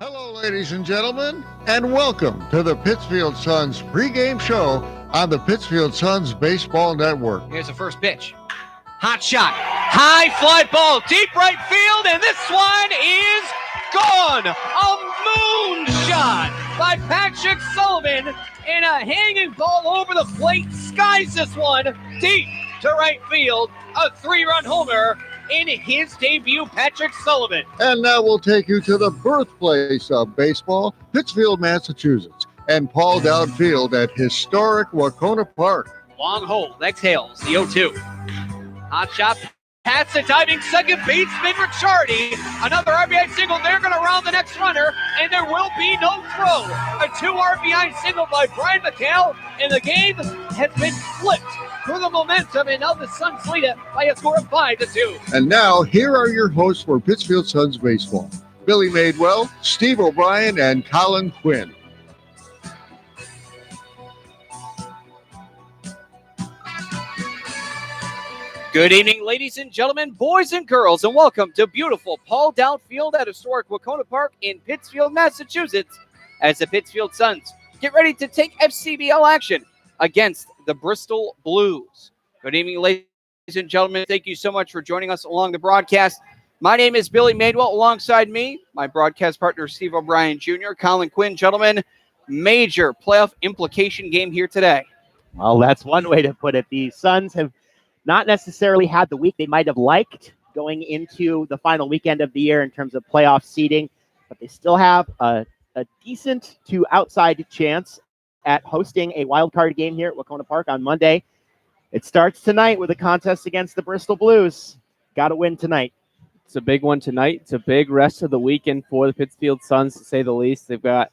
Hello, ladies and gentlemen, and welcome to the Pittsfield Suns pregame show on the Pittsfield Suns Baseball Network. Here's the first pitch. Hot shot. High fly ball. Deep right field, and this one is gone. A moonshot by Patrick Sullivan, and a hanging ball over the plate skies this one deep to right field. A 3-run homer in his debut, Patrick Sullivan. And now we'll take you to the birthplace of baseball, Pittsfield, Massachusetts, and Paul Downfield at historic Wacona Park. Long hold, exhales, the 0-2. Hot shot, past the diving second baseman Ricciardi. Another RBI single, they're going to round the next runner, and there will be no throw. A 2 RBI single by Brian McHale, and the game has been flipped through the momentum, and now the Suns lead it by a score of 5-2. And now, here are your hosts for Pittsfield Suns Baseball, Billy Madewell, Steve O'Brien, and Colin Quinn. Good evening, ladies and gentlemen, boys and girls, and welcome to beautiful Paul Downfield at historic Wacona Park in Pittsfield, Massachusetts, as the Pittsfield Suns get ready to take FCBL action against the Bristol Blues. Good evening, ladies and gentlemen. Thank you so much for joining us along the broadcast. My name is Billy Madewell. Alongside me, my broadcast partner, Steve O'Brien Jr., Colin Quinn. Gentlemen, major playoff implication game here today. Well, that's one way to put it. The Suns have not necessarily had the week they might have liked going into the final weekend of the year in terms of playoff seeding, but they still have a decent to outside chance at hosting a wild card game here at Wacona Park on Monday. It starts tonight with a contest against the Bristol Blues. Got to win tonight. It's a big one tonight. It's a big rest of the weekend for the Pittsfield Suns, to say the least. They've got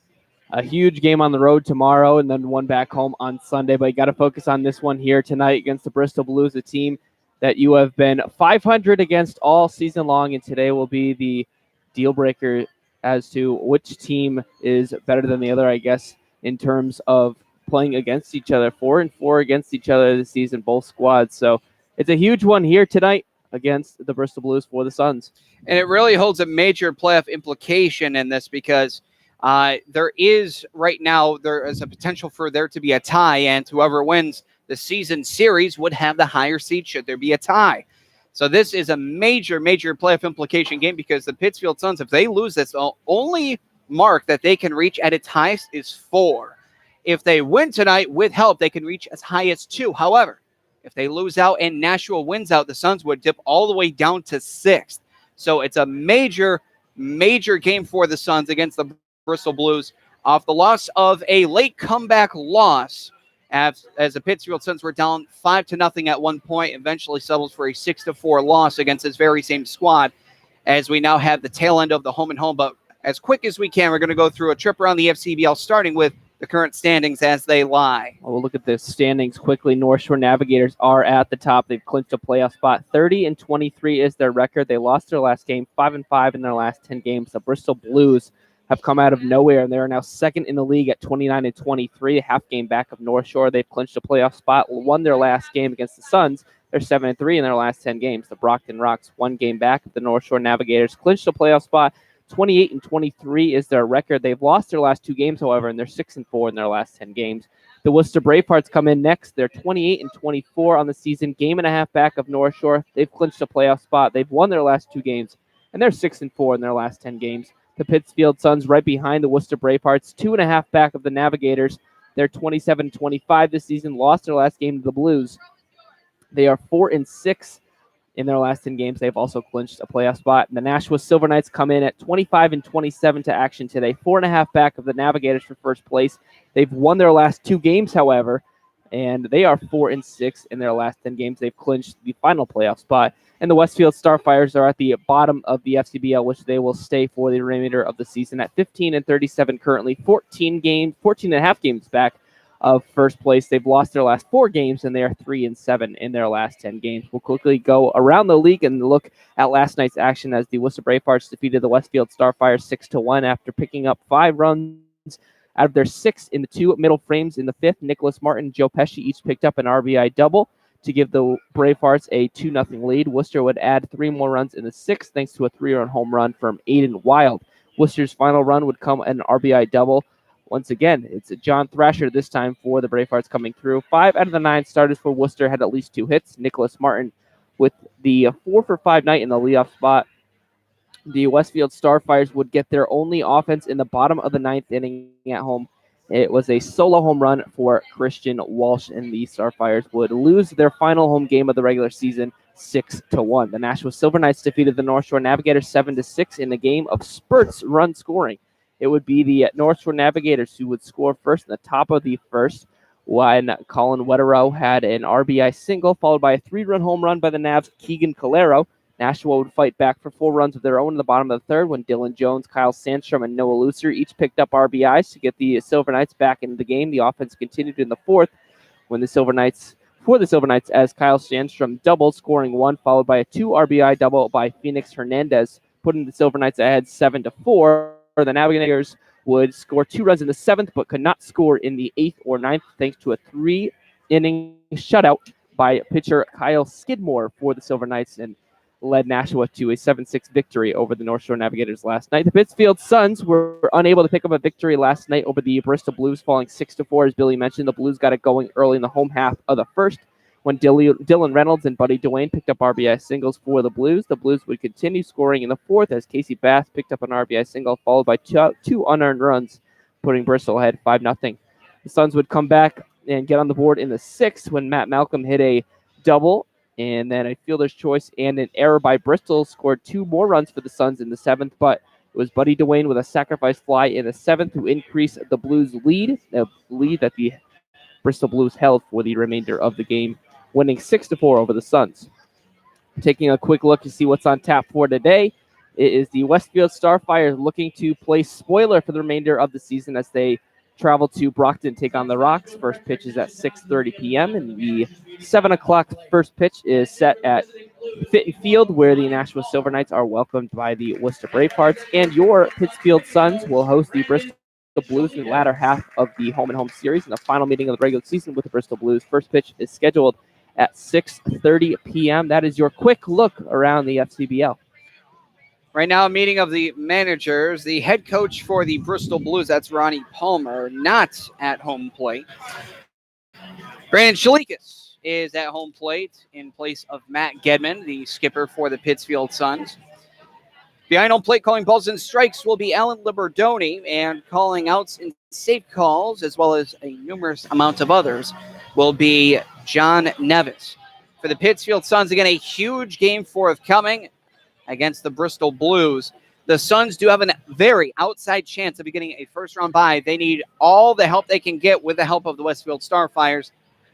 a huge game on the road tomorrow and then one back home on Sunday, but you got to focus on this one here tonight against the Bristol Blues, a team that you have been 500 against all season long, and today will be the deal breaker as to which team is better than the other, I guess, in terms of playing against each other. 4-4 against each other this season, both squads. So it's a huge one here tonight against the Bristol Blues for the Suns. And it really holds a major playoff implication in this because there is a potential for there to be a tie, and whoever wins the season series would have the higher seed should there be a tie. So this is a major playoff implication game because the Pittsfield Suns, if they lose this, the only mark that they can reach at its highest is 4. If they win tonight with help, they can reach as high as 2. However, if they lose out and Nashville wins out, the Suns would dip all the way down to 6th. So it's a major game for the Suns against the Bristol Blues off the loss of a late comeback loss as the Pittsfield Suns were down 5-0 at one point, eventually settles for a 6-4 loss against this very same squad as we now have the tail end of the home and home. But as quick as we can, we're going to go through a trip around the FCBL, starting with the current standings as they lie. We'll look at the standings quickly. North Shore Navigators are at the top. They've clinched a playoff spot. 30-23 is their record. They lost their last game, 5-5 in their last 10 games. The Bristol Blues have come out of nowhere, and they are now second in the league at 29-23, a half game back of North Shore. They've clinched a playoff spot, won their last game against the Suns. They're 7-3 in their last 10 games. The Brockton Rocks, one game back of the North Shore Navigators, clinched a playoff spot. 28-23 is their record. They've lost their last 2 games, however, and they're 6-4 in their last 10 games. The Worcester Bravehearts come in next. They're 28-24 on the season, game and a half back of North Shore. They've clinched a playoff spot. They've won their last 2 games, and they're 6-4 in their last 10 games. The Pittsfield Suns right behind the Worcester Bravehearts, 2.5 back of the Navigators. They're 27-25 this season, lost their last game to the Blues. They are 4-6 in their last 10 games. They've also clinched a playoff spot. And the Nashua Silver Knights come in at 25-27 to action today, 4.5 back of the Navigators for first place. They've won their last 2 games, however, and they are 4-6 in their last 10 games. They've clinched the final playoff spot. And the Westfield Starfires are at the bottom of the FCBL, which they will stay for the remainder of the season at 15-37 currently, 14.5 games back of first place. They've lost their last 4 games, and they are 3-7 in their last 10 games. We'll quickly go around the league and look at last night's action as the Worcester Bravehearts defeated the Westfield Starfires 6-1 after picking up 5 runs out of their 6 in the 2 middle frames in the 5th. Nicholas Martin and Joe Pesci each picked up an RBI double to give the Bravehearts a 2-0 lead. Worcester would add 3 more runs in the 6th thanks to a 3-run home run from Aiden Wild. Worcester's final run would come an RBI double. Once again, it's John Thrasher this time for the Bravehearts coming through. 5 out of the 9 starters for Worcester had at least 2 hits. Nicholas Martin with the 4-for-5 night in the leadoff spot. The Westfield Starfires would get their only offense in the bottom of the 9th inning at home. It was a solo home run for Christian Walsh, and the Starfires would lose their final home game of the regular season 6-1. The Nashua Silver Knights defeated the North Shore Navigators 7-6 in the game of spurts run scoring. It would be the North Shore Navigators who would score first in the top of the first when Colin Wetterow had an RBI single, followed by a 3-run home run by the Navs' Keegan Calero. Nashua would fight back for 4 runs of their own in the bottom of the 3rd when Dylan Jones, Kyle Sandstrom, and Noah Lucer each picked up RBIs to get the Silver Knights back into the game. The offense continued in the 4th when the Silver Knights as Kyle Sandstrom doubled, scoring 1, followed by a 2 RBI double by Phoenix Hernandez, putting the Silver Knights ahead 7-4. The Navigators would score 2 runs in the 7th, but could not score in the 8th or 9th thanks to a 3-inning shutout by pitcher Kyle Skidmore for the Silver Knights, and led Nashua to a 7-6 victory over the North Shore Navigators last night. The Pittsfield Suns were unable to pick up a victory last night over the Bristol Blues, falling 6-4. As Billy mentioned, the Blues got it going early in the home half of the 1st when Dylan Reynolds and Buddy Duane picked up RBI singles for the Blues. The Blues would continue scoring in the 4th as Casey Bass picked up an RBI single, followed by two unearned runs, putting Bristol ahead 5-0. The Suns would come back and get on the board in the 6th when Matt Malcolm hit a double, and then a fielder's choice and an error by Bristol scored 2 more runs for the Suns in the 7th, but it was Buddy Duane with a sacrifice fly in the 7th who increased the Blues' lead, a lead that the Bristol Blues held for the remainder of the game, winning 6-4 over the Suns. Taking a quick look to see what's on tap for today, it is the Westfield Starfires looking to play spoiler for the remainder of the season as they travel to Brockton, take on the Rocks. First pitch is at 6:30 p.m. and the 7 o'clock first pitch is set at Fitton Field, where the Nashua Silver Knights are welcomed by the Worcester Bravehearts. And your Pittsfield Suns will host the Bristol Blues in the latter half of the home-and-home series in the final meeting of the regular season with the Bristol Blues. First pitch is scheduled at 6:30 p.m. That is your quick look around the FCBL. Right now, a meeting of the managers. The head coach for the Bristol Blues, that's Ronnie Palmer, not at home plate. Brandon Shalikas is at home plate in place of Matt Gedman, the skipper for the Pittsfield Suns. Behind home plate calling balls and strikes will be Alan Liberdoni, and calling outs and safe calls, as well as a numerous amount of others, will be John Nevis. For the Pittsfield Suns, again, a huge game forthcoming against the Bristol Blues. The Suns do have a very outside chance of getting a first-round bye. They need all the help they can get with the help of the Westfield Starfires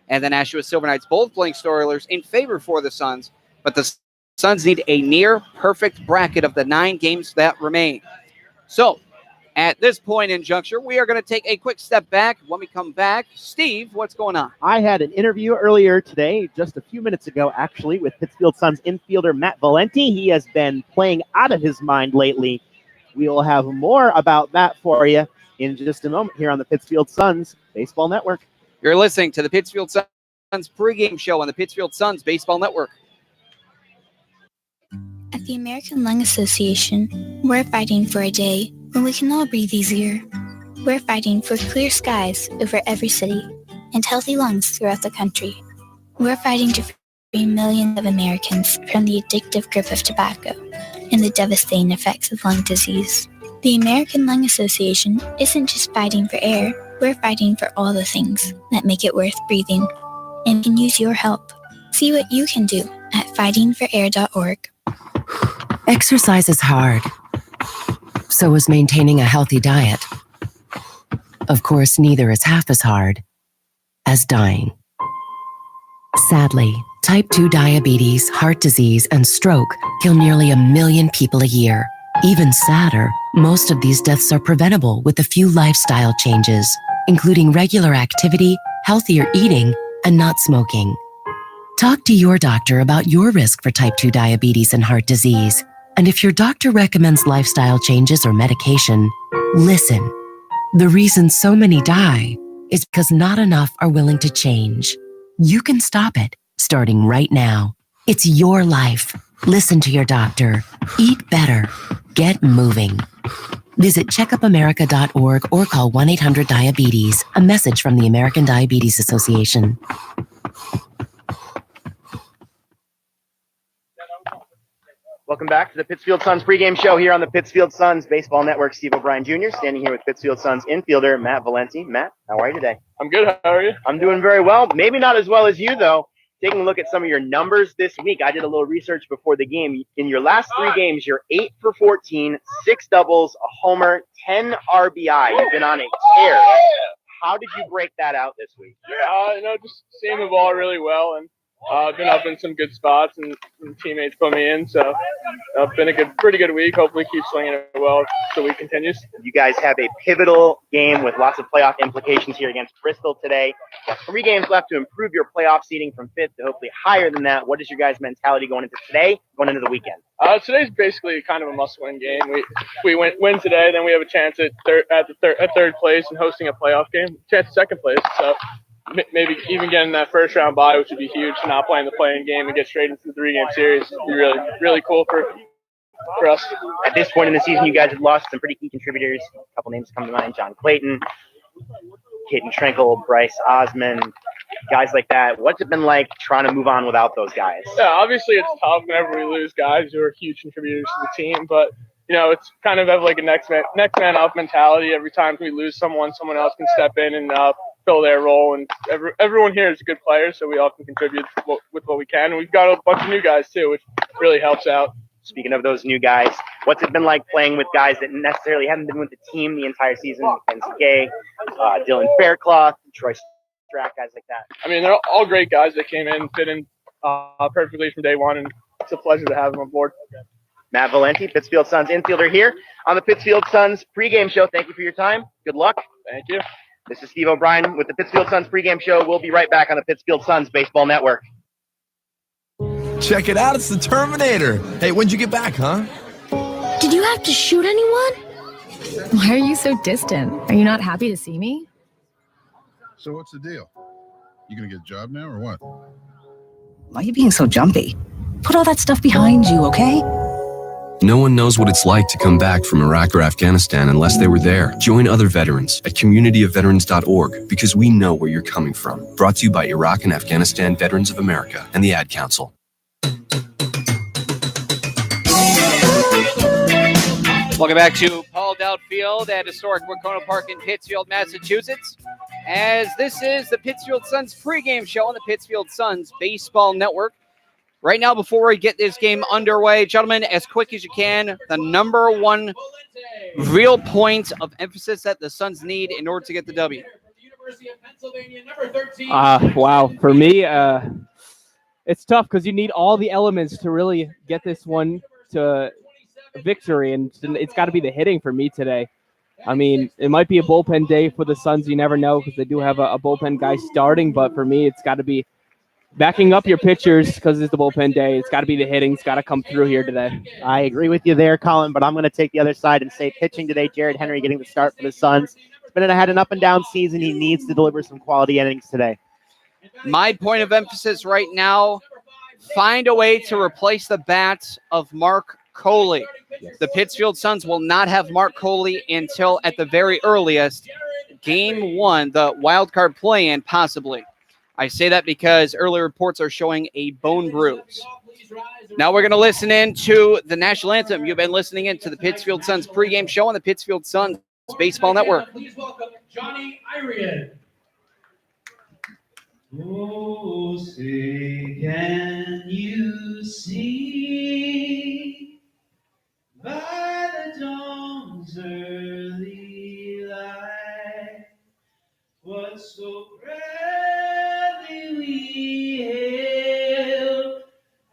and the Nashua Silver Knights, both playing Stoilers in favor for the Suns, but the Suns need a near-perfect bracket of the 9 games that remain. So, at this point in juncture, we are going to take a quick step back. When we come back, Steve, what's going on? I had an interview earlier today, just a few minutes ago, actually, with Pittsfield Suns infielder Matt Valenti. He has been playing out of his mind lately. We will have more about that for you in just a moment here on the Pittsfield Suns Baseball Network. You're listening to the Pittsfield Suns pregame show on the Pittsfield Suns Baseball Network. At the American Lung Association, we're fighting for a day when we can all breathe easier. We're fighting for clear skies over every city and healthy lungs throughout the country. We're fighting to free millions of Americans from the addictive grip of tobacco and the devastating effects of lung disease. The American Lung Association isn't just fighting for air, we're fighting for all the things that make it worth breathing, and can use your help. See what you can do at fightingforair.org. Exercise is hard. So is maintaining a healthy diet. Of course, neither is half as hard as dying. Sadly, type 2 diabetes, heart disease, and stroke kill nearly 1 million people a year. Even sadder, most of these deaths are preventable with a few lifestyle changes, including regular activity, healthier eating, and not smoking. Talk to your doctor about your risk for type 2 diabetes and heart disease. And if your doctor recommends lifestyle changes or medication, listen. The reason so many die is because not enough are willing to change. You can stop it, starting right now. It's your life. Listen to your doctor. Eat better. Get moving. Visit checkupamerica.org or call 1-800-DIABETES. A message from the American Diabetes Association. Welcome back to the Pittsfield Suns pregame show here on the Pittsfield Suns Baseball Network. Steve O'Brien Jr. standing here with Pittsfield Suns infielder Matt Valenti. Matt, how are you today? I'm good. How are you? I'm doing very well. Maybe not as well as you, though. Taking a look at some of your numbers this week, I did a little research before the game. In your last 3 games, you're 8 for 14, 6 doubles, a homer, 10 RBI. You've been on a tear. How did you break that out this week? Just seeing the ball really well, and I've been up in some good spots, and teammates put me in. So it's been a pretty good week. Hopefully, keep swinging it well as the week continues. You guys have a pivotal game with lots of playoff implications here against Bristol today. 3 games left to improve your playoff seeding from 5th to hopefully higher than that. What is your guys' mentality going into today, going into the weekend? Today's basically kind of a must-win game. We win today, then we have a chance at third place and hosting a playoff game. Chance at second place. So maybe even getting that first round bye, which would be huge, to not playing the play-in game and get straight into the 3-game series would be really, really cool for us. At this point in the season, you guys have lost some pretty key contributors. A couple names come to mind: John Clayton, Caden Schrenkel, Bryce Osmond, guys like that. What's it been like trying to move on without those guys? Yeah, obviously it's tough whenever we lose guys who are huge contributors to the team, but it's kind of have like a next man up mentality. Every time we lose someone else can step in and fill their role, and everyone here is a good player, so we all can contribute with what we can. And we've got a bunch of new guys too, which really helps out. Speaking of those new guys, what's it been like playing with guys that necessarily haven't been with the team the entire season? Kenzie Gay, Dylan Faircloth, Troy Strack, guys like that. I mean, they're all great guys that came in, fit in perfectly from day one, and it's a pleasure to have them on board. Matt Valenti, Pittsfield Suns infielder here on the Pittsfield Suns pregame show. Thank you for your time. Good luck. Thank you. This is Steve O'Brien with the Pittsfield Suns pregame show. We'll be right back on the Pittsfield Suns Baseball Network. Check it out, it's the Terminator. Hey, when'd you get back, huh? Did you have to shoot anyone? Why are you so distant? Are you not happy to see me? So what's the deal? You gonna get a job now or what? Why are you being so jumpy? Put all that stuff behind you, okay? No one knows what it's like to come back from Iraq or Afghanistan unless they were there. Join other veterans at communityofveterans.org because we know where you're coming from. Brought to you by Iraq and Afghanistan Veterans of America and the Ad Council. Welcome back to Paul Dowd Field at historic Wacona Park in Pittsfield, Massachusetts, as this is the Pittsfield Suns pregame show on the Pittsfield Suns Baseball Network. Right now, before we get this game underway, gentlemen, as quick as you can, the number one real point of emphasis that the Suns need in order to get the W. Wow. For me, it's tough because you need all the elements to really get this one to victory, and it's got to be the hitting for me today. I mean, it might be a bullpen day for the Suns. You never know because they do have a bullpen guy starting, but for me, it's got to be backing up your pitchers because it's the bullpen day. It's got to be the hitting. It's got to come through here today. I agree with you there, Colin, but I'm going to take the other side and say pitching today, Jared Henry getting the start for the Suns. Had an up and down season. He needs to deliver some quality innings today. My point of emphasis right now, find a way to replace the bats of Mark Coley. Yes. The Pittsfield Suns will not have Mark Coley until at the very earliest game 1, the wild card play-in possibly. I say that because early reports are showing a bone bruise. Now we're going to listen in to the national anthem. You've been listening in to the Pittsfield Suns pregame show on the Pittsfield Suns Baseball Network. Please welcome Johnny Irian. Oh, say can you see by the dawn's early light what so proudly we hailed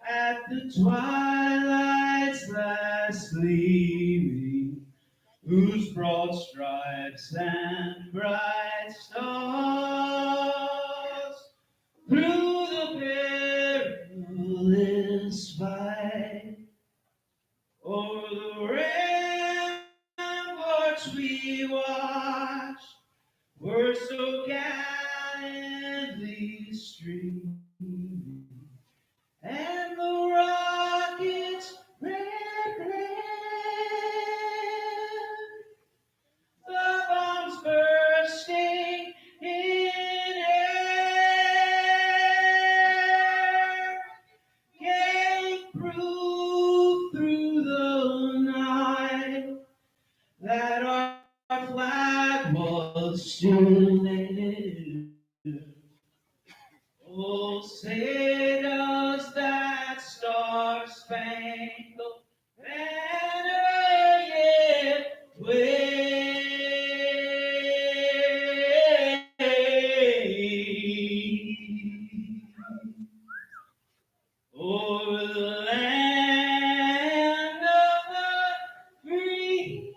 at the twilight's last gleaming, whose broad stripes and bright stars through the perilous fight o'er the ramparts we watched were so gallantly streaming, and the rocket's red glare soon live. Oh, say does that star-spangled banner yet wave o'er the land of the free?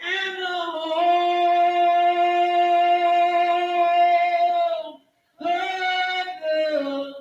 And the whole earth will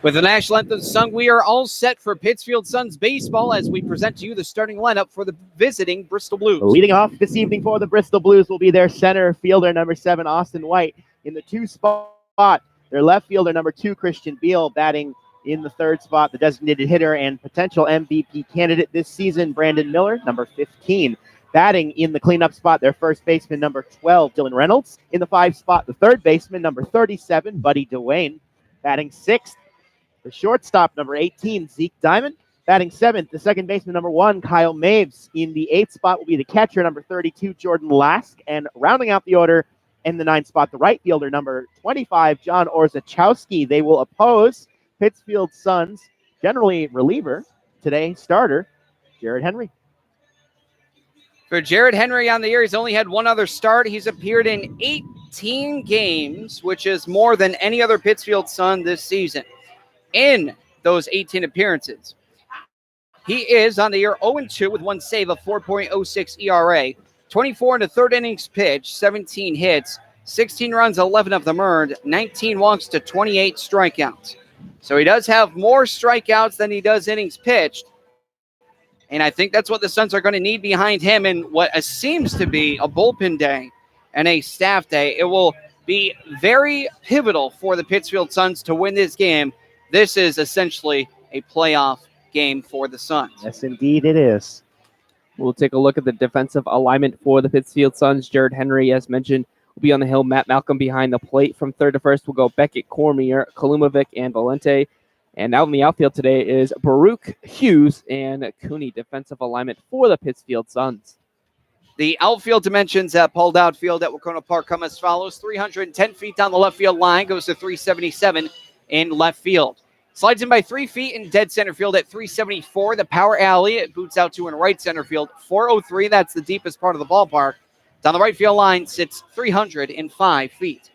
With the national anthem sung, we are all set for Pittsfield Suns baseball as we present to you the starting lineup for the visiting Bristol Blues. Leading off this evening for the Bristol Blues will be their center fielder, number 7, Austin White. In the 2 spot, their left fielder, number 2, Christian Beal, batting in the 3rd spot, the designated hitter and potential MVP candidate this season, Brandon Miller, number 15. Batting in the cleanup spot, their first baseman, number 12, Dylan Reynolds. In the 5 spot, the third baseman, number 37, Buddy DeWayne. Batting 6th, the shortstop, number 18, Zeke Diamond. Batting 7th, the second baseman, number 1, Kyle Maves. In the 8th spot will be the catcher, number 32, Jordan Lask. And rounding out the order in the 9th spot, the right fielder, number 25, John Orzechowski. They will oppose Pittsfield Suns, generally reliever, today starter, Jared Henry. For Jared Henry on the year, he's only had one other start. He's appeared in 18 games, which is more than any other Pittsfield Sun this season. In those 18 appearances, he is on the year 0-2 with 1 save, a 4.06 ERA, 24 in the 3rd innings pitched, 17 hits, 16 runs, 11 of them earned, 19 walks to 28 strikeouts. So he does have more strikeouts than he does innings pitched. And I think that's what the Suns are going to need behind him in what seems to be a bullpen day and a staff day. It will be very pivotal for the Pittsfield Suns to win this game. This is essentially a playoff game for the Suns. Yes, indeed it is. We'll take a look at the defensive alignment for the Pittsfield Suns. Jared Henry, as mentioned, will be on the hill. Matt Malcolm behind the plate. From 3rd to 1st will go Beckett, Cormier, Kalumovic, and Valenti. And out in the outfield today is Baruch, Hughes, and Cooney. Defensive alignment for the Pittsfield Suns. The outfield dimensions at Paul Dowd Field at Wacona Park come as follows. 310 feet down the left field line, goes to 377 in left field. Slides in by 3 feet in dead center field at 374. The power alley, it boots out to in right center field, 403. That's the deepest part of the ballpark. Down the right field line sits 305 feet.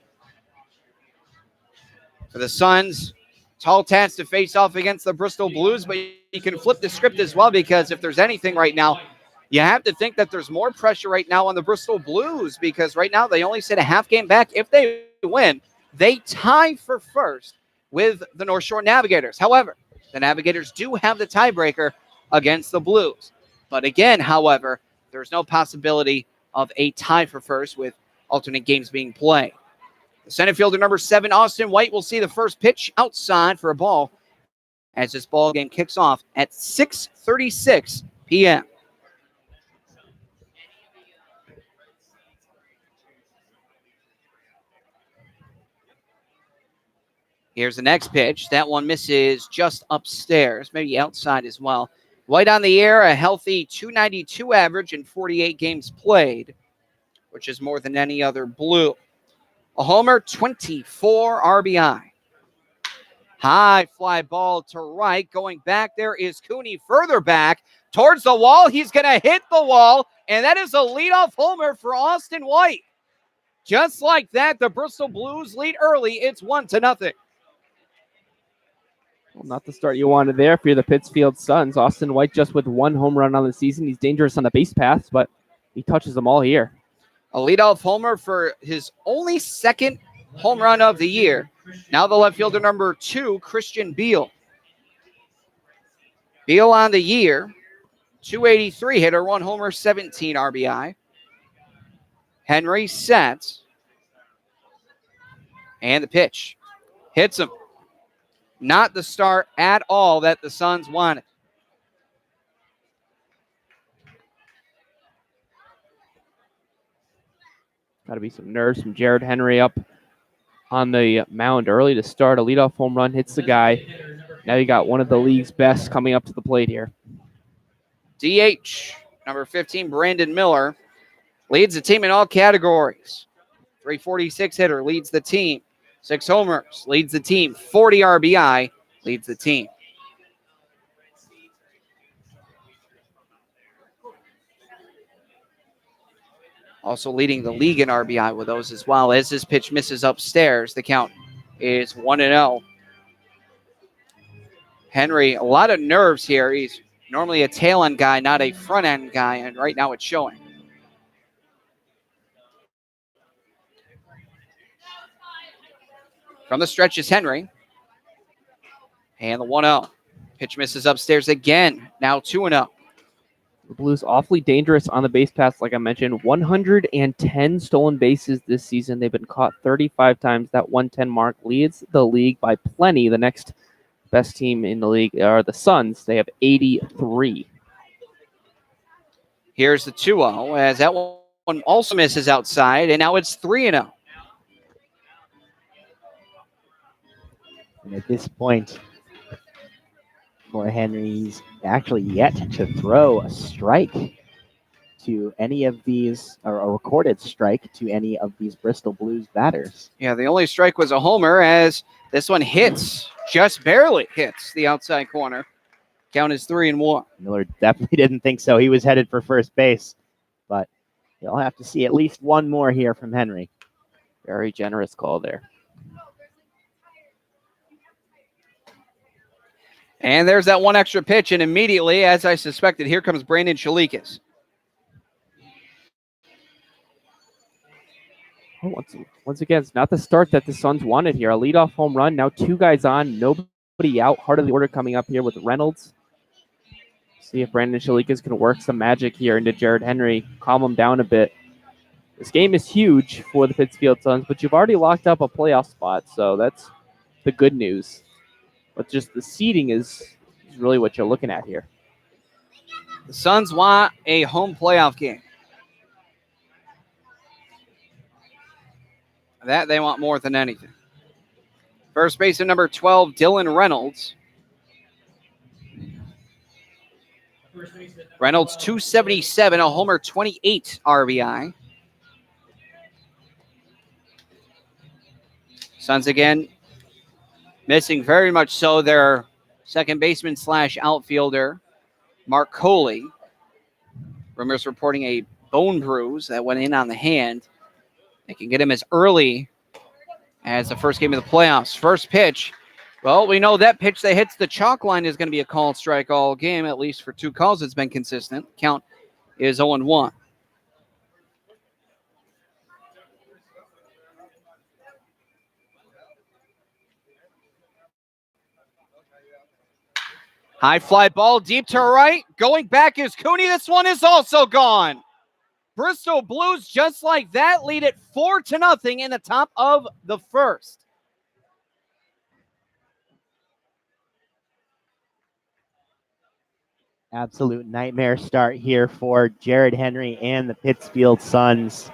For the Suns, tall task to face off against the Bristol Blues, but you can flip the script as well, because if there's anything right now, you have to think that there's more pressure right now on the Bristol Blues, because right now they only sit a half game back. If they win, they tie for first with the North Shore Navigators. However, the Navigators do have the tiebreaker against the Blues. But again, however, there's no possibility of a tie for first with alternate games being played. The center fielder, number 7, Austin White, will see the first pitch outside for a ball as this ball game kicks off at 6:36 p.m. Here's the next pitch. That one misses just upstairs, maybe outside as well. White on the air, a healthy 292 average in 48 games played, which is more than any other Blue. A homer, 24 RBI. High fly ball to right. Going back there is Cooney, further back towards the wall. He's going to hit the wall, and that is a leadoff homer for Austin White. Just like that, the Bristol Blues lead early. It's 1-0. Well, not the start you wanted there for the Pittsfield Suns. Austin White just with 1 home run on the season. He's dangerous on the base paths, but he touches them all here. A leadoff homer for his only 2nd home run of the year. Now the left fielder, number 2, Christian Beal. Beal on the year, 283 hitter, 1 homer, 17 RBI. Henry sets. And the pitch. Hits him. Not the start at all that the Suns wanted. Got to be some nerves from Jared Henry up on the mound early to start. A leadoff home run hits the guy. Now you got one of the league's best coming up to the plate here. DH, number 15, Brandon Miller, leads the team in all categories. 346 hitter, leads the team. 6 homers, leads the team. 40 RBI, leads the team. Also leading the league in RBI with those as well. As this pitch misses upstairs, the count is 1-0. Henry, a lot of nerves here. He's normally a tail end guy, not a front end guy, and right now it's showing. From the stretch is Henry. And the 1-0. Pitch misses upstairs again. Now 2-0. The Blues awfully dangerous on the base paths, like I mentioned. 110 stolen bases this season. They've been caught 35 times. That 110 mark leads the league by plenty. The next best team in the league are the Suns. They have 83. Here's the 2-0 as that one also misses outside, and now it's 3-0. And at this point, for Henry's actually yet to throw a strike to any of these, or a recorded strike to any of these Bristol Blues batters. Yeah, the only strike was a homer as this one hits, just barely hits the outside corner. Count is 3-1. Miller definitely didn't think so. He was headed for first base, but you'll have to see at least one more here from Henry. Very generous call there. And there's that one extra pitch, and immediately, as I suspected, here comes Brandon Chalikas. Once again, it's not the start that the Suns wanted here. A leadoff home run, now 2 guys on, nobody out. Heart of the order coming up here with Reynolds. See if Brandon Chalikas can work some magic here into Jared Henry, calm him down a bit. This game is huge for the Pittsfield Suns, but you've already locked up a playoff spot, so that's the good news. But just the seeding is really what you're looking at here. The Suns want a home playoff game. That they want more than anything. First baseman number 12, Dylan Reynolds. Reynolds, 277, a homer, 28 RBI. Suns again missing very much so their second baseman / outfielder, Mark Coley. Rumors reporting a bone bruise that went in on the hand. They can get him as early as the first game of the playoffs. First pitch. Well, we know that pitch that hits the chalk line is going to be a called strike all game, at least for 2 calls. It's been consistent. Count is 0-1. High fly ball deep to right. Going back is Cooney. This one is also gone. Bristol Blues, just like that, lead it 4-0 in the top of the first. Absolute nightmare start here for Jared Henry and the Pittsfield Suns.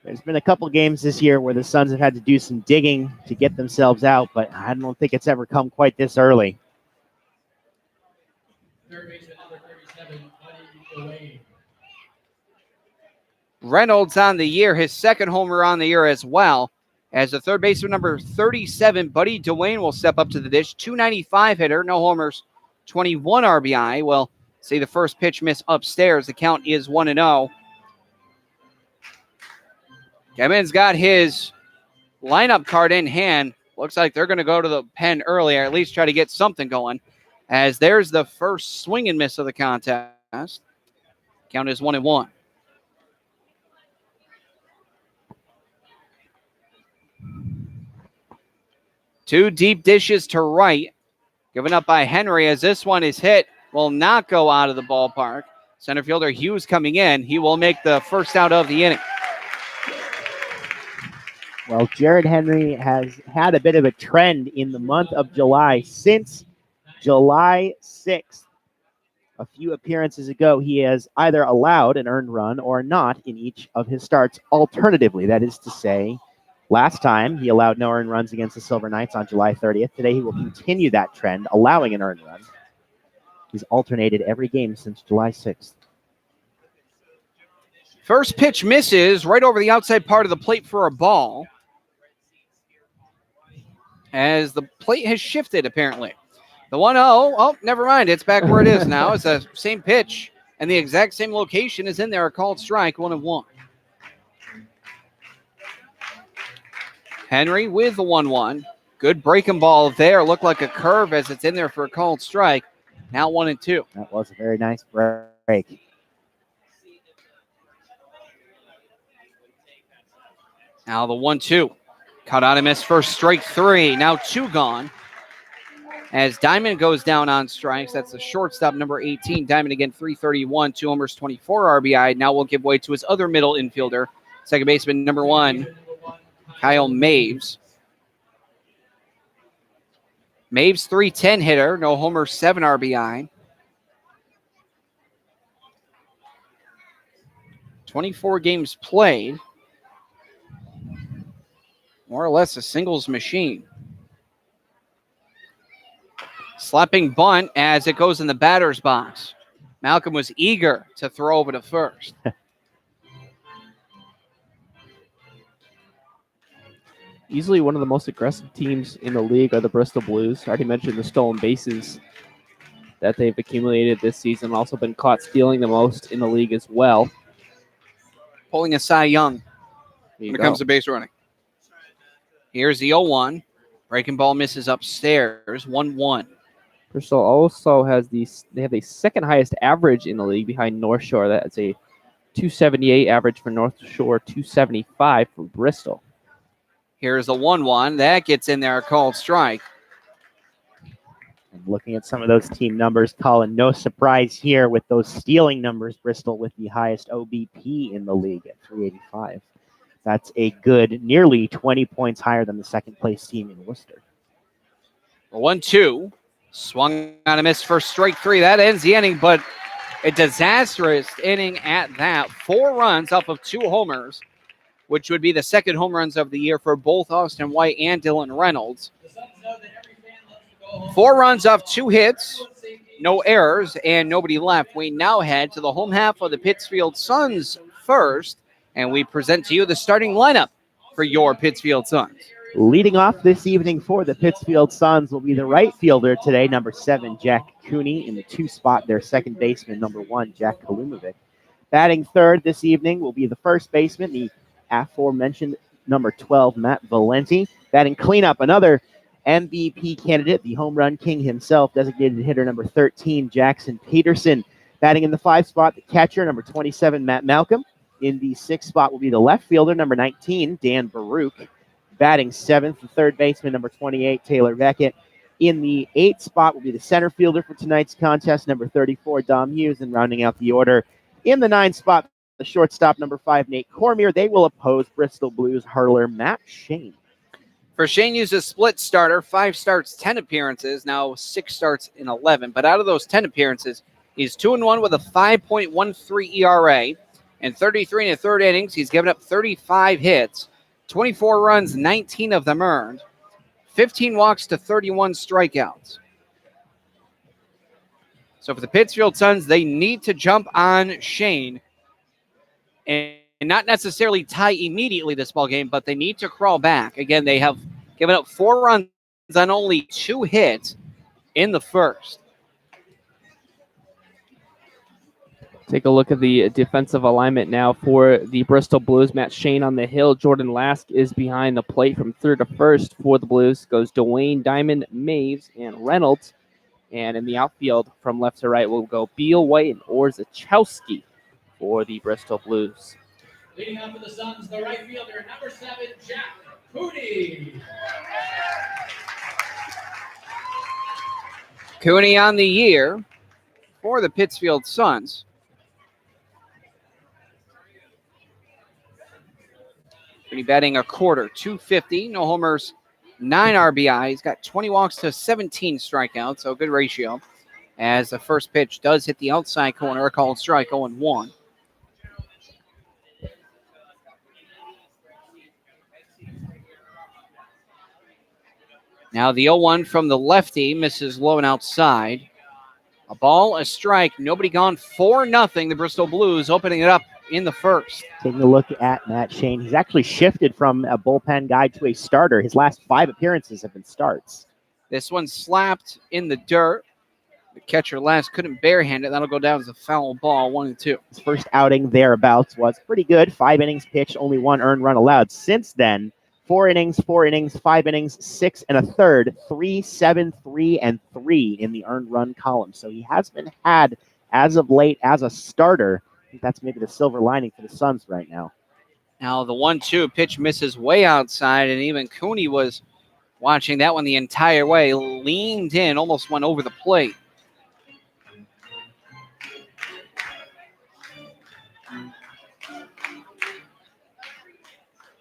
There's been a couple games this year where the Suns have had to do some digging to get themselves out, but I don't think it's ever come quite this early. Reynolds on the year, his second homer on the year as well. As the third baseman number 37, Buddy Dwayne will step up to the dish. 295 hitter, no homers, 21 RBI. Well, see the first pitch miss upstairs. The count is 1-0. Kevin's got his lineup card in hand. Looks like they're going to go to the pen early, or at least try to get something going. As there's the first swing and miss of the contest. Count is 1-1. Two deep dishes to right. Given up by Henry as this one is hit. Will not go out of the ballpark. Center fielder Hughes coming in. He will make the first out of the inning. Well, Jared Henry has had a bit of a trend in the month of July. Since July 6th, A few appearances ago, he has either allowed an earned run or not in each of his starts alternatively. That is to say, last time he allowed no earned runs against the Silver Knights on July 30th. Today he will continue that trend, allowing an earned run. He's alternated every game since July 6th. First pitch misses right over the outside part of the plate for a ball, as the plate has shifted apparently. The 1-0, oh, never mind. It's back where it is now. It's the same pitch, and the exact same location is in there. A called strike, 1-1. Henry with the 1-1. Good breaking ball there. Looked like a curve as it's in there for a called strike. Now 1-2. That was a very nice break. Now the 1-2. Cut out and missed for strike 3. Now 2 gone. As Diamond goes down on strikes, that's the shortstop, number 18. Diamond again, 331, 2 homers, 24 RBI. Now will give way to his other middle infielder, second baseman, number 1, Kyle Maves. Maves, 310 hitter, no homers, 7 RBI. 24 games played. More or less a singles machine. Slapping bunt as it goes in the batter's box. Malcolm was eager to throw over to first. Easily one of the most aggressive teams in the league are the Bristol Blues. I already mentioned the stolen bases that they've accumulated this season. Also been caught stealing the most in the league as well. Pulling a Cy Young when it comes to base running. Here's the 0-1. Breaking ball misses upstairs. 1-1. Bristol also has they have the second highest average in the league behind North Shore. That's a 278 average for North Shore, 275 for Bristol. Here's the 1-1. That gets in there, a called strike. And looking at some of those team numbers, Colin, no surprise here with those stealing numbers. Bristol with the highest OBP in the league at 385. That's a good nearly 20 points higher than the second place team in Worcester. 1-2. Swung on a miss for strike 3. That ends the inning, but a disastrous inning at that. 4 runs off of 2 homers, which would be the second home runs of the year for both Austin White and Dylan Reynolds. 4 runs off 2 hits, no errors, and nobody left. We now head to the home half of the Pittsfield Suns first, and we present to you the starting lineup for your Pittsfield Suns. Leading off this evening for the Pittsfield Suns will be the right fielder today, number 7, Jack Cooney. In the 2 spot, their second baseman, number 1, Jack Kalumovic. Batting third this evening will be the first baseman, the aforementioned number 12, Matt Valenti. Batting cleanup, another MVP candidate, the home run king himself, designated hitter number 13, Jackson Peterson. Batting in the 5 spot, the catcher, number 27, Matt Malcolm. In the 6th spot will be the left fielder, number 19, Dan Baruch. Batting 7th, the third baseman, number 28, Taylor Beckett. In the 8th spot will be the center fielder for tonight's contest, number 34, Dom Hughes. And rounding out the order, in the 9th spot, the shortstop, number 5, Nate Cormier. They will oppose Bristol Blues hurler Matt Shane. For Shane, used a split starter, 5 starts, 10 appearances, now 6 starts in 11. But out of those 10 appearances, he's 2-1 with a 5.13 ERA. In 33 and a third innings, he's given up 35 hits, 24 runs, 19 of them earned, 15 walks to 31 strikeouts. So for the Pittsfield Suns, they need to jump on Shane and not necessarily tie immediately this ball game, but they need to crawl back. Again, they have given up 4 runs on only 2 hits in the first. Take a look at the defensive alignment now for the Bristol Blues. Matt Shane on the hill. Jordan Lask is behind the plate from third to first for the Blues. Goes Dwayne, Diamond, Maves, and Reynolds. And in the outfield from left to right will go Beal, White, and Orzechowski for the Bristol Blues. Leading up for the Suns, the right fielder, number 7, Jack Cooney. Cooney on the year for the Pittsfield Suns. Cooney batting a quarter, 250, no homers, 9 RBI. He's got 20 walks to 17 strikeouts, so good ratio. as the first pitch does hit the outside corner, a called strike, 0-1. Now the 0-1 from the lefty misses low and outside. A ball, a strike, nobody gone, 4-0. The Bristol Blues opening it up in the first. Taking a look at Matt Shane, he's actually shifted from a bullpen guy to a starter. His last 5 appearances have been starts. This one slapped in the dirt. The catcher last couldn't barehand it. That'll go down as a foul ball, 1-2. His first outing thereabouts was pretty good. 5 innings pitched, only 1 earned run allowed. Since then, 4 innings, 5 innings, 6 1/3, 3, 7, 3, and 3 in the earned run column. So he has been had as of late as a starter. I think that's maybe the silver lining for the Suns right now. Now the 1-2 pitch misses way outside, and even Cooney was watching that one the entire way. Leaned in, almost went over the plate.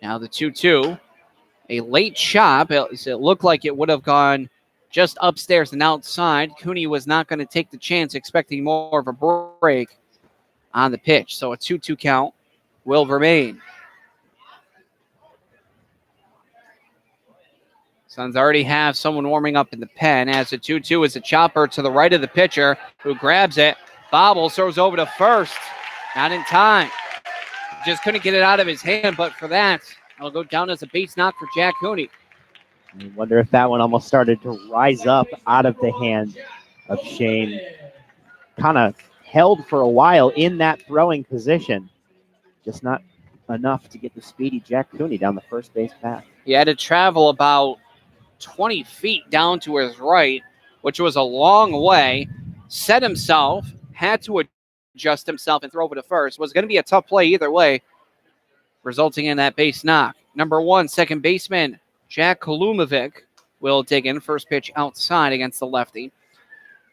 Now the 2-2. A late chop. It looked like it would have gone just upstairs and outside. Cooney was not going to take the chance, expecting more of a break on the pitch. So a 2-2 count will remain. Suns already have someone warming up in the pen as the 2-2 is a chopper to the right of the pitcher who grabs it. Bobbles, throws over to first. Not in time. Just couldn't get it out of his hand, but for that, it'll go down as a base knock for Jack Cooney. I wonder if that one almost started to rise up out of the hand of Shane. Kind of held for a while in that throwing position. Just not enough to get the speedy Jack Cooney down the first base path. He had to travel about 20 feet down to his right, which was a long way. Set himself, had to adjust himself and throw over to first. Was going to be a tough play either way, resulting in that base knock. Number 1, second baseman Jack Kolumovic will dig in. First pitch outside against the lefty.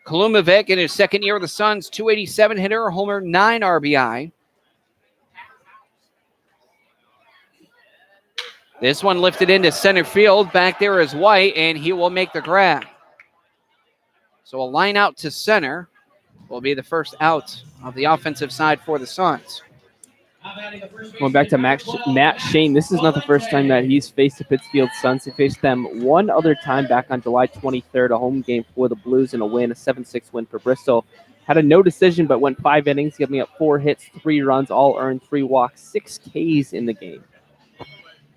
Kolumovic in his second year with the Suns, 287 hitter, homer, 9 RBI. This one lifted into center field. Back there is White, and he will make the grab. So a line out to center will be the first out of the offensive side for the Suns. Going back to Matt Shane, this is not the first time that he's faced the Pittsfield Suns. He faced them one other time back on July 23rd, a home game for the Blues and a win, a 7-6 win for Bristol. Had a no decision, but went 5 innings, giving up 4 hits, 3 runs, all earned, 3 walks, 6 Ks in the game.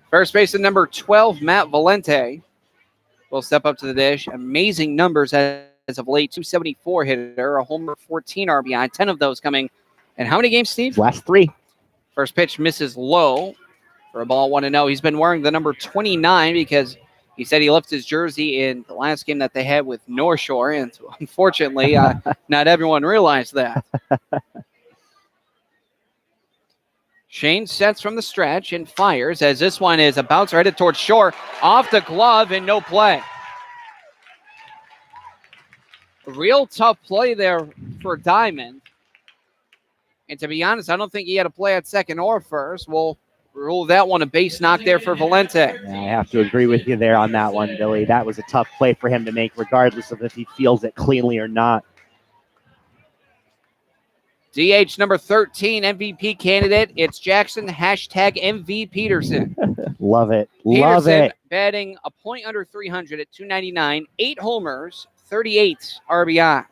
First baseman number 12, Matt Valenti, will step up to the dish. Amazing numbers as of late. 274 hitter, a homer, 14 RBI, 10 of those coming. And how many games, Steve? Last 3. First pitch misses low for a ball 1-0. He's been wearing the number 29 because he said he left his jersey in the last game that they had with North Shore. And unfortunately, not everyone realized that. Shane sets from the stretch and fires as this one is a bouncer headed towards Shore. Off the glove and no play. A real tough play there for Diamond. And to be honest, I don't think he had a play at second or first. We'll rule that one a base knock there for Valenti. Yeah, I have to agree with you there on that one, Billy. That was a tough play for him to make, regardless of if he feels it cleanly or not. DH number 13, MVP candidate. It's Jackson, #MV Peterson. Love it. Peterson Love it. batting a point under 300 at 299, 8 homers, 38 RBI.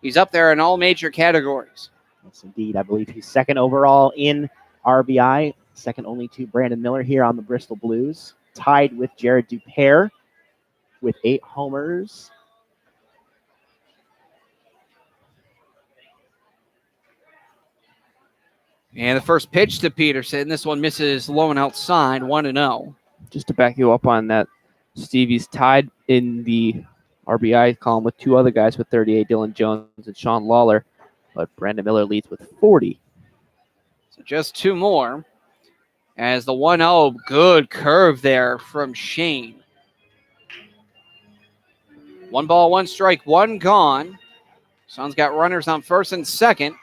He's up there in all major categories. Yes, indeed. I believe he's second overall in RBI, second only to Brandon Miller here on the Bristol Blues. Tied with Jared Dupere with 8 homers. And the first pitch to Peterson. This one misses low and outside, 1-0. Just to back you up on that, Stevie's tied in the RBI column with 2 other guys with 38, Dylan Jones and Sean Lawler. But Brandon Miller leads with 40. So just 2 more. As the 1-0, good curve there from Shane. 1 ball, 1 strike, 1 gone. Suns got runners on first and second.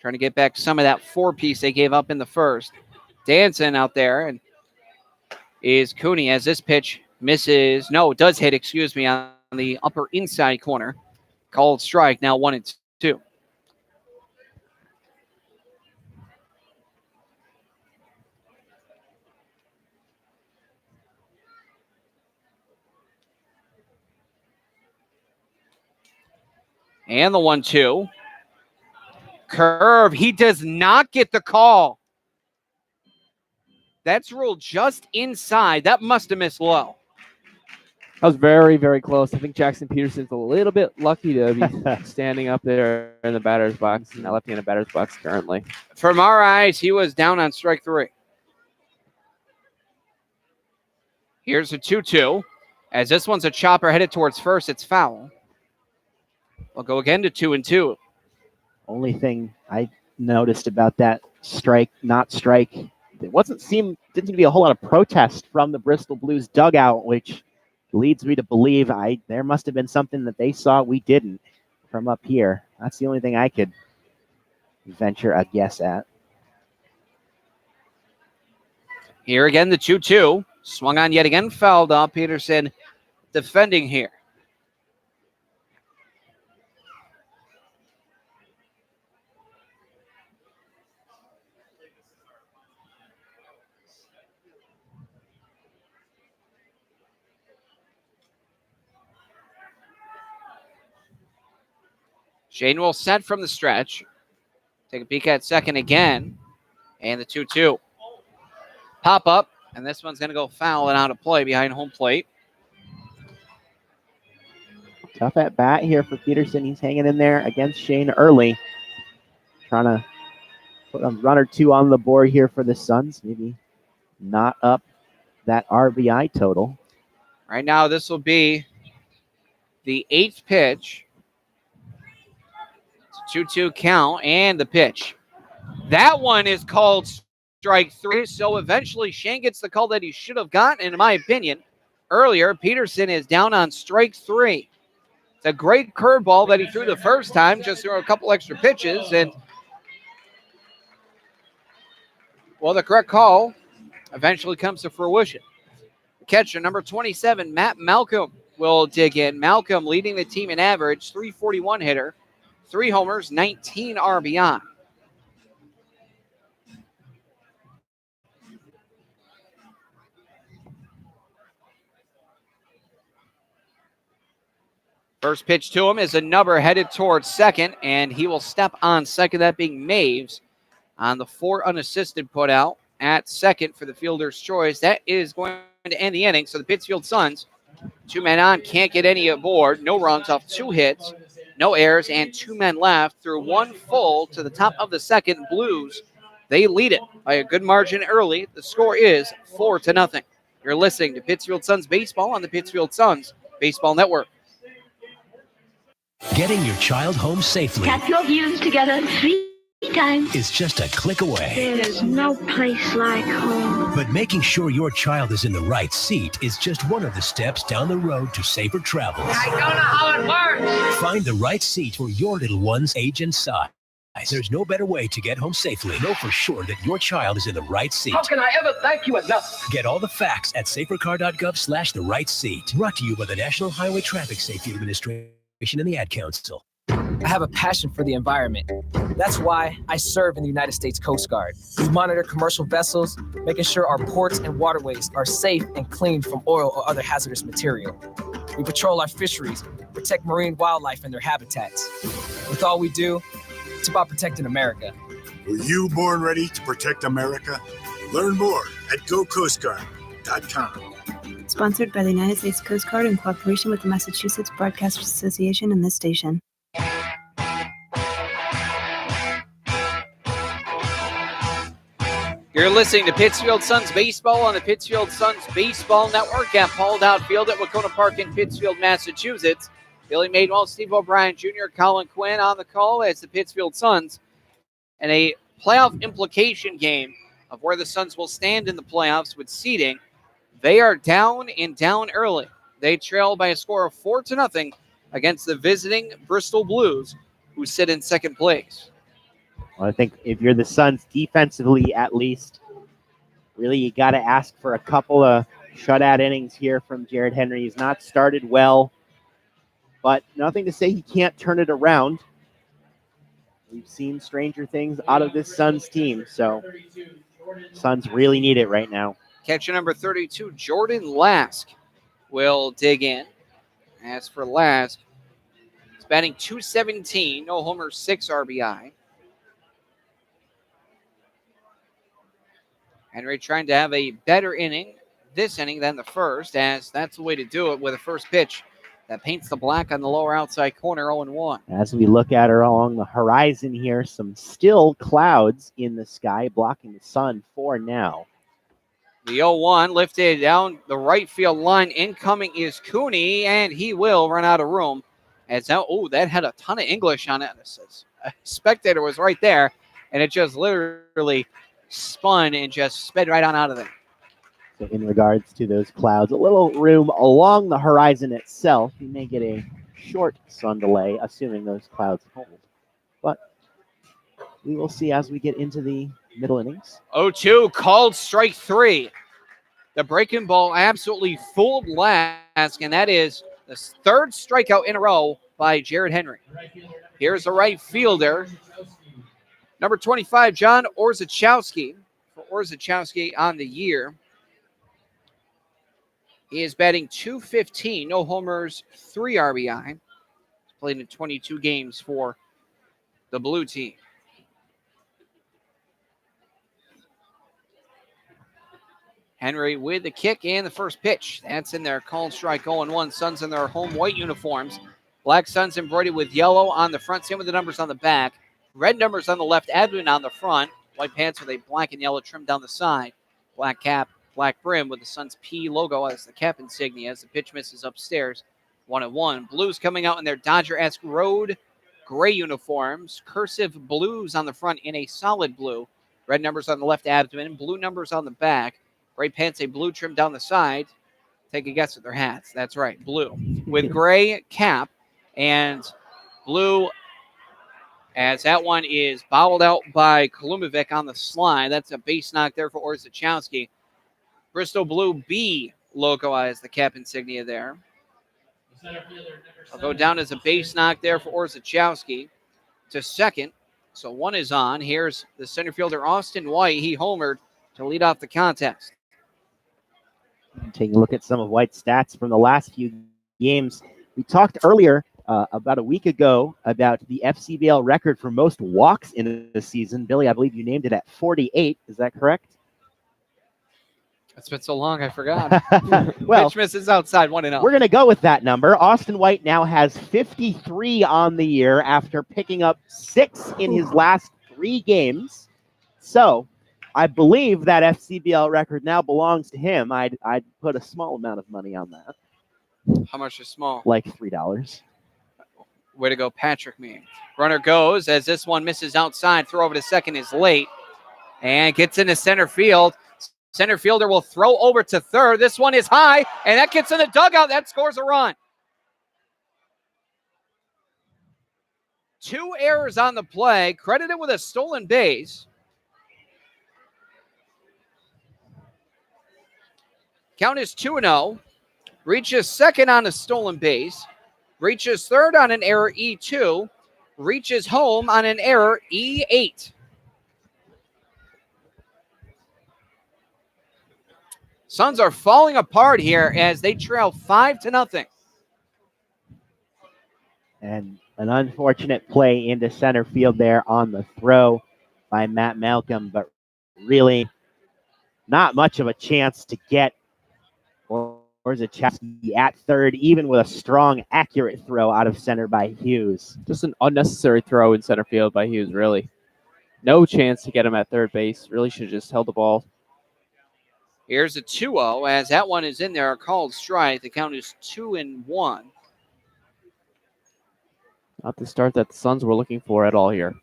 Trying to get back some of that 4-piece they gave up in the first. Dancing out there and is Cooney as this pitch Misses. No, it does hit, excuse me, on the upper inside corner. Called strike, now 1-2. And the 1-2. Curve. He does not get the call. That's ruled just inside. That must have missed low. That was very, very close. I think Jackson Peterson's a little bit lucky to be standing up there in the batter's box, not left-handed batter's box currently. From our eyes, he was down on strike 3. Here's a 2-2. As this one's a chopper headed towards first, it's foul. We'll go again to 2-2. Only thing I noticed about that strike, not strike, it didn't seem to be a whole lot of protest from the Bristol Blues dugout, which leads me to believe there must have been something that they saw we didn't from up here. That's the only thing I could venture a guess at. Here again, the 2-2. Swung on yet again, fouled off. Peterson defending here. Shane will set from the stretch. Take a peek at second again. And the 2-2. Pop up. And this one's going to go foul and out of play behind home plate. Tough at bat here for Peterson. He's hanging in there against Shane early. Trying to put a run or two on the board here for the Suns. Maybe not up that RBI total. Right now, this will be the 8th pitch. It's a 2-2 count and the pitch. That one is called strike 3. So eventually Shane gets the call that he should have gotten, in my opinion. Earlier, Peterson is down on strike 3. It's a great curveball that he threw the first time, just threw a couple extra pitches. And, well, the correct call eventually comes to fruition. Catcher number 27, Matt Malcolm, will dig in. Malcolm leading the team in average, 341 hitter, 3 homers, 19 RBI. First pitch to him is a number headed towards second, and he will step on second, that being Maves, on the 4 unassisted put out at second for the fielder's choice. That is going to end the inning. So the Pittsfield Suns, 2 men on, can't get any aboard. No runs off 2 hits, no errors, and 2 men left through 1 full to the top of the second. Blues, they lead it by a good margin early. The score is 4-0. You're listening to Pittsfield Suns Baseball on the Pittsfield Suns Baseball Network. Getting your child home safely. Tap your views together 3 times. Is just a click away. There's no place like home. But making sure your child is in the right seat is just one of the steps down the road to safer travels. I don't know how it works. Find the right seat for your little one's age and size. There's no better way to get home safely. Know for sure that your child is in the right seat. How can I ever thank you enough? Get all the facts at safercar.gov/the right seat. Brought to you by the National Highway Traffic Safety Administration and the Ad Council. I have a passion for the environment. That's why I serve in the United States Coast Guard. We monitor commercial vessels, making sure our ports and waterways are safe and clean from oil or other hazardous material. We patrol our fisheries, protect marine wildlife and their habitats. With all we do, it's about protecting America. Were you born ready to protect America? Learn more at gocoastguard.com. Sponsored by the United States Coast Guard in cooperation with the Massachusetts Broadcasters Association and this station. You're listening to Pittsfield Suns Baseball on the Pittsfield Suns Baseball Network at Paul Dowd Field at Wacona Park in Pittsfield, Massachusetts. Billy Madewell, Steve O'Brien Jr., Colin Quinn on the call as the Pittsfield Suns and a playoff implication game of where the Suns will stand in the playoffs with seeding. They are down and down early. They trail by a score of 4-0 against the visiting Bristol Blues, who sit in second place. Well, I think if you're the Suns defensively, at least, really you got to ask for a couple of shutout innings here from Jared Henry. He's not started well, but nothing to say he can't turn it around. We've seen stranger things out of this Suns team, so Suns really need it right now. Catcher number 32, Jordan Lask, will dig in. As for Lask, he's batting .217, no homers, 6 RBI. Henry trying to have a better inning this inning than the first, as that's the way to do it with a first pitch that paints the black on the lower outside corner, 0-1. As we look at her along the horizon here, some still clouds in the sky blocking the sun for now. The 0-1 lifted down the right field line. Incoming is Cooney, and he will run out of room. As now, that had a ton of English on it. A spectator was right there, and it just literally spun and just sped right on out of there. So in regards to those clouds, a little room along the horizon itself. You may get a short sun delay, assuming those clouds hold. But we will see as we get into the middle innings. 0-2, called strike 3. The breaking ball absolutely fooled Lask, and that is the third strikeout in a row by Jared Henry. Here's the right fielder, number 25, John Orzechowski. For Orzechowski on the year, he is batting .215, no homers, 3 RBI. He's played in 22 games for the blue team. Henry with the kick and the first pitch. That's in there. Called strike 0-1. Suns in their home white uniforms. Black Suns embroidered with yellow on the front. Same with the numbers on the back. Red numbers on the left. Admin on the front. White pants with a black and yellow trim down the side. Black cap, black brim with the Suns P logo as the cap insignia as the pitch misses upstairs. 1-1. Blues coming out in their Dodger-esque road gray uniforms. Cursive blues on the front in a solid blue. Red numbers on the left abdomen. Blue numbers on the back. Gray pants, a blue trim down the side. Take a guess at their hats. That's right, blue. With gray cap and blue, as that one is bobbled out by Kalumovic on the slide. That's a base knock there for Orzechowski. Bristol Blue B logo as the cap insignia there. I'll go down as a base knock there for Orzechowski to second. So one is on. Here's the center fielder, Austin White. He homered to lead off the contest. Taking a look at some of White's stats from the last few games. We talked earlier, about a week ago, about the FCBL record for most walks in a season. Billy, I believe you named it at 48. Is that correct? It's been so long, I forgot. Well, pitch misses outside, 1-0. We're going to go with that number. Austin White now has 53 on the year after picking up 6 in his last 3 games. So I believe that FCBL record now belongs to him. I'd put a small amount of money on that. How much is small? Like $3. Way to go, Patrick Means. Runner goes as this one misses outside. Throw over to second is late. And gets into center field. Center fielder will throw over to third. This one is high, and that gets in the dugout. That scores a run. 2 errors on the play, credited with a stolen base. Count is 2-0. Reaches second on a stolen base. Reaches third on an error, E2. Reaches home on an error, E8. Suns are falling apart here as they trail 5-0. And an unfortunate play into center field there on the throw by Matt Malcolm, but really not much of a chance to get Orzechowski at third, even with a strong, accurate throw out of center by Hughes. Just an unnecessary throw in center field by Hughes, really. No chance to get him at third base. Really should have just held the ball. Here's a 2-0 as that one is in there, called strike. The count is 2-1. Not the start that the Suns were looking for at all here.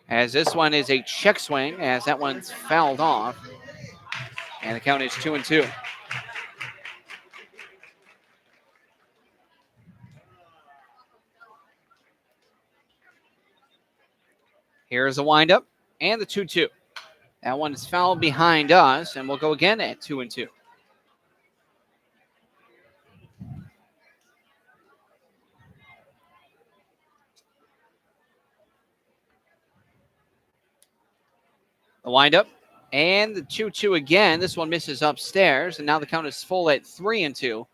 As this one is a check swing, as that one's fouled off. And the count is 2-2. Here's a windup and the 2-2. That one is fouled behind us, and we'll go again at 2-2. The windup and the 2-2 again. This one misses upstairs, and now the count is full at 3-2.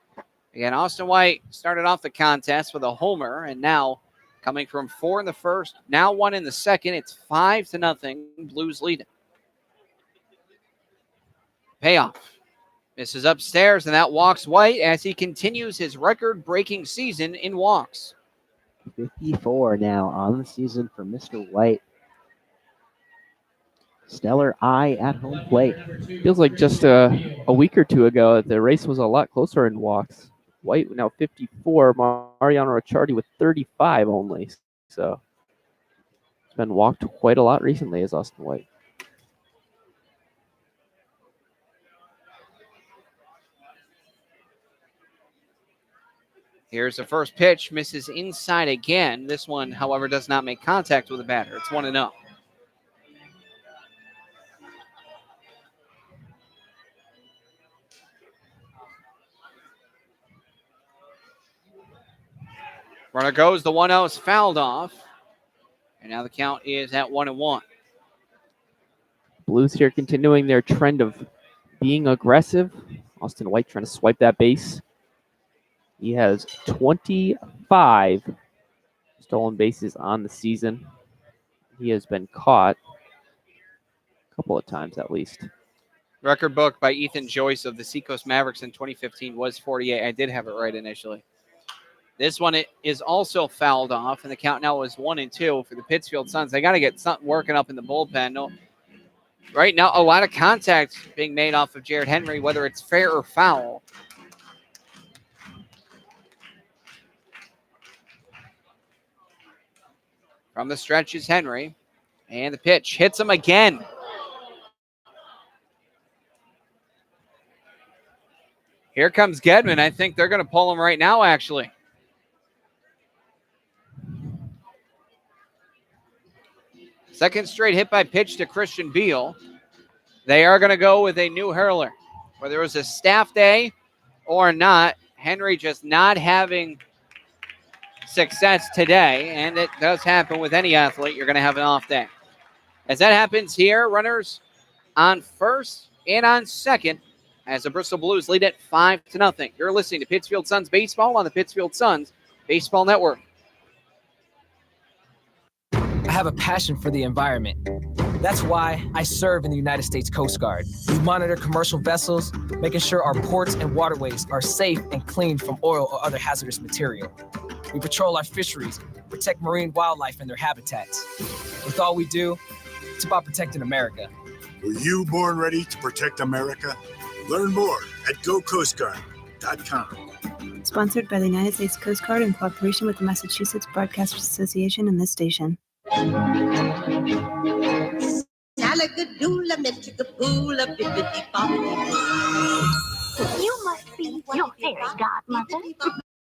Again, Austin White started off the contest with a homer, and now coming from 4 in the first, now 1 in the second. It's 5-0. Blues lead it. Payoff. Misses upstairs, and that walks White as he continues his record-breaking season in walks. 54 now on the season for Mr. White. Stellar eye at home plate. Feels like just a week or two ago, the race was a lot closer in walks. White now 54, Mariano Ricciardi with 35 only. So it's been walked quite a lot recently as Austin White. Here's the first pitch, misses inside again. This one, however, does not make contact with the batter. It's 1-0. Runner goes, the 1-0 is fouled off. And now the count is at 1-1. Blues here continuing their trend of being aggressive. Austin White trying to swipe that base. He has 25 stolen bases on the season. He has been caught a couple of times at least. Record book by Ethan Joyce of the Seacoast Mavericks in 2015 was 48. I did have it right initially. This one is also fouled off, and the count now is 1-2 for the Pittsfield Suns. They got to get something working up in the bullpen. No, right now, a lot of contact being made off of Jared Henry, whether it's fair or foul. From the stretch is Henry, and the pitch hits him again. Here comes Gedman. I think they're going to pull him right now, actually. Second straight hit by pitch to Christian Beal. They are going to go with a new hurler. Whether it was a staff day or not, Henry just not having success today, and it does happen with any athlete. You're going to have an off day. As that happens here, runners on first and on second as the Bristol Blues lead it 5-0. You're listening to Pittsfield Suns Baseball on the Pittsfield Suns Baseball Network. I have a passion for the environment. That's why I serve in the United States Coast Guard. We monitor commercial vessels, making sure our ports and waterways are safe and clean from oil or other hazardous material. We patrol our fisheries, protect marine wildlife and their habitats. With all we do, it's about protecting America. Were you born ready to protect America? Learn more at gocoastguard.com. Sponsored by the United States Coast Guard in cooperation with the Massachusetts Broadcasters Association and this station. You must be your fairy godmother.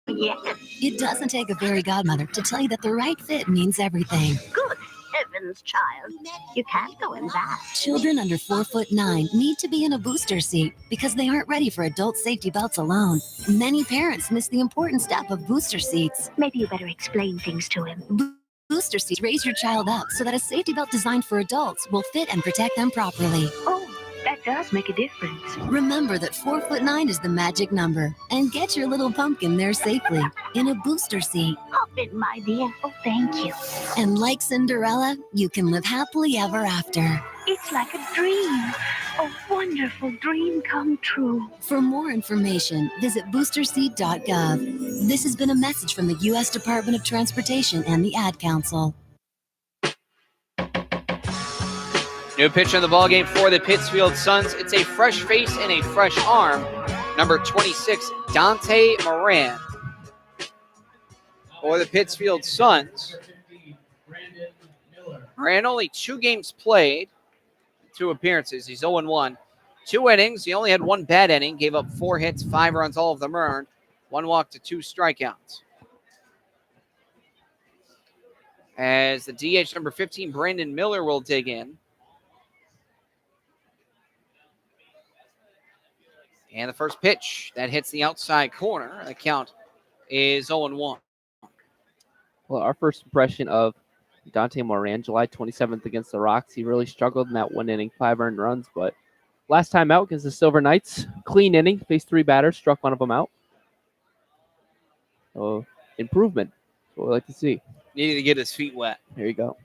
Yes. It doesn't take a fairy godmother to tell you that the right fit means everything. Good heavens, child. You can't go in that. Children under 4'9" need to be in a booster seat because they aren't ready for adult safety belts alone. Many parents miss the important step of booster seats. Maybe you better explain things to him. Booster seats raise your child up so that a safety belt designed for adults will fit and protect them properly. Oh, that does make a difference. Remember that 4'9" is the magic number, and get your little pumpkin there safely in a booster seat. Hop in, my dear. Oh, thank you. And like Cinderella, you can live happily ever after. It's like a dream. A wonderful dream come true. For more information, visit boosterseat.gov. This has been a message from the U.S. Department of Transportation and the Ad Council. New pitch in the ballgame for the Pittsfield Suns. It's a fresh face and a fresh arm. Number 26, Dante Moran. For the Pittsfield Suns. Moran only 2 games played, 2 appearances. He's 0-1. 2 innings. He only had 1 bad inning. Gave up 4 hits, 5 runs, all of them earned. 1 walk to 2 strikeouts. As the DH number 15, Brandon Miller, will dig in. And the first pitch that hits the outside corner. The count is 0-1. Well, our first impression of Dante Moran, July 27th against the Rocks. He really struggled in that 1 inning, 5 earned runs, but last time out against the Silver Knights, clean inning, faced 3 batters, struck one of them out. So, improvement. That's what we like to see. Needed to get his feet wet. There you go.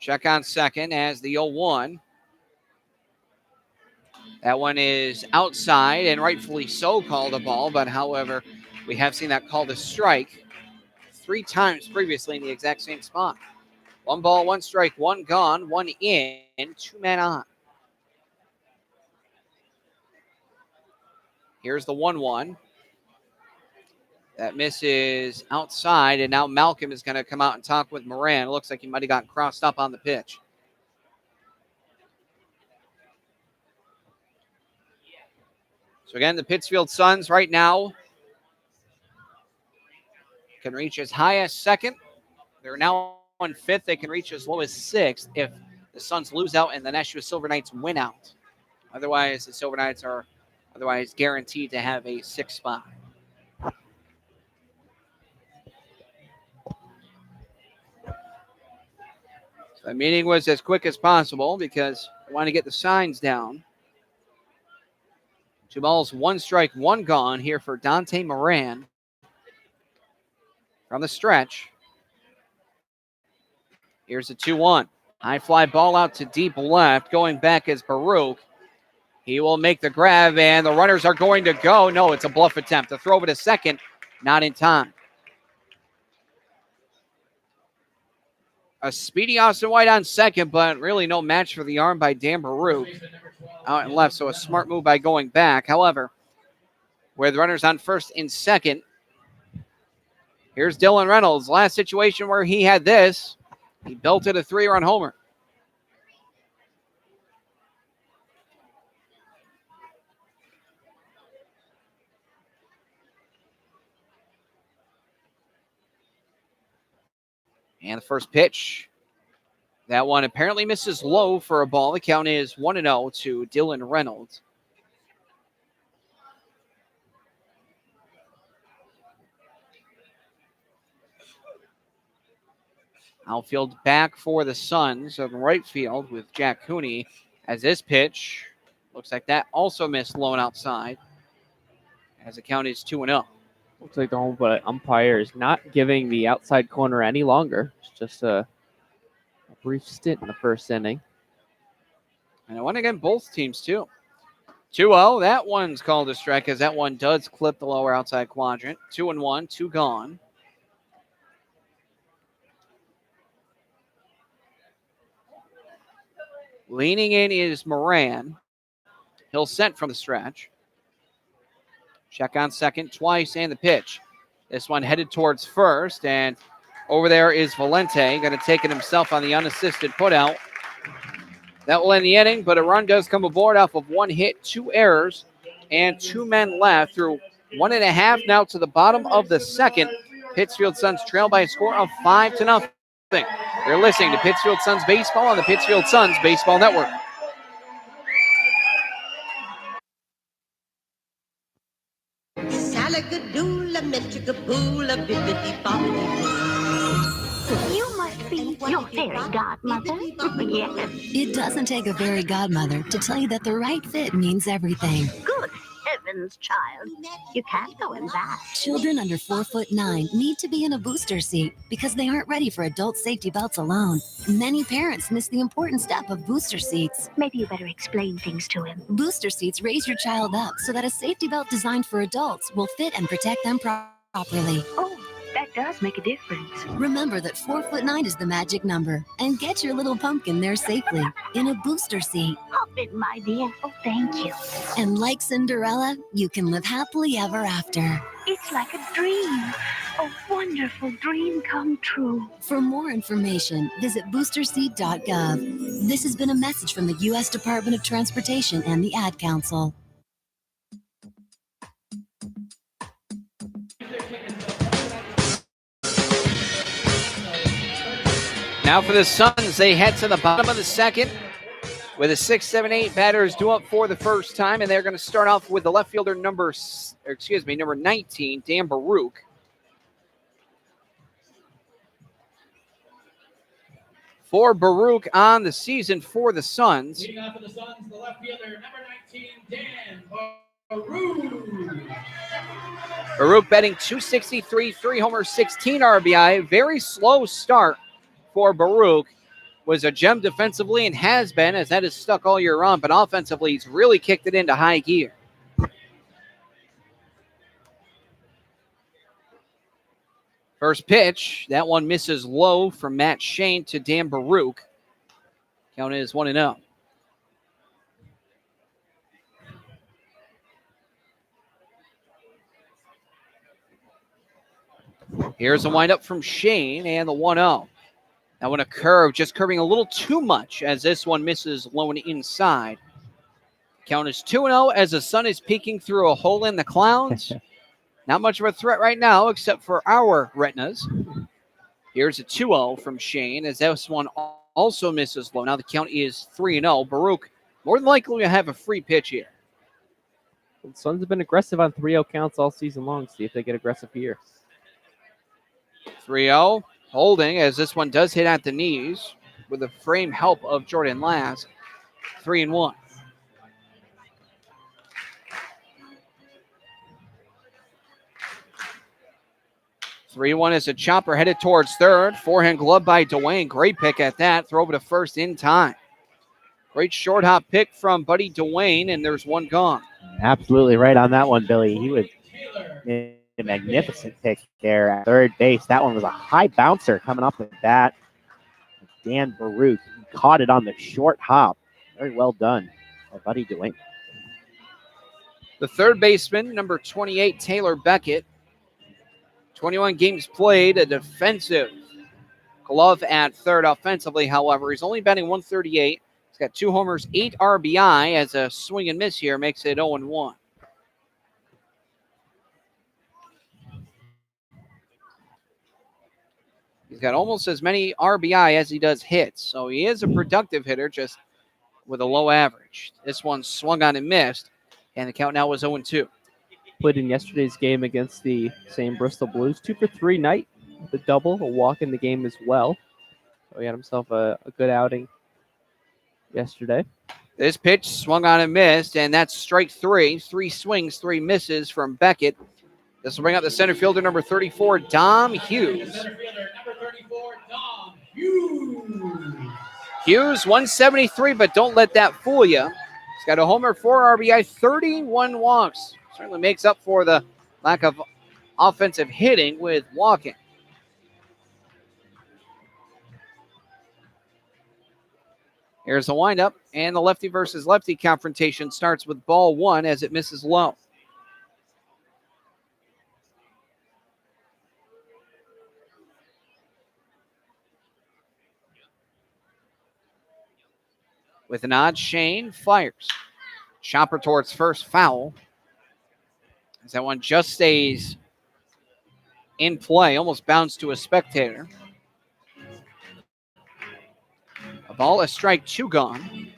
Check on second as the 0-1. That one is outside and rightfully so called a ball, but however, we have seen that called a strike 3 times previously in the exact same spot. 1 ball, 1 strike, 1 gone, 1 in, 2 men on. Here's the 1-1. That misses outside, and now Malcolm is going to come out and talk with Moran. It looks like he might have gotten crossed up on the pitch. So again, the Pittsfield Suns right now can reach as high as second. They're now on 5th. They can reach as low as 6th if the Suns lose out and the Nashua Silver Knights win out. Otherwise, the Silver Knights are otherwise guaranteed to have a 6th spot. So the meeting was as quick as possible because I want to get the signs down. 2 balls, 1 strike, 1 gone here for Dante Moran. From the stretch. Here's the 2-1. High fly ball out to deep left. Going back is Baruch. He will make the grab, and the runners are going to go. No, it's a bluff attempt. To throw it to second, not in time. A speedy Austin White on second, but really no match for the arm by Dan Baruch. Out and left, so a smart move by going back. However, with runners on first and second, here's Dylan Reynolds. Last situation where he had this, he belted a 3-run homer. And the first pitch, that one apparently misses low for a ball. The count is 1-0 to Dylan Reynolds. Outfield back for the Suns of right field with Jack Cooney as this pitch looks like that also missed low and outside as the count is 2-0. Looks like the home plate umpire is not giving the outside corner any longer. It's just a brief stint in the first inning. And I want to get both teams too. 2-0. That one's called a strike as that one does clip the lower outside quadrant. 2-1, 2 gone. Leaning in is Moran. He'll set from the stretch. Check on second twice and the pitch. This one headed towards first, and over there is Valenti. Going to take it himself on the unassisted putout. That will end the inning, but a run does come aboard off of 1 hit, 2 errors, and 2 men left through 1.5 now to the bottom of the second. Pittsfield Suns trail by a score of 5-0. You're listening to Pittsfield Suns Baseball on the Pittsfield Suns Baseball Network. You must be your fairy godmother. Yes. It doesn't take a fairy godmother to tell you that the right fit means everything. Good heavens, child. You can't go in that. Children under 4'9" need to be in a booster seat because they aren't ready for adult safety belts alone. Many parents miss the important step of booster seats. Maybe you better explain things to him. Booster seats raise your child up so that a safety belt designed for adults will fit and protect them properly. Oh, that does make a difference. Remember that 4'9" is the magic number, and get your little pumpkin there safely in a booster seat. Hop in, my dear. Oh, thank you. And like Cinderella, you can live happily ever after. It's like a dream. A wonderful dream come true. For more information, visit boosterseat.gov. This has been a message from the U.S. Department of Transportation and the Ad Council. Now for the Suns, they head to the bottom of the second. with a 6, 7, 8 batters due up for the first time, and they're going to start off with the left fielder number 19, Dan Baruch. For Baruch on the season for the Suns. Leading off for the Suns, the left fielder, number 19, Dan Baruch. Baruch batting .263, 3 homers, 16 RBI. Very slow start for Baruch. Was a gem defensively and has been, as that is stuck all year round, but offensively he's really kicked it into high gear. First pitch, that one misses low from Matt Shane to Dan Baruch. Count is 1-0. Here's a windup from Shane and the 1-0. That one a curve, just curving a little too much as this one misses low and inside. Count is 2-0 as the sun is peeking through a hole in the clouds. Not much of a threat right now except for our retinas. Here's a 2-0 from Shane as this one also misses low. Now the count is 3-0. Baruch more than likely will have a free pitch here. The Suns have been aggressive on 3-0 counts all season long. See if they get aggressive here. 3-0. Holding as this one does hit at the knees with the frame help of Jordan Lass. 3-1. (3-1) as a chopper headed towards third. Forehand glove by Dwayne. Great pick at that. Throw over to first in time. Great short hop pick from Buddy Dwayne, and there's one gone. Absolutely right on that one, Billy. He was a magnificent pick there at third base. That one was a high bouncer coming off the bat. Dan Baruch caught it on the short hop. Very well done by Buddy Dwayne. The third baseman, number 28, Taylor Beckett. 21 games played, a defensive glove at third offensively. However, he's only batting .138. He's got 2 homers, 8 RBI as a swing and miss here makes it 0-1. He's got almost as many RBI as he does hits, so he is a productive hitter, just with a low average. This one swung on and missed, and the count now was 0-2. Played in yesterday's game against the same Bristol Blues. 2 for 3 night, the double, a walk in the game as well. So he had himself a good outing yesterday. This pitch swung on and missed, and that's strike 3. 3 swings, 3 misses from Beckett. This will bring up the center fielder, number 34, Dom Hughes. Hughes, 173, but don't let that fool you. He's got a homer, 4 RBI, 31 walks. Certainly makes up for the lack of offensive hitting with walking. Here's the windup, and the lefty versus lefty confrontation starts with ball 1 as it misses low. With a nod, Shane fires. Chopper towards first, foul. As that one just stays in play, almost bounced to a spectator. A ball, a strike, 2 gone.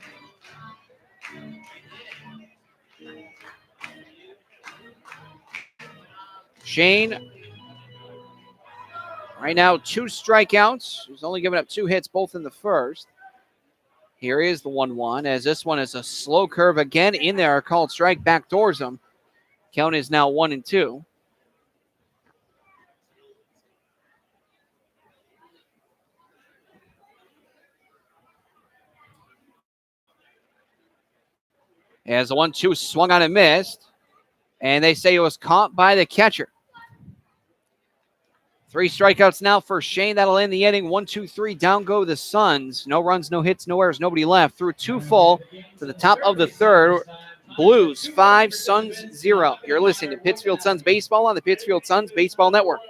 Shane, right now, 2 strikeouts. He's only given up 2 hits, both in the first. Here is the 1-1, as this one is a slow curve again in there, called strike, backdoors him. Count is now 1-2. As the 1-2 swung on and missed, and they say it was caught by the catcher. 3 strikeouts now for Shane. That'll end the inning. 1, 2, 3. Down go the Suns. No runs, no hits, no errors, nobody left. Through 2 full to the top of the third. Blues 5, Suns 0. You're listening to Pittsfield Suns Baseball on the Pittsfield Suns Baseball Network.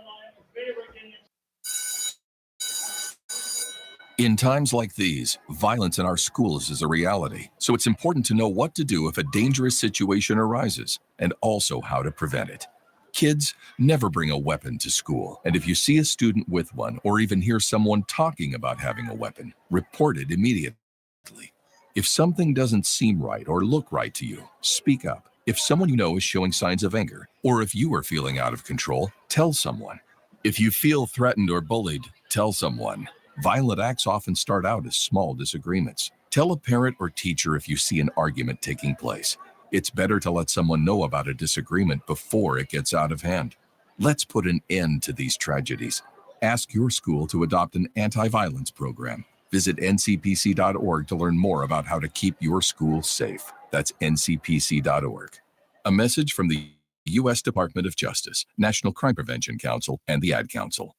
In times like these, violence in our schools is a reality. So it's important to know what to do if a dangerous situation arises, and also how to prevent it. Kids, never bring a weapon to school. And if you see a student with one, or even hear someone talking about having a weapon, report it immediately. If something doesn't seem right or look right to you, speak up. If someone you know is showing signs of anger, or if you are feeling out of control, tell someone. If you feel threatened or bullied, tell someone. Violent acts often start out as small disagreements. Tell a parent or teacher if you see an argument taking place. It's better to let someone know about a disagreement before it gets out of hand. Let's put an end to these tragedies. Ask your school to adopt an anti-violence program. Visit ncpc.org to learn more about how to keep your school safe. That's ncpc.org. A message from the U.S. Department of Justice, National Crime Prevention Council, and the Ad Council.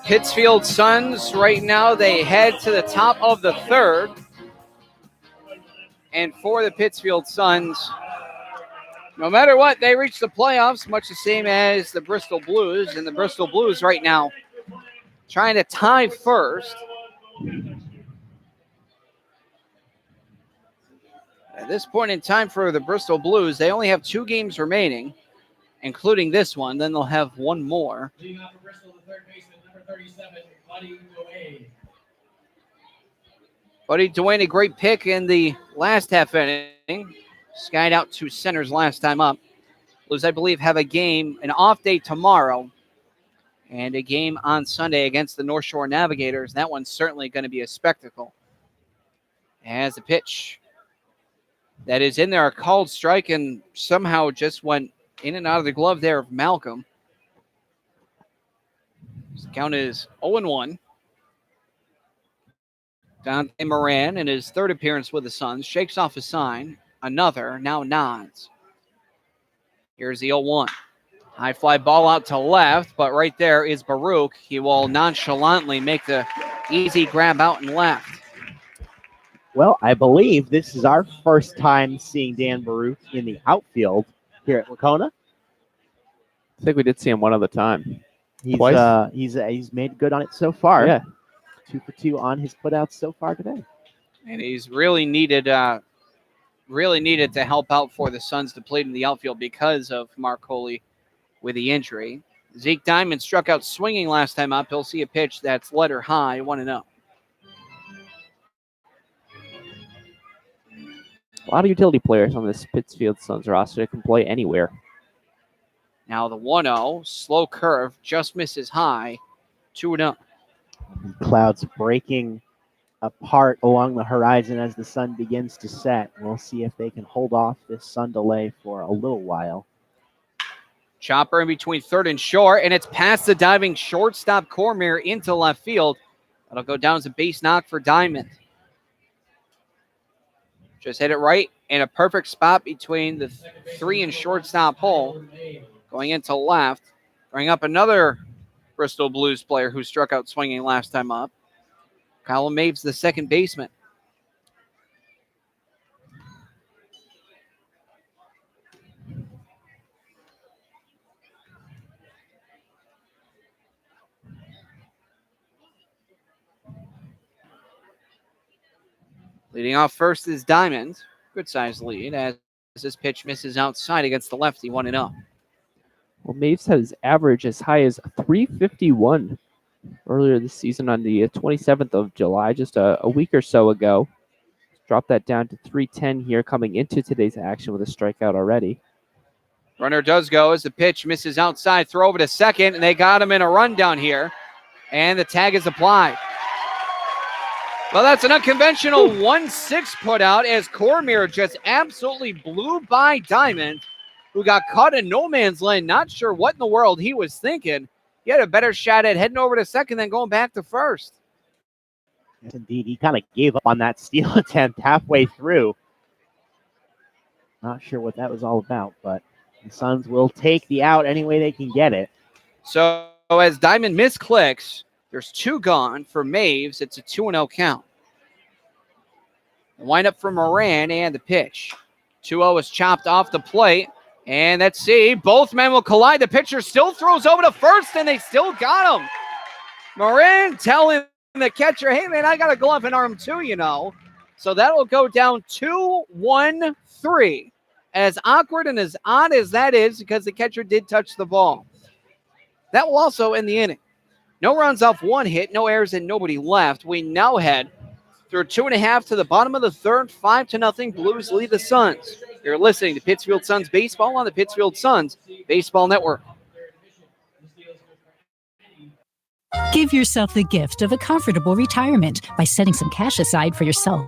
Pittsfield Suns right now, they head to the top of the third. And for the Pittsfield Suns, no matter what, they reach the playoffs, much the same as the Bristol Blues. And the Bristol Blues right now trying to tie first. At this point in time for the Bristol Blues, they only have 2 games remaining, including this one. Then they'll have one more. Leading off for Bristol, the third baseman, number 37, Buddy Duane. Buddy Duane, a great pick in the last half inning. Skied out to centers last time up. Blues, I believe, have a game, an off day tomorrow, and a game on Sunday against the North Shore Navigators. That one's certainly going to be a spectacle. As the pitch that is in there, a called strike, and somehow just went in and out of the glove there of Malcolm. The count is 0-1. Dante Moran, in his third appearance with the Suns, shakes off a sign. Another, now nods. Here's the 0-1. High fly ball out to left, but right there is Baruch. He will nonchalantly make the easy grab out and left. Well, I believe this is our first time seeing Dan Baruch in the outfield here at Wacona. I think we did see him one other time. He's made good on it so far. Yeah. 2 for 2 on his putouts so far today. And he's really needed to help out for the Suns to play in the outfield because of Mark Coley with the injury. Zeke Diamond struck out swinging last time up. He'll see a pitch that's letter high, 1-0. A lot of utility players on this Pittsfield Suns roster that can play anywhere. Now the 1-0, slow curve, just misses high, 2-0. Clouds breaking apart along the horizon as the sun begins to set. We'll see if they can hold off this sun delay for a little while. Chopper in between third and short, and it's past the diving shortstop Cormier into left field. That'll go down as a base knock for Diamond. Just hit it right in a perfect spot between the 3 and shortstop hole. Going into left. Bring up another Bristol Blues player who struck out swinging last time up. Kyle Maves, the second baseman. Leading off first is Diamond. Good sized lead as this pitch misses outside against the lefty, 1-0. Well, Maves had his average as high as 351 earlier this season on the 27th of July, just a week or so ago. Dropped that down to 310 here coming into today's action with a strikeout already. Runner does go as the pitch misses outside. Throw over to second, and they got him in a rundown here. And the tag is applied. Well, that's an unconventional 1-6 put out as Cormier just absolutely blew by Diamond, who got caught in no man's land. Not sure what in the world he was thinking. He had a better shot at heading over to second than going back to first. Yes, indeed. He kind of gave up on that steal attempt halfway through. Not sure what that was all about, but the Suns will take the out any way they can get it. So as Diamond misclicks, there's 2 gone for Maves. It's a 2-0 count. The windup for Moran and the pitch. 2-0 is chopped off the plate. And let's see, both men will collide. The pitcher still throws over to first, and they still got him. Moran telling the catcher, hey, man, I got a glove and arm too, you know. So that'll go down 2-1-3. As awkward and as odd as that is, because the catcher did touch the ball. That will also end the inning. No runs off one hit, no errors, and nobody left. We now head through 2.5 to the bottom of the third. 5-0 Blues lead the Suns. You're listening to Pittsfield Suns Baseball on the Pittsfield Suns Baseball Network. Give yourself the gift of a comfortable retirement by setting some cash aside for yourself.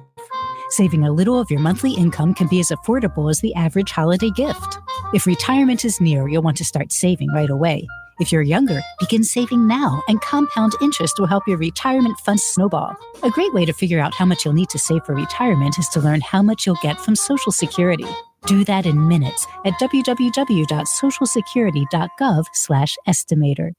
Saving a little of your monthly income can be as affordable as the average holiday gift. If retirement is near, you'll want to start saving right away. If you're younger, begin saving now, and compound interest will help your retirement funds snowball. A great way to figure out how much you'll need to save for retirement is to learn how much you'll get from Social Security. Do that in minutes at www.socialsecurity.gov/estimator.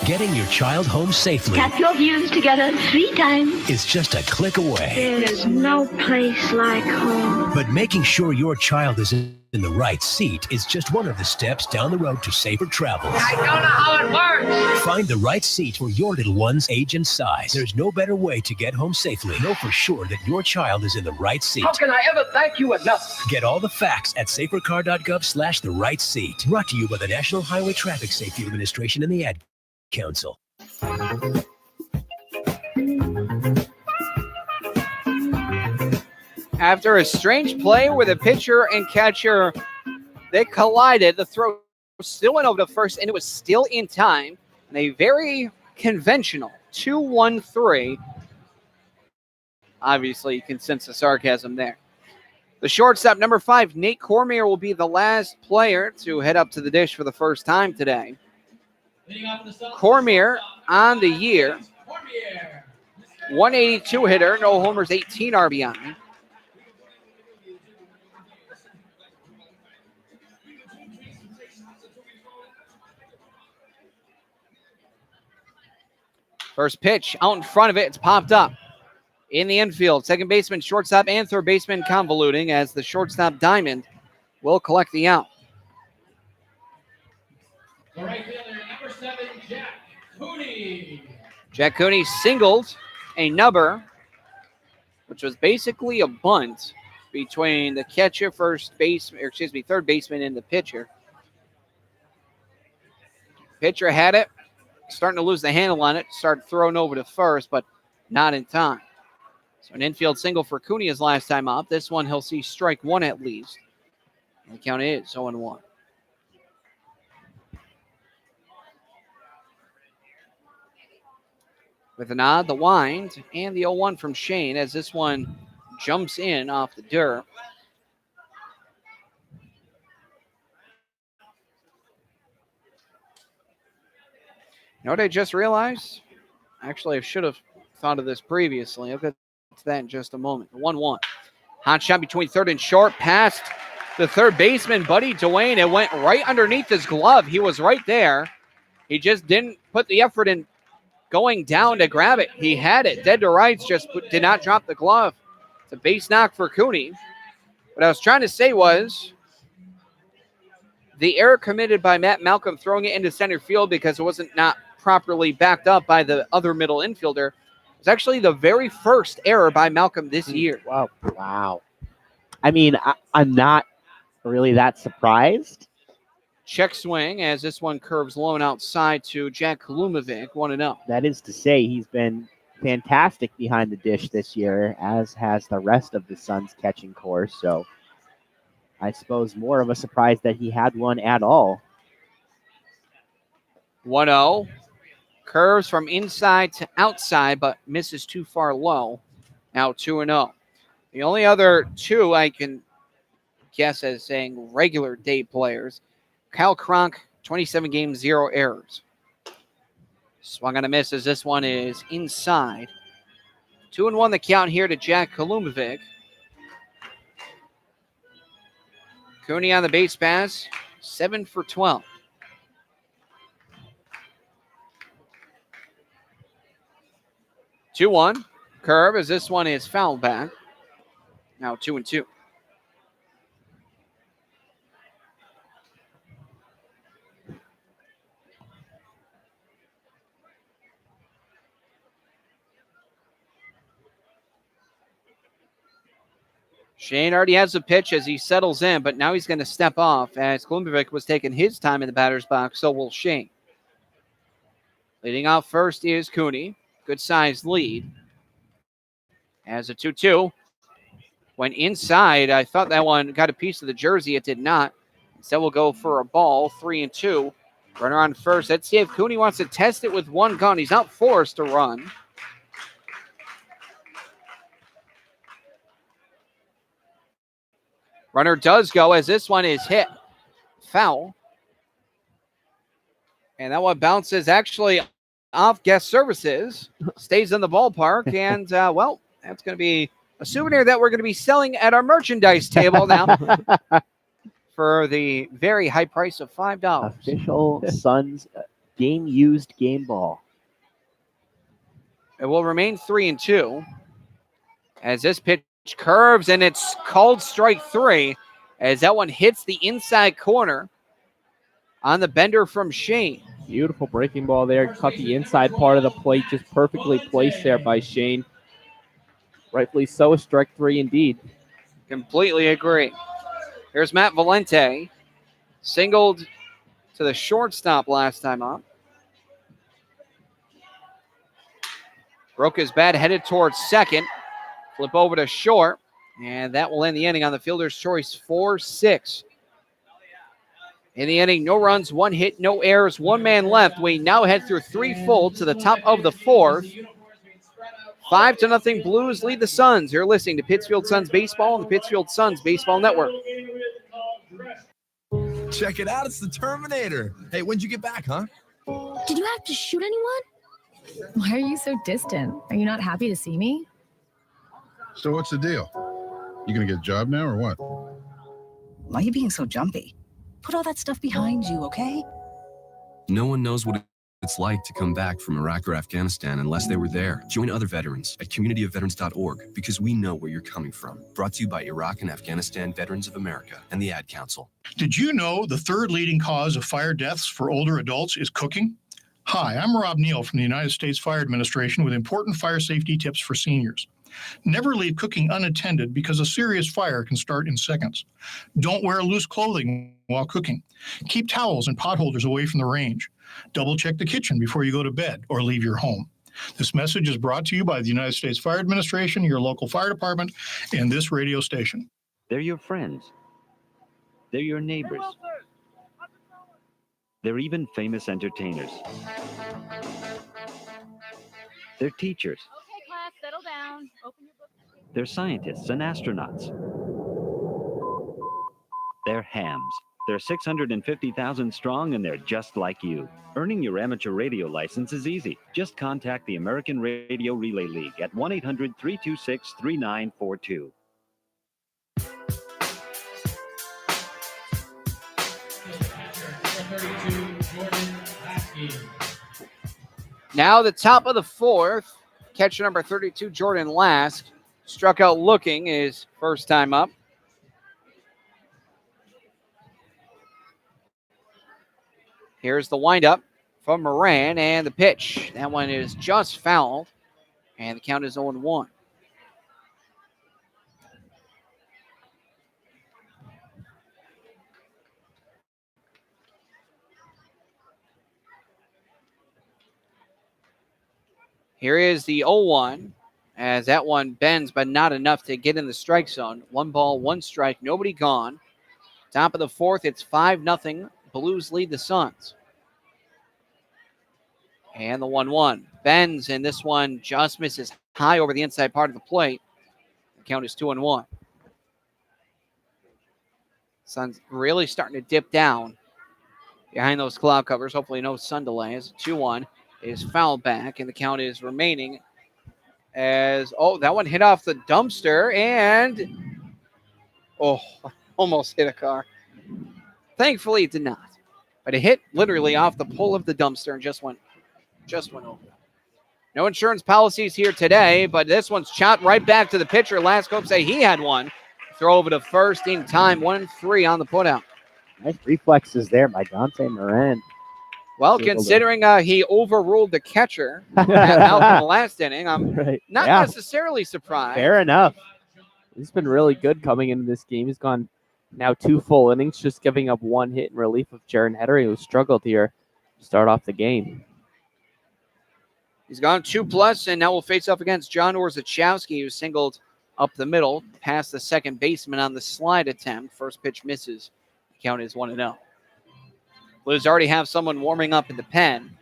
Getting your child home safely Tap your views together 3 times. is just a click away. There is no place like home. But making sure your child is in the right seat is just one of the steps down the road to safer travels. I don't know how it works. Find the right seat for your little one's age and size. There's no better way to get home safely. Know for sure that your child is in the right seat. How can I ever thank you enough? Get all the facts at safercar.gov/the right seat. Brought to you by the National Highway Traffic Safety Administration and the Ad Council. After a strange play where the pitcher and catcher, they collided, the throw still went over to first, and it was still in time. And a very conventional 2-1-3. Obviously, you can sense the sarcasm there. The shortstop, number 5, Nate Cormier, will be the last player to head up to the dish for the first time today. Cormier on the year, 182 hitter, no homers, 18 RBI. First pitch out in front of it, it's popped up in the infield. Second baseman, shortstop, and third baseman convoluting as the shortstop Diamond will collect the out. The right fielder, number 7, Jack Cooney. Jack Cooney singled a number, which was basically a bunt between the catcher, third baseman, and the pitcher. Pitcher had it, starting to lose the handle on it, started throwing over to first, but not in time. So an infield single for Cooney his last time up. This one he'll see strike one at least. And the count is 0-1. With a nod, the wind, and the 0-1 from Shane as this one jumps in off the dirt. You know what I just realized? Actually, I should have thought of this previously. I'll get to that in just a moment. 1-1. Hot shot between third and short, past the third baseman, Buddy Dwayne. It went right underneath his glove. He was right there. He just didn't put the effort in going down to grab it. He had it dead to rights, just did not drop the glove. It's a base knock for Cooney. What I was trying to say was the error committed by Matt Malcolm throwing it into center field because it wasn't not properly backed up by the other middle infielder was actually the very first error by Malcolm this year. Wow. I mean, I'm not really that surprised. Check swing as this one curves low and outside to Jack Kalumovic, 1-0. That is to say, he's been fantastic behind the dish this year, as has the rest of the Suns catching corps. So I suppose more of a surprise that he had one at all. 1-0. Curves from inside to outside, but misses too far low. Now 2-0. The only other two I can guess as saying regular day players. Kyle Cronk, 27 games, 0 errors. Swung on a miss as this one is inside. 2-1 the count here to Jack Kalumovic. Cooney on the base pass, 7 for 12. Two-one. Curve as this one is fouled back. Now 2-2. Shane already has a pitch as he settles in, but now he's going to step off as Kalumovic was taking his time in the batter's box, so will Shane. Leading off first is Cooney. Good sized lead. As a 2-2. Went inside. I thought that one got a piece of the jersey. It did not. Instead, we'll go for a ball. 3-2. Runner on first. Let's see if Cooney wants to test it with one gun. He's not forced to run. Runner does go as this one is hit. Foul. And that one bounces actually off guest services. Stays in the ballpark. And, well, that's going to be a souvenir that we're going to be selling at our merchandise table now for the very high price of $5. Official Suns game-used game ball. It will remain 3-2 as this pitch curves, and it's called strike 3 as that one hits the inside corner on the bender from Shane. Beautiful breaking ball there. Cut the inside part of the plate, just perfectly placed there by Shane. Rightfully so, a strike 3 indeed. Completely agree. Here's Matt Valenti. Singled to the shortstop last time up. Broke his bat, headed towards second. Flip over to short. And that will end the inning on the fielder's choice, 4-6. In the inning, no runs, 1 hit, no errors, 1 man left. We now head through 3 full to the top of the 4th. 5-0 Blues lead the Suns. You're listening to Pittsfield Suns Baseball on the Pittsfield Suns Baseball Network. Check it out. It's the Terminator. Hey, when'd you get back, huh? Did you have to shoot anyone? Why are you so distant? Are you not happy to see me? So what's the deal? You gonna get a job now or what? Why are you being so jumpy? Put all that stuff behind you, okay? No one knows what it's like to come back from Iraq or Afghanistan unless they were there. Join other veterans at communityofveterans.org because we know where you're coming from. Brought to you by Iraq and Afghanistan Veterans of America and the Ad Council. Did you know the third leading cause of fire deaths for older adults is cooking? Hi, I'm Rob Neal from the United States Fire Administration with important fire safety tips for seniors. Never leave cooking unattended because a serious fire can start in seconds. Don't wear loose clothing while cooking. Keep towels and pot holders away from the range. Double check the kitchen before you go to bed or leave your home. This message is brought to you by the United States Fire Administration, your local fire department, and this radio station. They're your friends. They're your neighbors. They're even famous entertainers. They're teachers. Okay, class, settle down. Open your book. They're scientists and astronauts. They're hams. They're 650,000 strong, and they're just like you. Earning your amateur radio license is easy. Just contact the American Radio Relay League at 1-800-326-3942. Now the top of the 4th. Catcher number 32, Jordan Lask. Struck out looking his first time up. Here's the windup from Moran and the pitch. That one is just fouled, and the count is 0-1. Here is the 0-1 as that one bends, but not enough to get in the strike zone. 1 ball, 1 strike, nobody gone. Top of the 4th, it's 5-0. Blues lead the Suns. And the 1-1 bends, and this one just misses high over the inside part of the plate. The count is 2-1. Suns really starting to dip down behind those cloud covers. Hopefully no sun delay as 2-1 is fouled back, and the count is remaining as, that one hit off the dumpster, and, almost hit a car. Thankfully, it did not. But it hit literally off the pole of the dumpster and just went over. No insurance policies here today, but this one's shot right back to the pitcher. Last hope say he had one. Throw over to first in time. 1-3 on the putout. Nice reflexes there by Dante Moran. Well, considering he overruled the catcher out in the last inning, I'm not necessarily surprised. Fair enough. He's been really good coming into this game. He's gone now 2 full innings, just giving up 1 hit in relief of Jaron Hettery, who struggled here to start off the game. He's gone 2+, and now will face off against John Orzechowski, who singled up the middle, past the second baseman on the slide attempt. First pitch misses. The count is 1-0. Blues already have someone warming up in the pen.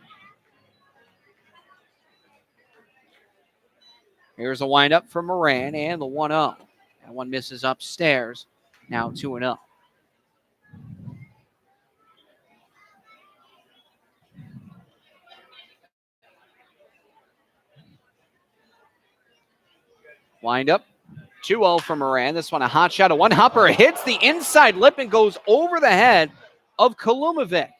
Here's a windup from Moran, and the 1-0. That one misses upstairs. Now 2-0. Wind up. 2-0 from Moran. This one a hot shot. A one-hopper hits the inside lip and goes over the head of Kalumovic.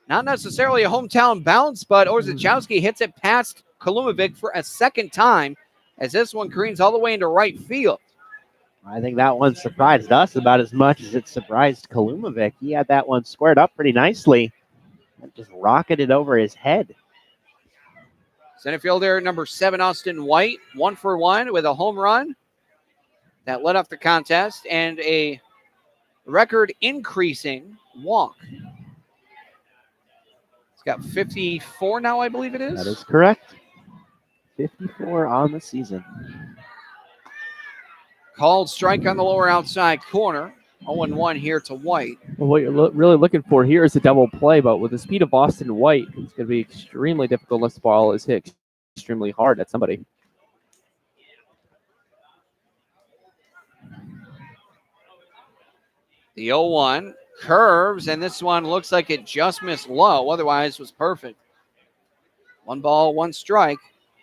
Not necessarily a hometown bounce, but Orzechowski hits it past Kalumovic for a second time as this one careens all the way into right field. I think that one surprised us about as much as it surprised Kalumovic. He had that one squared up pretty nicely and just rocketed over his head. Center fielder number 7, Austin White, 1 for 1 with a home run that led off the contest and a record increasing walk. He's got 54 now, I believe it is. That is correct. 54 on the season. Called strike on the lower outside corner. 0-1 here to White. Well, what you're really looking for here is a double play, but with the speed of Austin White, it's going to be extremely difficult unless the ball is hit extremely hard at somebody. The 0-1 curves, and this one looks like it just missed low. Otherwise, was perfect. 1 ball, 1 strike.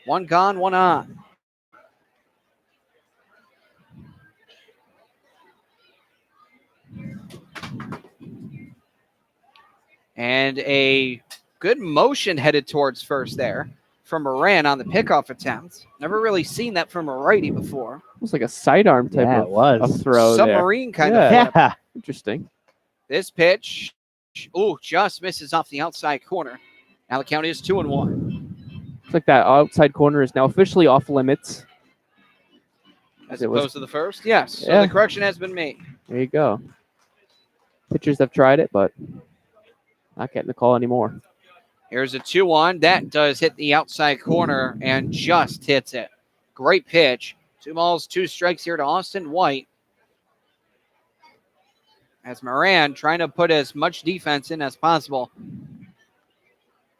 1 gone, 1 on. And a good motion headed towards first there from Moran on the pickoff attempt. Never really seen that from a righty before. It was like a sidearm type of throw. Submarine there. kind of flip. Yeah. Interesting. This pitch, just misses off the outside corner. Now the count is 2-1. Looks like that outside corner is now officially off limits. As opposed to the first? Yes. So the correction has been made. There you go. Pitchers have tried it, but not getting the call anymore. Here's a 2-1. That does hit the outside corner and just hits it. Great pitch. 2 balls, 2 strikes here to Austin White. As Moran trying to put as much defense in as possible.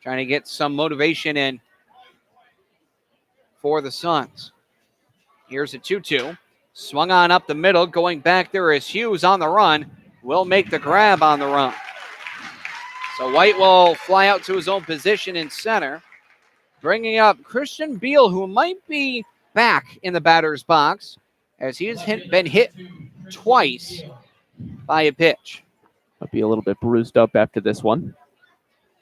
Trying to get some motivation in for the Suns. Here's a 2-2. Swung on up the middle. Going back there is Hughes on the run. Will make the grab on the run. So White will fly out to his own position in center. Bringing up Christian Beal, who might be back in the batter's box as he has been hit twice by a pitch. Might be a little bit bruised up after this one.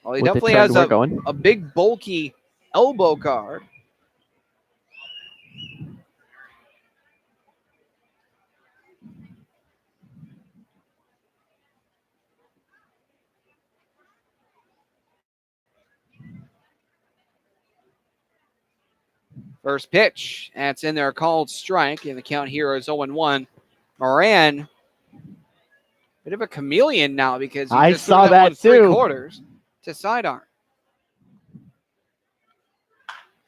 Well, he definitely has a big, bulky elbow guard. First pitch, that's in there, called strike, and the count here is 0-1. Moran, bit of a chameleon now because he I just saw threw that too. 3/4 to sidearm.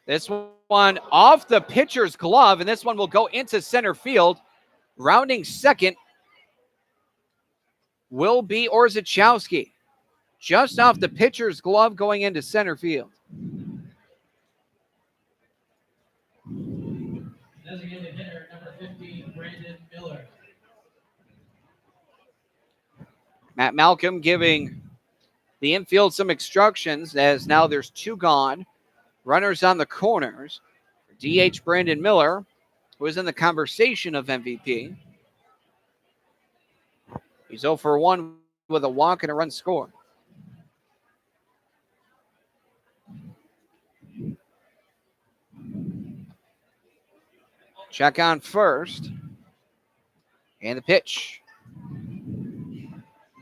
This one off the pitcher's glove, and this one will go into center field. Rounding second will be Orzechowski. Just off the pitcher's glove going into center field. Designated hitter number 15, Brandon Miller. Matt Malcolm giving the infield some instructions as now there's 2 gone. Runners on the corners. DH Brandon Miller, who is in the conversation of MVP. He's 0 for 1 with a walk and a run scored. Check on first. And the pitch.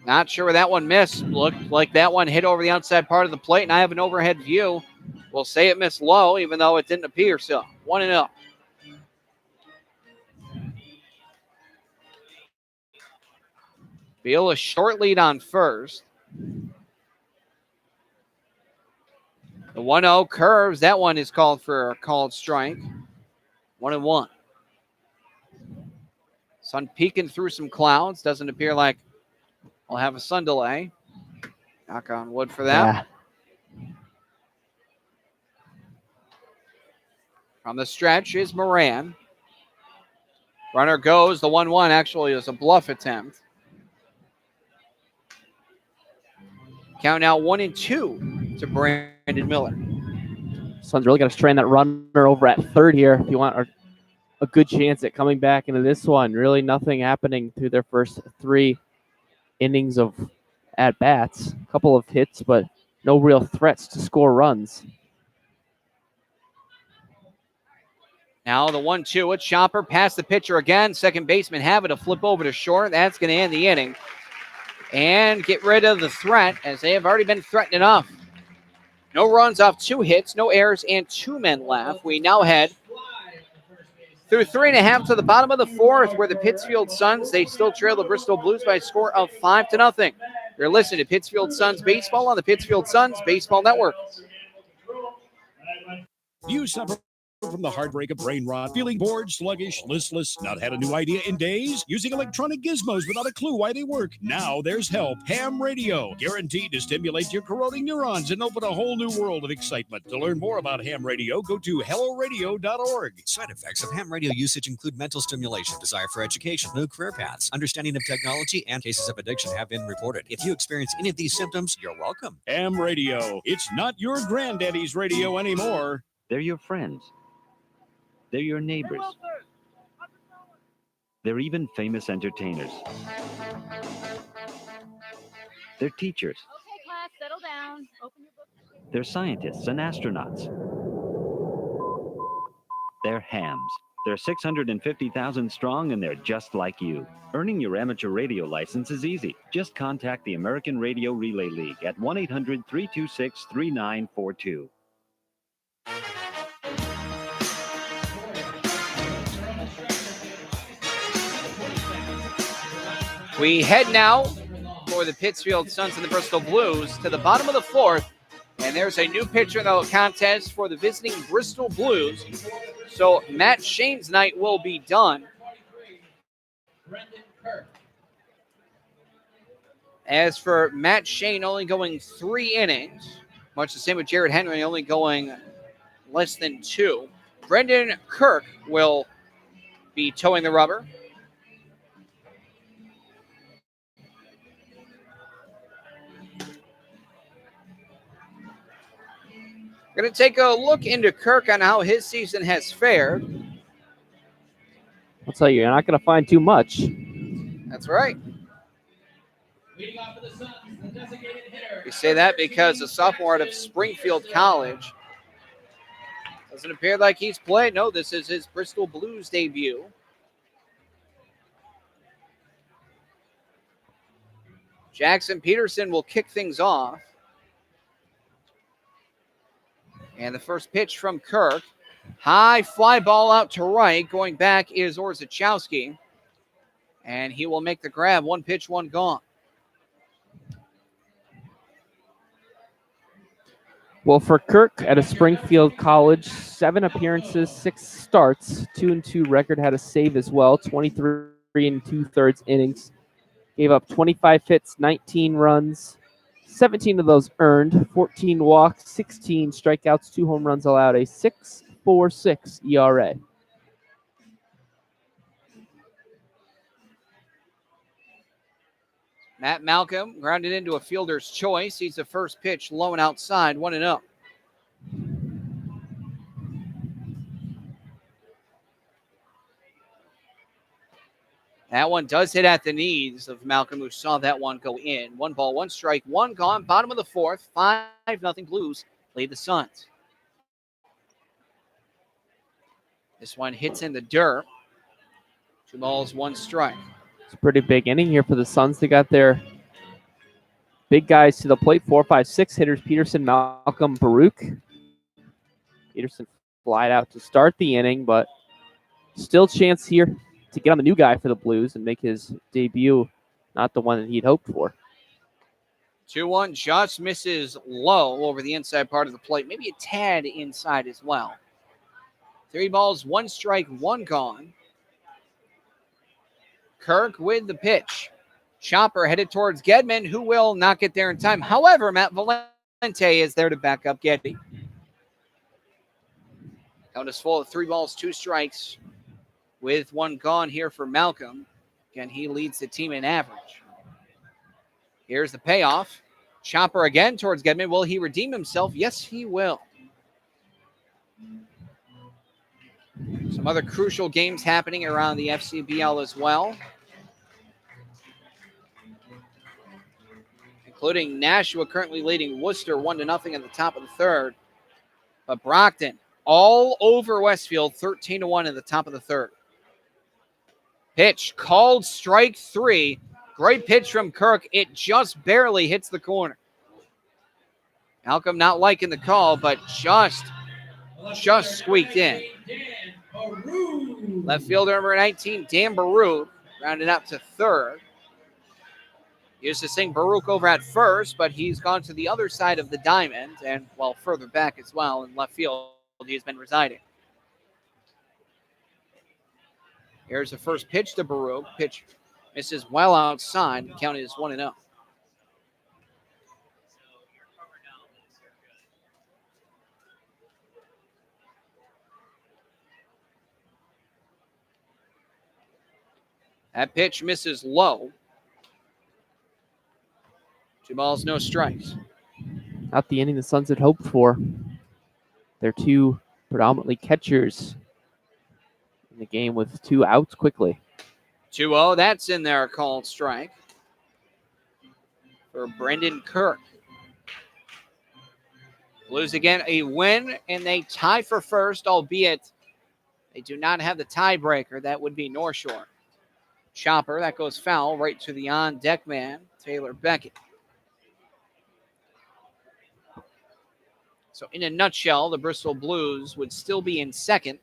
Not sure where that one missed. Looked like that one hit over the outside part of the plate, and I have an overhead view. We'll say it missed low, even though it didn't appear so. 1-0. Beal a short lead on first. The 1-0 curves. That one is called for a called strike. 1-1. Sun peeking through some clouds. Doesn't appear like we'll have a sun delay. Knock on wood for that. Yeah. From the stretch is Moran. Runner goes. The 1-1 actually is a bluff attempt. Count now 1-2 to Brandon Miller. Suns really got to strain that runner over at third here if you want a good chance at coming back into this one. Really nothing happening through their first 3 innings of at-bats. A couple of hits, but no real threats to score runs. Now the 1-2 at Chopper. Past the pitcher again. Second baseman having to flip over to short. That's going to end the inning. And get rid of the threat, as they have already been threatened enough. No runs off 2 hits, no errors, and 2 men left. We now head through 3.5 to the bottom of the 4th, where the Pittsfield Suns, they still trail the Bristol Blues by a score of 5-0. You're listening to Pittsfield Suns Baseball on the Pittsfield Suns Baseball Network. You suffer from the heartbreak of brain rot, feeling bored, sluggish, listless, not had a new idea in days, using electronic gizmos without a clue why they work. Now there's help. Ham Radio, guaranteed to stimulate your corroding neurons and open a whole new world of excitement. To learn more about Ham Radio, go to helloradio.org. Side effects of ham radio usage include mental stimulation, desire for education, new career paths, understanding of technology, and cases of addiction have been reported. If you experience any of these symptoms, you're welcome. Ham Radio, it's not your granddaddy's radio anymore. They're your friends. They're your neighbors. They're even famous entertainers. They're teachers. Okay, class, settle down. Open your book. They're scientists and astronauts. They're hams. They're 650,000 strong, and they're just like you. Earning your amateur radio license is easy. Just contact the American Radio Relay League at 1-800-326-3942. We head now for the Pittsfield Suns and the Bristol Blues to the bottom of the 4th. And there's a new pitcher in the contest for the visiting Bristol Blues. So Matt Shane's night will be done. As for Matt Shane, only going 3 innings. Much the same with Jared Henry, only going less than 2. Brendan Kirk will be towing the rubber. Going to take a look into Kirk on how his season has fared. I'll tell you, you're not going to find too much. That's right. Leading off for the Suns, the designated hitter. We say that because a sophomore out of Springfield College. Doesn't appear like he's played. No, this is his Bristol Blues debut. Jackson Peterson will kick things off. And the first pitch from Kirk. High fly ball out to right. Going back is Orzechowski. And he will make the grab. 1 pitch, 1 gone. Well, for Kirk at a Springfield College, 7 appearances, 6 starts, 2-2 record, had a save as well, 23 2/3 innings. Gave up 25 hits, 19 runs, 17 of those earned, 14 walks, 16 strikeouts, 2 home runs allowed, a 6.46 ERA. Matt Malcolm grounded into a fielder's choice. He's the first pitch low and outside, 1-0. That one does hit at the knees of Malcolm, who saw that one go in. 1 ball, 1 strike, 1 gone. Bottom of the 4th, 5-0 Blues lead the Suns. This one hits in the dirt. 2 balls, 1 strike. It's a pretty big inning here for the Suns. They got their big guys to the plate, 4, 5, 6 hitters, Peterson, Malcolm, Baruch. Peterson flied out to start the inning, but still chance here to get on the new guy for the Blues and make his debut, not the one that he'd hoped for. 2-1 just misses low over the inside part of the plate. Maybe a tad inside as well. 3 balls, 1 strike, 1 gone. Kirk with the pitch. Chopper headed towards Gedman, who will not get there in time. However, Matt Valenti is there to back up Geddy. Count is full of 3 balls, 2 strikes with 1 gone here for Malcolm. Again, he leads the team in average. Here's the payoff. Chopper again towards Gedman. Will he redeem himself? Yes, he will. Some other crucial games happening around the FCBL as well, including Nashua currently leading Worcester 1-0 in the top of the 3rd. But Brockton all over Westfield 13-1 in the top of the 3rd. Pitch called strike 3. Great pitch from Kirk. It just barely hits the corner. Malcolm not liking the call, but just squeaked in. Left fielder number 19, Dan Baruch, rounded up to 3rd. Used to sing Baruch over at first, but he's gone to the other side of the diamond and, well, further back as well in left field he has been residing. Here's the first pitch to Baruch. Pitch misses well outside. The count is 1-0. That pitch misses low. 2 balls, no strikes. Not the inning the Suns had hoped for. They're 2 predominantly catchers in the game with 2 outs quickly. 2-0, that's in there, called strike for Brendan Kirk. Blues again, a win, and they tie for first, albeit they do not have the tiebreaker. That would be North Shore. Chopper, that goes foul right to the on-deck man, Taylor Beckett. So in a nutshell, the Bristol Blues would still be in second.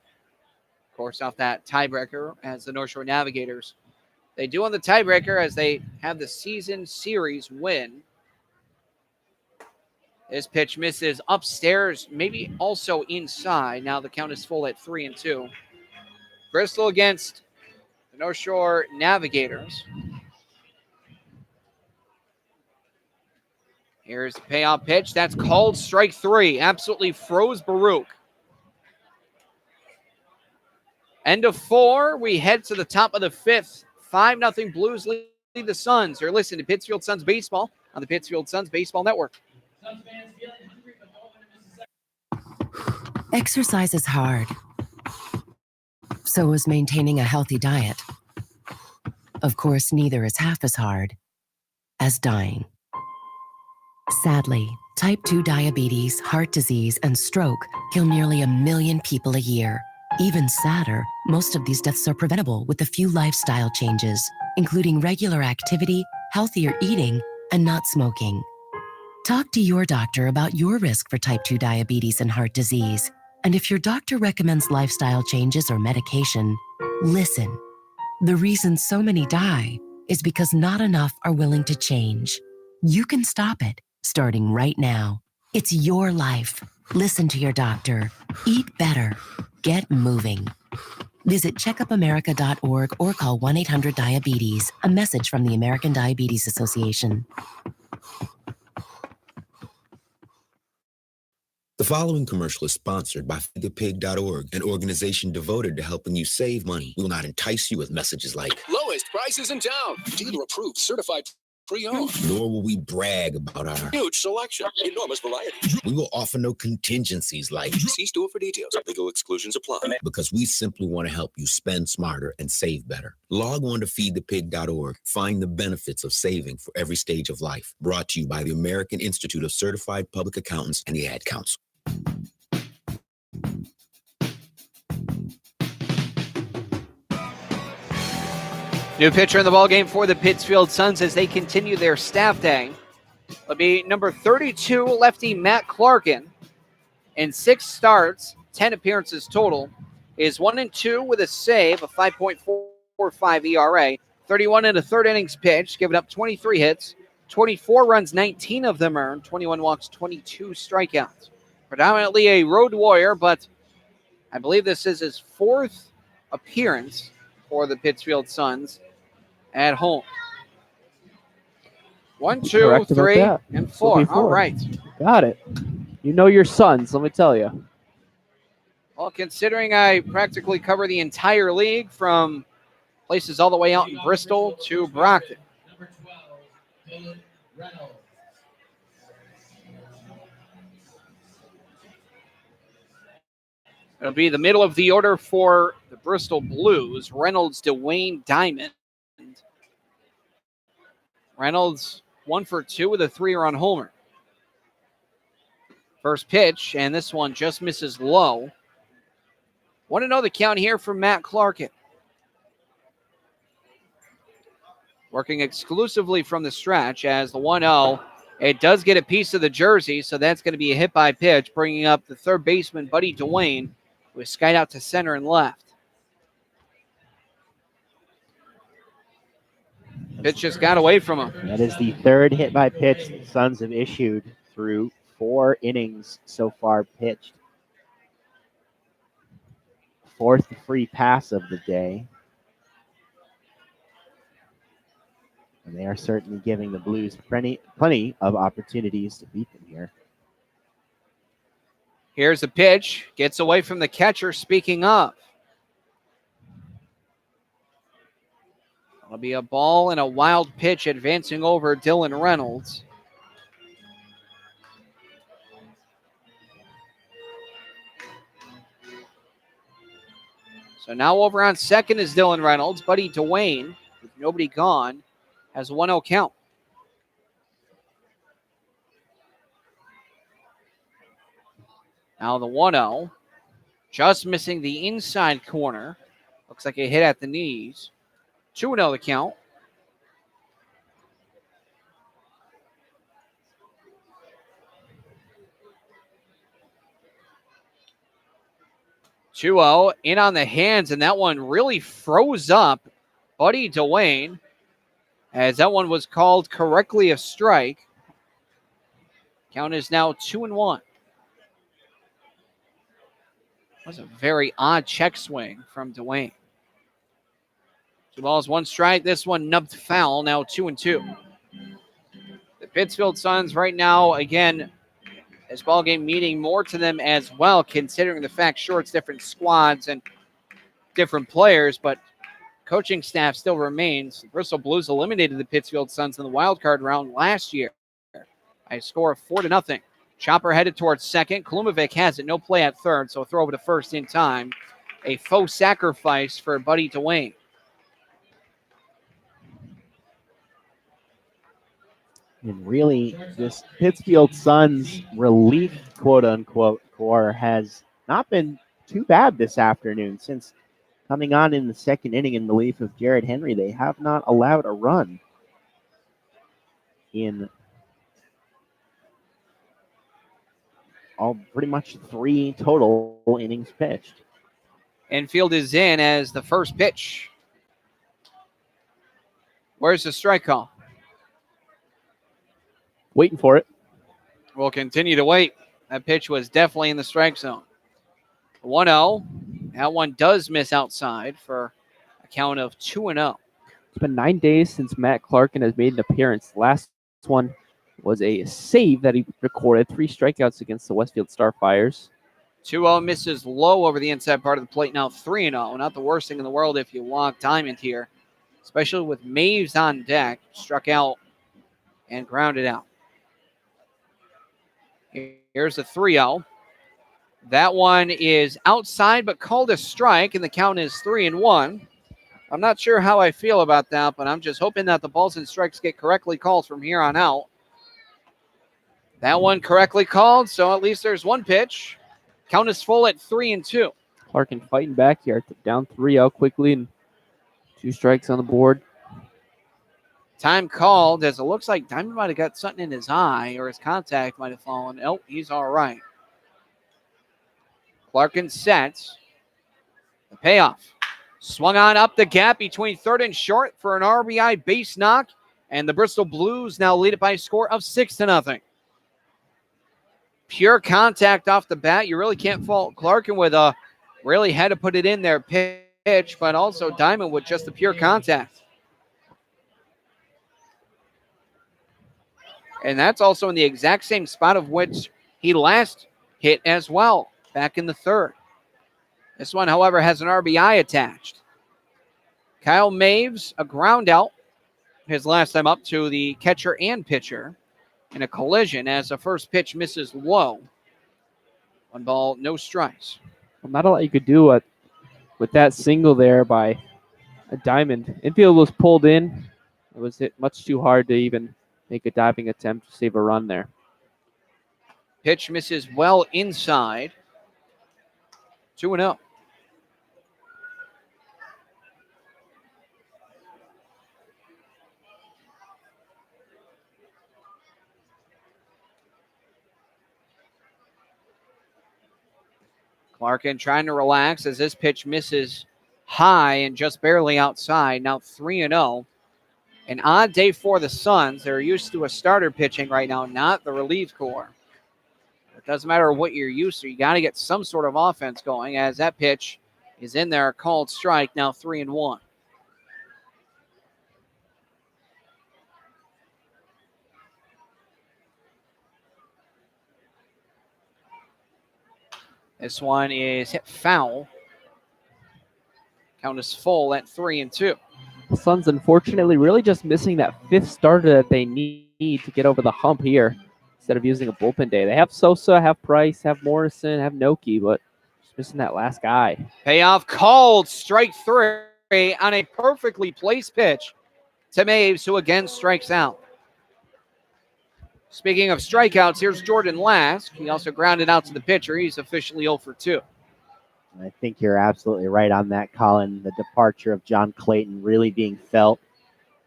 Of course, off that tiebreaker as the North Shore Navigators. They do on the tiebreaker as they have the season series win. This pitch misses upstairs, maybe also inside. Now the count is full at 3-2. Bristol against the North Shore Navigators. Here's the payoff pitch. That's called strike 3. Absolutely froze Baruch. End of 4. We head to the top of the 5th. 5-0 Blues lead the Suns. You're listening to Pittsfield Suns Baseball on the Pittsfield Suns Baseball Network. Exercise is hard. So is maintaining a healthy diet. Of course, neither is half as hard as dying. Sadly, type 2 diabetes, heart disease, and stroke kill nearly 1 million people a year. Even sadder, most of these deaths are preventable with a few lifestyle changes, including regular activity, healthier eating, and not smoking. Talk to your doctor about your risk for type 2 diabetes and heart disease. And if your doctor recommends lifestyle changes or medication, listen. The reason so many die is because not enough are willing to change. You can stop it, starting right now. It's your life. Listen to your doctor. Eat better. Get moving. Visit checkupamerica.org or call 1-800-DIABETES. A message from the American Diabetes Association. The following commercial is sponsored by feedthepig.org, an organization devoted to helping you save money. We will not entice you with messages like lowest prices in town, dealer approved, certified pre-owned. Nor will we brag about our Huge selection, enormous variety. We will offer no contingencies like See store for details. Legal exclusions apply. because we simply want to help you spend smarter and save better. Log on to feedthepig.org. Find the benefits of saving for every stage of life. Brought to you by the American Institute of Certified Public Accountants and the Ad Council. New pitcher in the ballgame for the Pittsfield Suns as they continue their staff day. It'll be number 32, lefty Matt Clarkin. In 6 starts, 10 appearances total, is 1-2 with a save, a 5.45 ERA, 31 1/3 innings pitched, giving up 23 hits, 24 runs, 19 of them earned, 21 walks, 22 strikeouts. Predominantly a road warrior, but I believe this is his 4th appearance for the Pittsfield Suns at home. 1, 2, Correct about 3, that. and So it'll 4. be 4. All right. Got it. You know your Suns, let me tell you. Well, considering I practically cover the entire league from places all the way out in Bristol to Brockton. Number 12, Dylan Reynolds. It'll be the middle of the order for the Bristol Blues. Reynolds, Dwayne, Diamond. Reynolds 1 for 2 with a 3-run homer. First pitch, and this one just misses low. 1-0 the count here from Matt Clarkin. Working exclusively from the stretch as the 1-0. It does get a piece of the jersey, so that's going to be a hit by pitch, bringing up the third baseman, Buddy Dwayne, who is skied out to center and left. Pitch just got away from him. That is the 3rd hit by pitch the Suns have issued through 4 innings so far pitched. 4th free pass of the day. And they are certainly giving the Blues plenty of opportunities to beat them here. Here's the pitch. Gets away from the catcher. Speaking of. It'll be a ball and a wild pitch advancing over Dylan Reynolds. So now over on second is Dylan Reynolds. Buddy Dwayne, with nobody gone, has a 1-0 count. Now the 1-0, just missing the inside corner. Looks like a hit at the knees. 2-0 the count. In on the hands, and that one really froze up Buddy Dwayne, as that one was called correctly a strike. Count is now 2-1. That was a very odd check swing from Dwayne. 2 balls, 1 strike. This one nubbed foul, now 2-2. The Pittsfield Suns right now, again, this ball game meaning more to them as well, considering the fact, sure, it's different squads and different players, but coaching staff still remains. The Bristol Blues eliminated the Pittsfield Suns in the wild card round last year by a score of 4-0. Chopper headed towards second. Klumovic has it. No play at third, so a throw over to first in time. A faux sacrifice for Buddy Dwayne. And really, this Pittsfield Suns relief, quote-unquote, core has not been too bad this afternoon. Since coming on in the 2nd inning in relief of Jared Henry, they have not allowed a run in all pretty much 3 total innings pitched. Infield is in as the first pitch. Where's the strike call? Waiting for it. We'll continue to wait. That pitch was definitely in the strike zone. 1-0. That one does miss outside for a count of 2-0. It's been 9 days since Matt Clarkin has made an appearance. The last one was a save that he recorded. 3 strikeouts against the Westfield Starfires. 2-0 misses low over the inside part of the plate. Now 3-0. Not the worst thing in the world if you walk Diamond here, especially with Maves on deck. Struck out and grounded out. Here's a 3-0. That one is outside but called a strike, and the count is 3-1. I'm not sure how I feel about that, but I'm just hoping that the balls and strikes get correctly called from here on out. That one correctly called, so at least there's 1 pitch. Count is full at 3-2. Clarkin fighting back here, down 3-0 quickly, and 2 strikes on the board. Time called, as it looks like Diamond might have got something in his eye, or his contact might have fallen. Oh, he's all right. Clarkin sets. The payoff. Swung on up the gap between third and short for an RBI base knock. And the Bristol Blues now lead it by a score of 6-0. Pure contact off the bat. You really can't fault Clarkin with a really had to put it in there pitch, but also Diamond with just the pure contact. And that's also in the exact same spot of which he last hit as well, back in the third. This one, however, has an RBI attached. Kyle Maves, a ground out, his last time up to the catcher and pitcher in a collision as the first pitch misses low. 1 ball, no strikes. Well, not a lot you could do with that single there by a Diamond. Infield was pulled in. It was hit much too hard to even make a diving attempt to save a run there. Pitch misses well inside. 2-0. Clarkin trying to relax as this pitch misses high and just barely outside. Now 3-0. An odd day for the Suns. They're used to a starter pitching right now, not the relief corps. It doesn't matter what you're used to. You got to get some sort of offense going as that pitch is in there. Called strike. Now 3-1. This one is hit foul. Count is full at 3-2. The Suns, unfortunately, really just missing that fifth starter that they need to get over the hump here instead of using a bullpen day. They have Sosa, have Price, have Morrison, have Noki, but just missing that last guy. Payoff called. Strike 3 on a perfectly placed pitch to Maves, who again strikes out. Speaking of strikeouts, here's Jordan Lask. He also grounded out to the pitcher. He's officially 0 for 2. I think you're absolutely right on that, Colin. The departure of John Clayton really being felt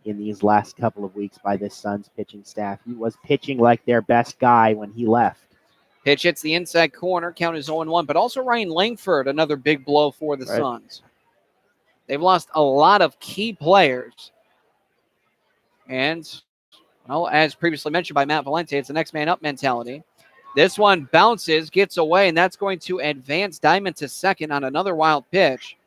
in these last couple of weeks by this Suns pitching staff. He was pitching like their best guy when he left. Pitch hits the inside corner. Count is 0-1, but also Ryan Langford, another big blow for the Suns. They've lost a lot of key players. And, well, as previously mentioned by Matt Valenti, it's the next man up mentality. This one bounces, gets away, and that's going to advance Diamond to second on another wild pitch.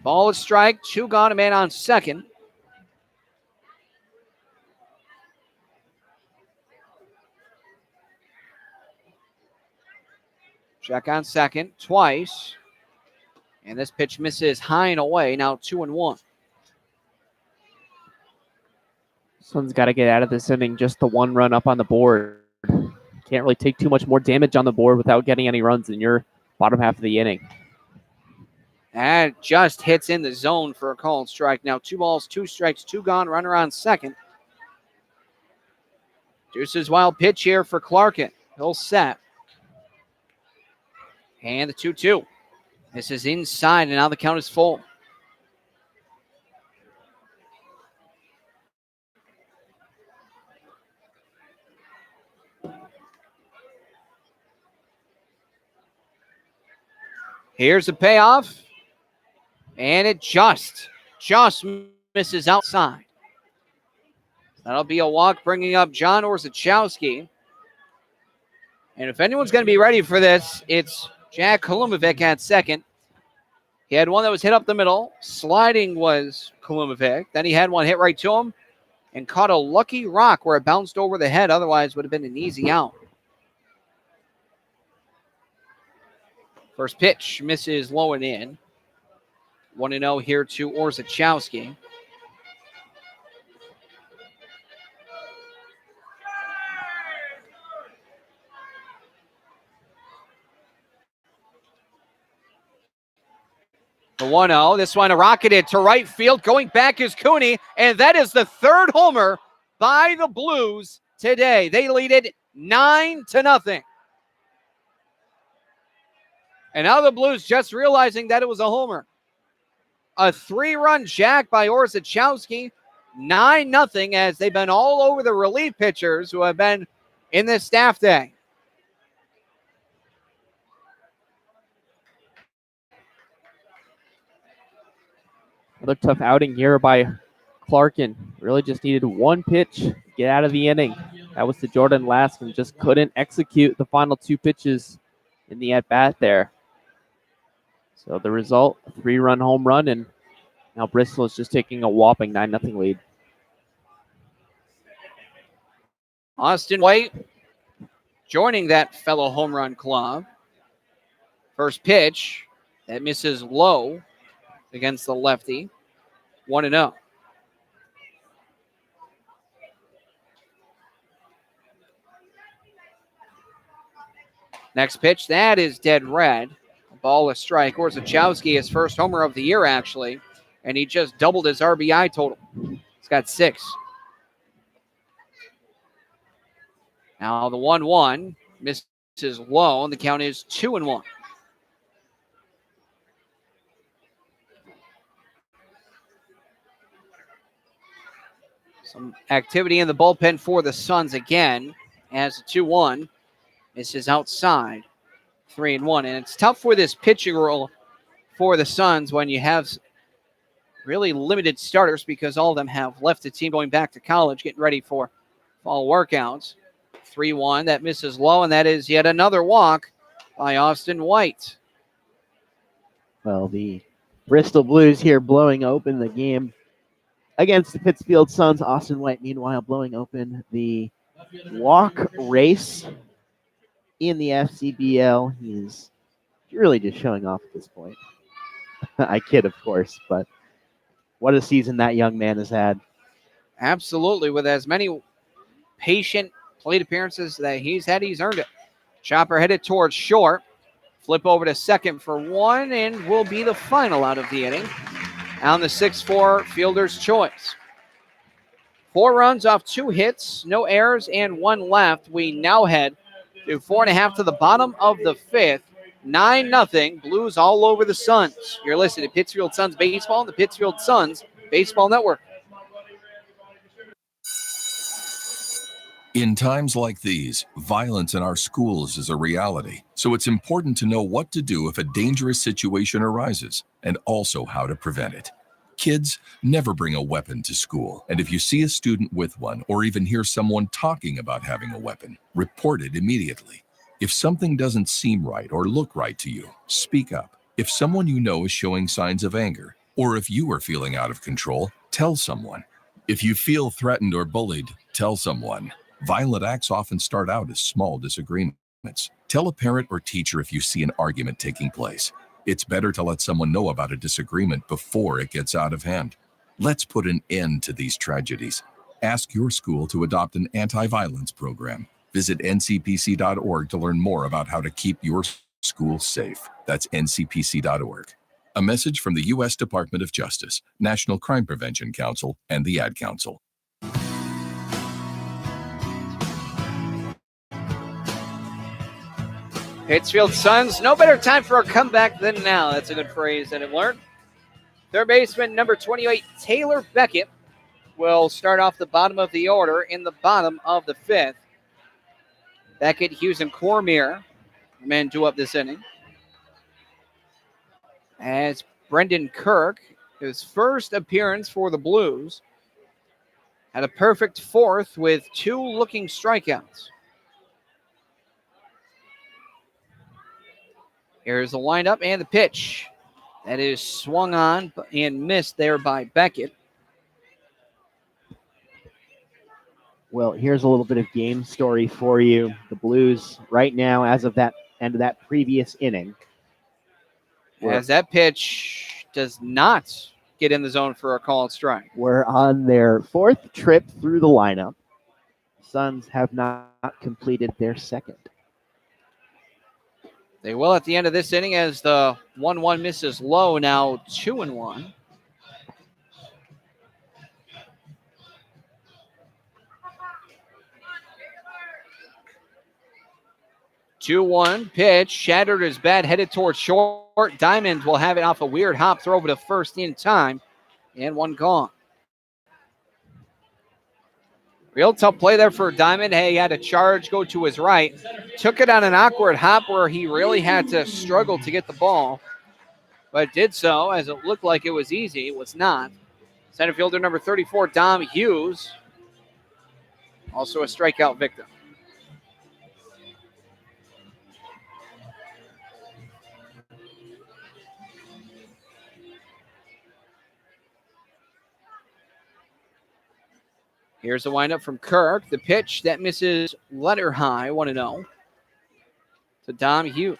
Ball is strike, 2 gone, a man on second. Check on second twice. And this pitch misses high and away. Now 2-1. Suns got to get out of this inning just the 1 run up on the board. Can't really take too much more damage on the board without getting any runs in your bottom half of the inning. That just hits in the zone for a called strike. Now 2 balls, 2 strikes, 2 gone. Runner on second. Deuce's wild pitch here for Clarkin. He'll set. And the 2-2. This is inside, and now the count is full. Here's the payoff. And it just misses outside. That'll be a walk, bringing up John Orzechowski. And if anyone's going to be ready for this, it's Jack Kolumovic at second. He had one that was hit up the middle. Sliding was Kolumovic. Then he had one hit right to him and caught a lucky rock where it bounced over the head. Otherwise, would have been an easy out. First pitch misses low and in. 1-0 here to Orzechowski. The 1-0. This one rocketed to right field. Going back is Cooney, and that is the 3rd homer by the Blues today. They lead it 9-0. And now the Blues just realizing that it was a homer. A 3-run jack by Orzechowski. 9-0 as they've been all over the relief pitchers who have been in this staff day. Another tough outing here by Clarkin. Really just needed one pitch, get out of the inning. That was to Jordan Laskin. Just couldn't execute the final 2 pitches in the at-bat there. So the result, a 3-run home run, and now Bristol is just taking a whopping 9-0 lead. Austin White joining that fellow home run club. First pitch, that misses low against the lefty. 1-0. Next pitch, that is dead red. Ball a strike. Orzechowski, his first homer of the year, actually, and he just doubled his RBI total. He's got 6. Now the 1-1 misses low, and the count is 2-1. Some activity in the bullpen for the Suns again as the 2-1 misses outside. 3-1. And it's tough for this pitching role for the Suns when you have really limited starters because all of them have left the team going back to college, getting ready for fall workouts. 3-1, that misses low, and that is yet another walk by Austin White. Well, the Bristol Blues here blowing open the game against the Pittsfield Suns. Austin White, meanwhile, blowing open the walk race in the FCBL. He's really just showing off at this point. I kid, of course, but what a season that young man has had. Absolutely. With as many patient plate appearances that he's had, he's earned it. Chopper headed towards short. Flip over to second for 1, and will be the final out of the inning. On the 6-4 fielder's choice. 4 runs off 2 hits, no errors, and 1 left. We now head to 4.5 to the bottom of the 5th. 9-0, Blues all over the Suns. You're listening to Pittsfield Suns Baseball on the Pittsfield Suns Baseball Network. In times like these, violence in our schools is a reality. So it's important to know what to do if a dangerous situation arises, and also how to prevent it. Kids, never bring a weapon to school. And if you see a student with one, or even hear someone talking about having a weapon, report it immediately. If something doesn't seem right or look right to you, speak up. If someone you know is showing signs of anger, or if you are feeling out of control, tell someone. If you feel threatened or bullied, tell someone. Violent acts often start out as small disagreements. Tell a parent or teacher if you see an argument taking place. It's better to let someone know about a disagreement before it gets out of hand. Let's put an end to these tragedies. Ask your school to adopt an anti-violence program. Visit ncpc.org to learn more about how to keep your school safe. That's ncpc.org. A message from the U.S. Department of Justice, National Crime Prevention Council, and the Ad Council. Pittsfield Suns, no better time for a comeback than now. That's a good phrase that I've learned. Third baseman, number 28, Taylor Beckett, will start off the bottom of the order in the bottom of the 5th. Beckett, Hughes, and Cormier men due up this inning. As Brendan Kirk, his first appearance for the Blues, had a perfect 4th with 2 looking strikeouts. Here's the windup and the pitch. That is swung on and missed there by Beckett. Well, here's a little bit of game story for you. The Blues right now, as of that end of that previous inning. As that pitch does not get in the zone for a called strike. We're on their 4th trip through the lineup. Suns have not completed their 2nd. They will at the end of this inning as the 1-1 misses low, now 2-1. Two-one pitch, shattered his bat, headed towards short. Diamond will have it off a weird hop throw over to first in time, and 1 gone. Real tough play there for Diamond. Hey, he had a charge go to his right. Took it on an awkward hop where he really had to struggle to get the ball. But did so as it looked like it was easy. It was not. Center fielder number 34, Dom Hughes. Also a strikeout victim. Here's the windup from Kirk. The pitch that misses letter high, 1-0 to Dom Hughes.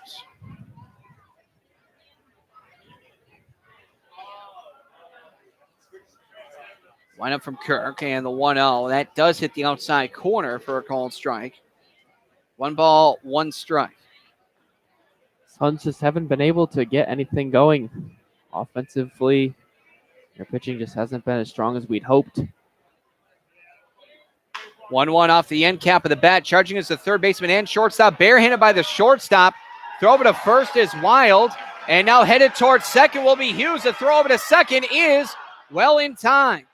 Windup from Kirk and the 1-0. That does hit the outside corner for a called strike. 1 ball, 1 strike. Suns just haven't been able to get anything going offensively. Their pitching just hasn't been as strong as we'd hoped. 1-1 off the end cap of the bat. Charging is the third baseman and shortstop. Barehanded by the shortstop. Throw over to first is Wild. And now headed towards second will be Hughes. The throw over to second is well in time.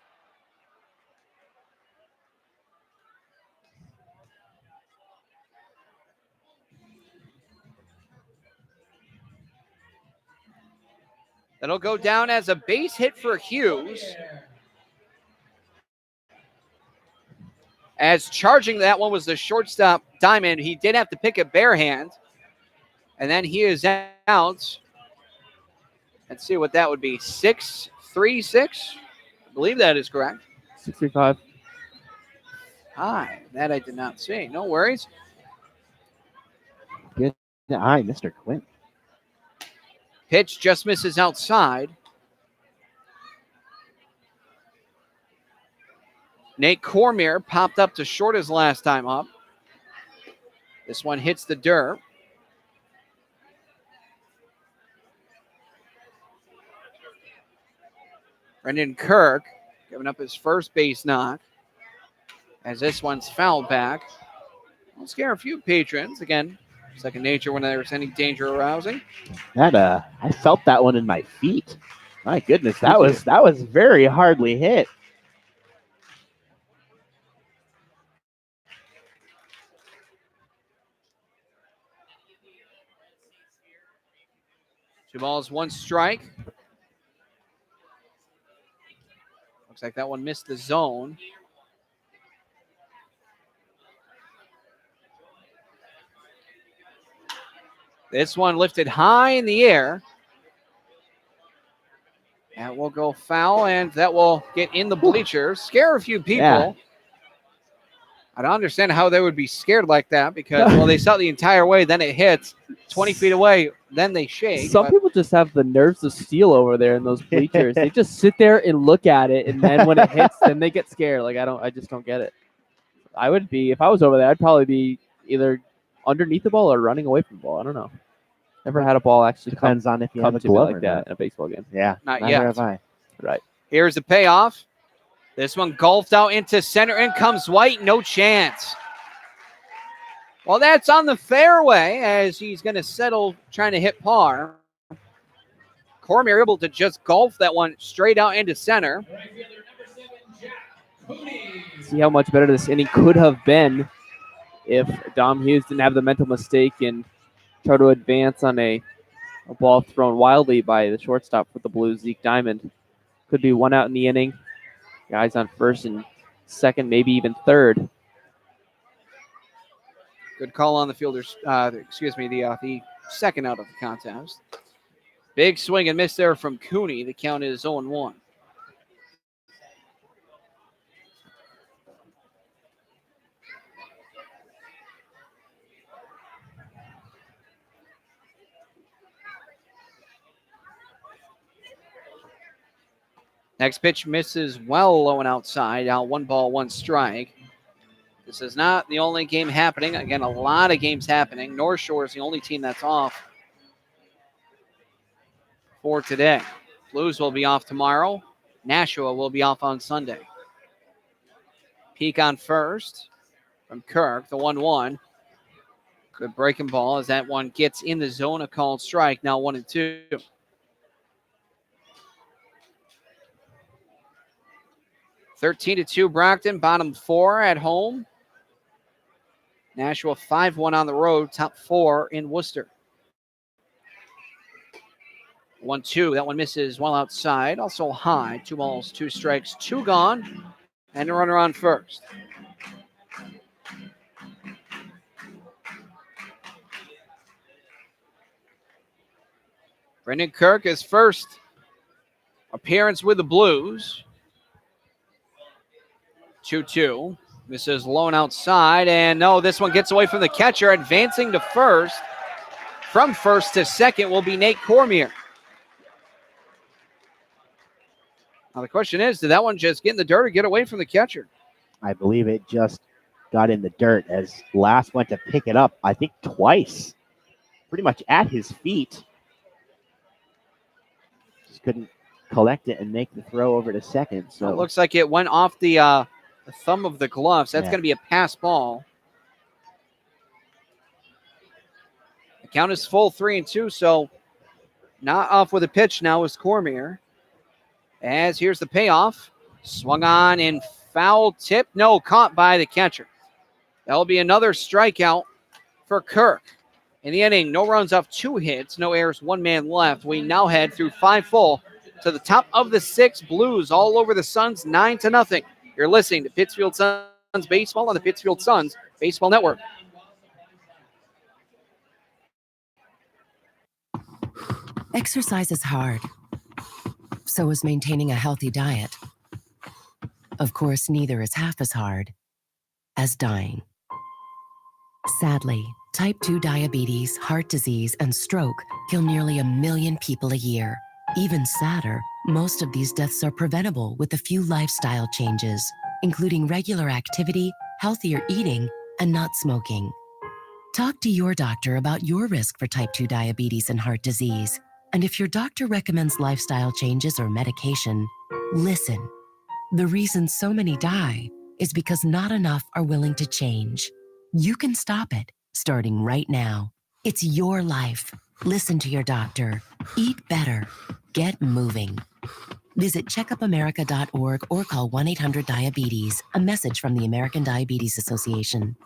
That'll go down as a base hit for Hughes. As charging that one was the shortstop, Diamond. He did have to pick it bare hand. And then he is out. Let's see what that would be. 6-3-6? I believe that is correct. 6-3-5. Hi, that I did not see. No worries. Good eye, Mr. Quinn. Pitch just misses outside. Nate Cormier popped up to short his last time up. This one hits the dirt. Brendan Kirk giving up his first base knock as this one's fouled back. Will scare a few patrons. Again, second nature when there's any danger arousing. That I felt that one in my feet. My goodness, that was very hardly hit. Two balls, 1 strike. Looks like that one missed the zone. This one lifted high in the air. That will go foul, and that will get in the bleachers. Scare a few people. Yeah. I don't understand how they would be scared like that because, well, they saw the entire way, then it hits 20 feet away, then they shake. Some people just have the nerves of steel over there in those bleachers. They just sit there and look at it, and then when it hits, then they get scared. Like, I just don't get it. I would be, if I was over there, I'd probably be either underneath the ball or running away from the ball. I don't know. Never had a ball actually Depends on if you have a to me glove like or that not. in a baseball game. Yeah, Not neither yet. have I. Right. Here's the payoff. This one golfed out into center. In comes White. No chance. Well, that's on the fairway as he's going to settle trying to hit par. Cormier able to just golf that one straight out into center. See how much better this inning could have been if Dom Hughes didn't have the mental mistake and try to advance on a ball thrown wildly by the shortstop for the Blues, Zeke Diamond. Could be 1 out in the inning. Guys on first and second, maybe even third. Good call on the fielders. The second out of the contest. Big swing and miss there from Cooney. The count is 0-1. Next pitch misses well low and outside. Out 1 ball, 1 strike. This is not the only game happening. Again, a lot of games happening. North Shore is the only team that's off for today. Blues will be off tomorrow. Nashua will be off on Sunday. Peak on first from Kirk, the 1-1. Good breaking ball as that one gets in the zone. A called strike, now 1-2. 13-2 Brockton, bottom 4 at home. Nashua 5-1 on the road, top 4 in Worcester. 1-2, that one misses well outside, also high. 2 balls, 2 strikes, 2 gone, and a runner on first. Brendan Kirk, his first appearance with the Blues. 2-2. Misses low and outside, and no, this one gets away from the catcher. Advancing to first. From first to second will be Nate Cormier. Now the question is, did that one just get in the dirt or get away from the catcher? I believe it just got in the dirt as Lass went to pick it up, I think twice, pretty much at his feet. Just couldn't collect it and make the throw over to second. So it looks like it went off the thumb of the glove, so that's going to be a pass ball. The count is full, 3-2, so not off with a pitch now is Cormier. As here's the payoff. Swung on and foul tip. No, caught by the catcher. That'll be another strikeout for Kirk. In the inning, no runs off 2 hits, no errors, 1 man left. We now head through 5 full to the top of the 6th. Blues all over the Suns, 9-0. You're listening to Pittsfield Suns Baseball on the Pittsfield Suns Baseball Network. Exercise is hard. So is maintaining a healthy diet. Of course, neither is half as hard as dying. Sadly, type 2 diabetes, heart disease, and stroke kill nearly 1 million people a year. Even sadder, most of these deaths are preventable with a few lifestyle changes, including regular activity, healthier eating, and not smoking. Talk to your doctor about your risk for type 2 diabetes and heart disease. And if your doctor recommends lifestyle changes or medication, listen. The reason so many die is because not enough are willing to change. You can stop it, starting right now. It's your life. Listen to your doctor. Eat better. Get moving. Visit checkupamerica.org or call 1-800-DIABETES. A message from the American Diabetes Association.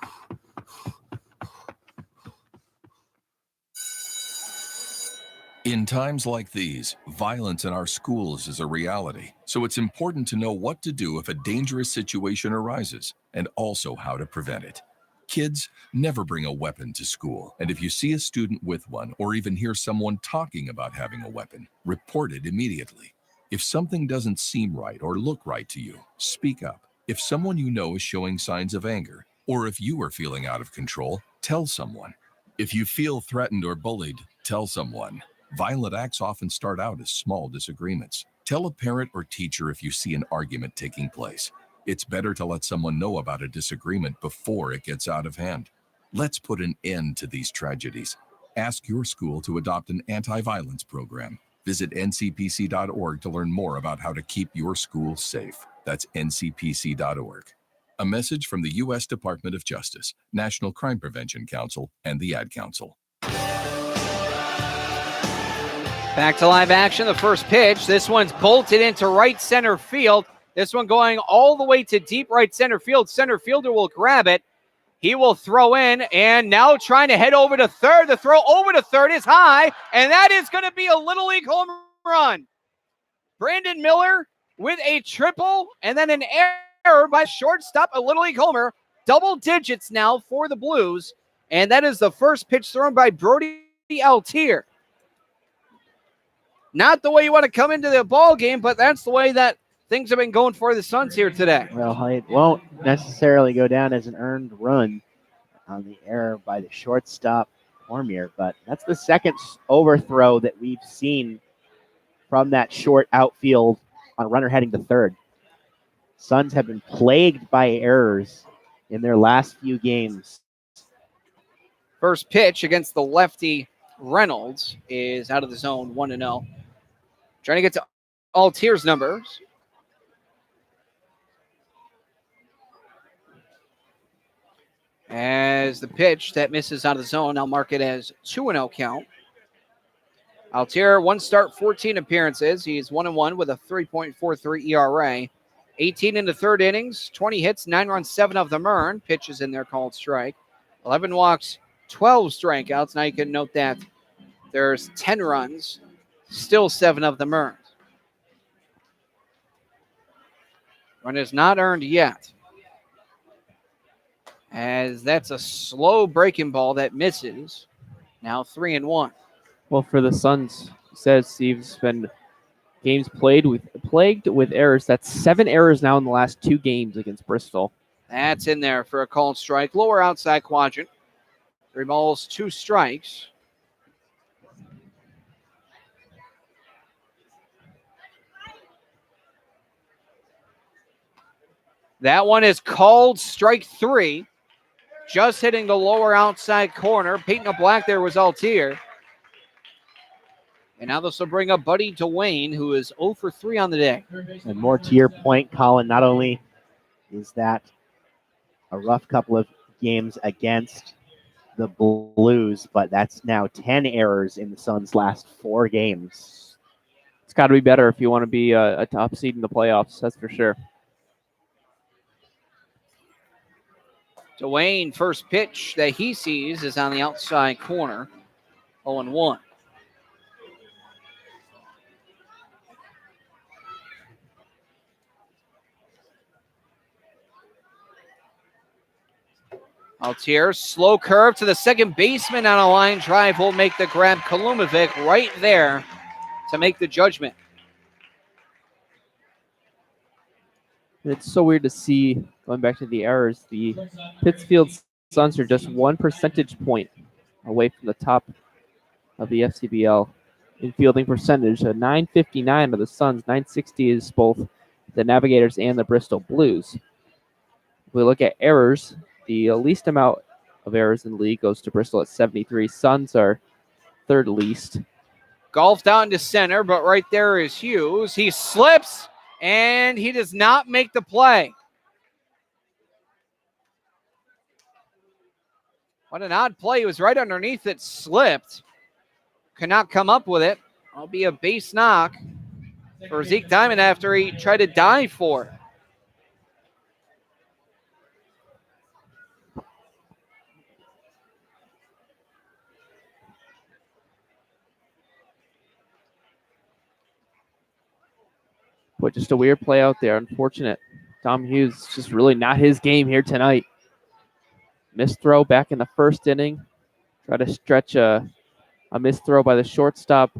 In times like these, violence in our schools is a reality. So it's important to know what to do if a dangerous situation arises, and also how to prevent it. Kids, never bring a weapon to school. And if you see a student with one, or even hear someone talking about having a weapon, report it immediately. If something doesn't seem right or look right to you, speak up. If someone you know is showing signs of anger, or if you are feeling out of control, tell someone. If you feel threatened or bullied, tell someone. Violent acts often start out as small disagreements. Tell a parent or teacher if you see an argument taking place. It's better to let someone know about a disagreement before it gets out of hand. Let's put an end to these tragedies. Ask your school to adopt an anti-violence program. Visit ncpc.org to learn more about how to keep your school safe. That's ncpc.org. A message from the U.S. Department of Justice, National Crime Prevention Council, and the Ad Council. Back to live action, the first pitch. This one's bolted into right center field. This one going all the way to deep right center field. Center fielder will grab it. He will throw in, and now trying to head over to third. The throw over to third is high, and that is going to be a Little League home run. Brandon Miller with a triple, and then an error by shortstop, a Little League homer. Double digits now for the Blues, and that is the first pitch thrown by Brody Altier. Not the way you want to come into the ball game, but that's the way that things have been going for the Suns here today. Well, it won't necessarily go down as an earned run on the error by the shortstop Cormier, but that's the second overthrow that we've seen from that short outfield on a runner heading to third. Suns have been plagued by errors in their last few games. First pitch against the lefty Reynolds is out of the zone, 1-0. Trying to get to Altier's numbers. As the pitch that misses out of the zone, I'll mark it as 2-0 count. Altier, 1 start, 14 appearances. He's 1-1 with a 3.43 ERA. 18 in the third innings, 20 hits, 9 runs, 7 of them earned. Pitches in there called strike. 11 walks, 12 strikeouts. Now you can note that there's 10 runs, still 7 of them earned. Run is not earned yet, as that's a slow breaking ball that misses. Now 3-1. Well, for the Suns, says Steve's been games plagued with errors. That's 7 errors now in the last 2 games against Bristol. That's in there for a called strike. Lower outside quadrant. 3 balls, 2 strikes. That one is called strike 3. Just hitting the lower outside corner. Painting a black there was Altier. And now this will bring up Buddy Dwayne, who is 0 for 3 on the day. And more to your point, Colin, not only is that a rough couple of games against the Blues, but that's now 10 errors in the Suns' last 4 games. It's got to be better if you want to be a top seed in the playoffs, that's for sure. Dwayne, first pitch that he sees is on the outside corner, 0-1. Altier, slow curve to the second baseman on a line drive will make the grab. Kalumovic right there to make the judgment. It's so weird to see, going back to the errors, the Pittsfield Suns are just 1 percentage point away from the top of the FCBL in fielding percentage. A 959 of the Suns, 960 is both the Navigators and the Bristol Blues. If we look at errors, the least amount of errors in the league goes to Bristol at 73. Suns are third least. Golf down to center, but right there is Hughes. He slips, and he does not make the play. What an odd play. He was right underneath it, slipped. Could not come up with it. It'll be a base knock for Zeke Diamond after he tried to dive for it. But just a weird play out there. Unfortunate. Tom Hughes, just really not his game here tonight. Missed throw back in the first inning. Try to stretch a missed throw by the shortstop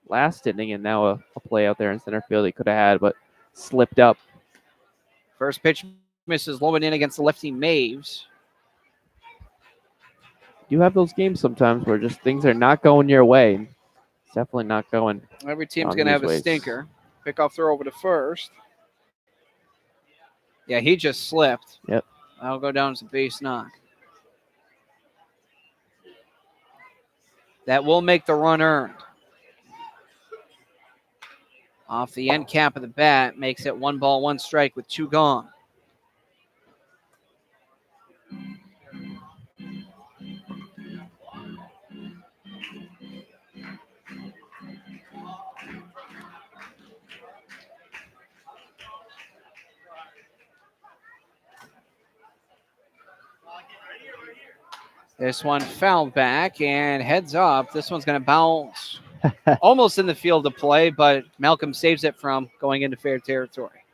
last inning, and now a play out there in center field he could have had, but slipped up. First pitch misses low and in against the lefty Maves. You have those games sometimes where just things are not going your way. It's definitely not going. Every team's going to have a stinker. Pickoff throw over to first. Yeah, he just slipped. Yep. That'll go down as a base knock. That will make the run earned. Off the end cap of the bat, makes it 1 ball, 1 strike with 2 gone. This one fouled back and heads up. This one's going to bounce almost in the field of play, but Malcolm saves it from going into fair territory.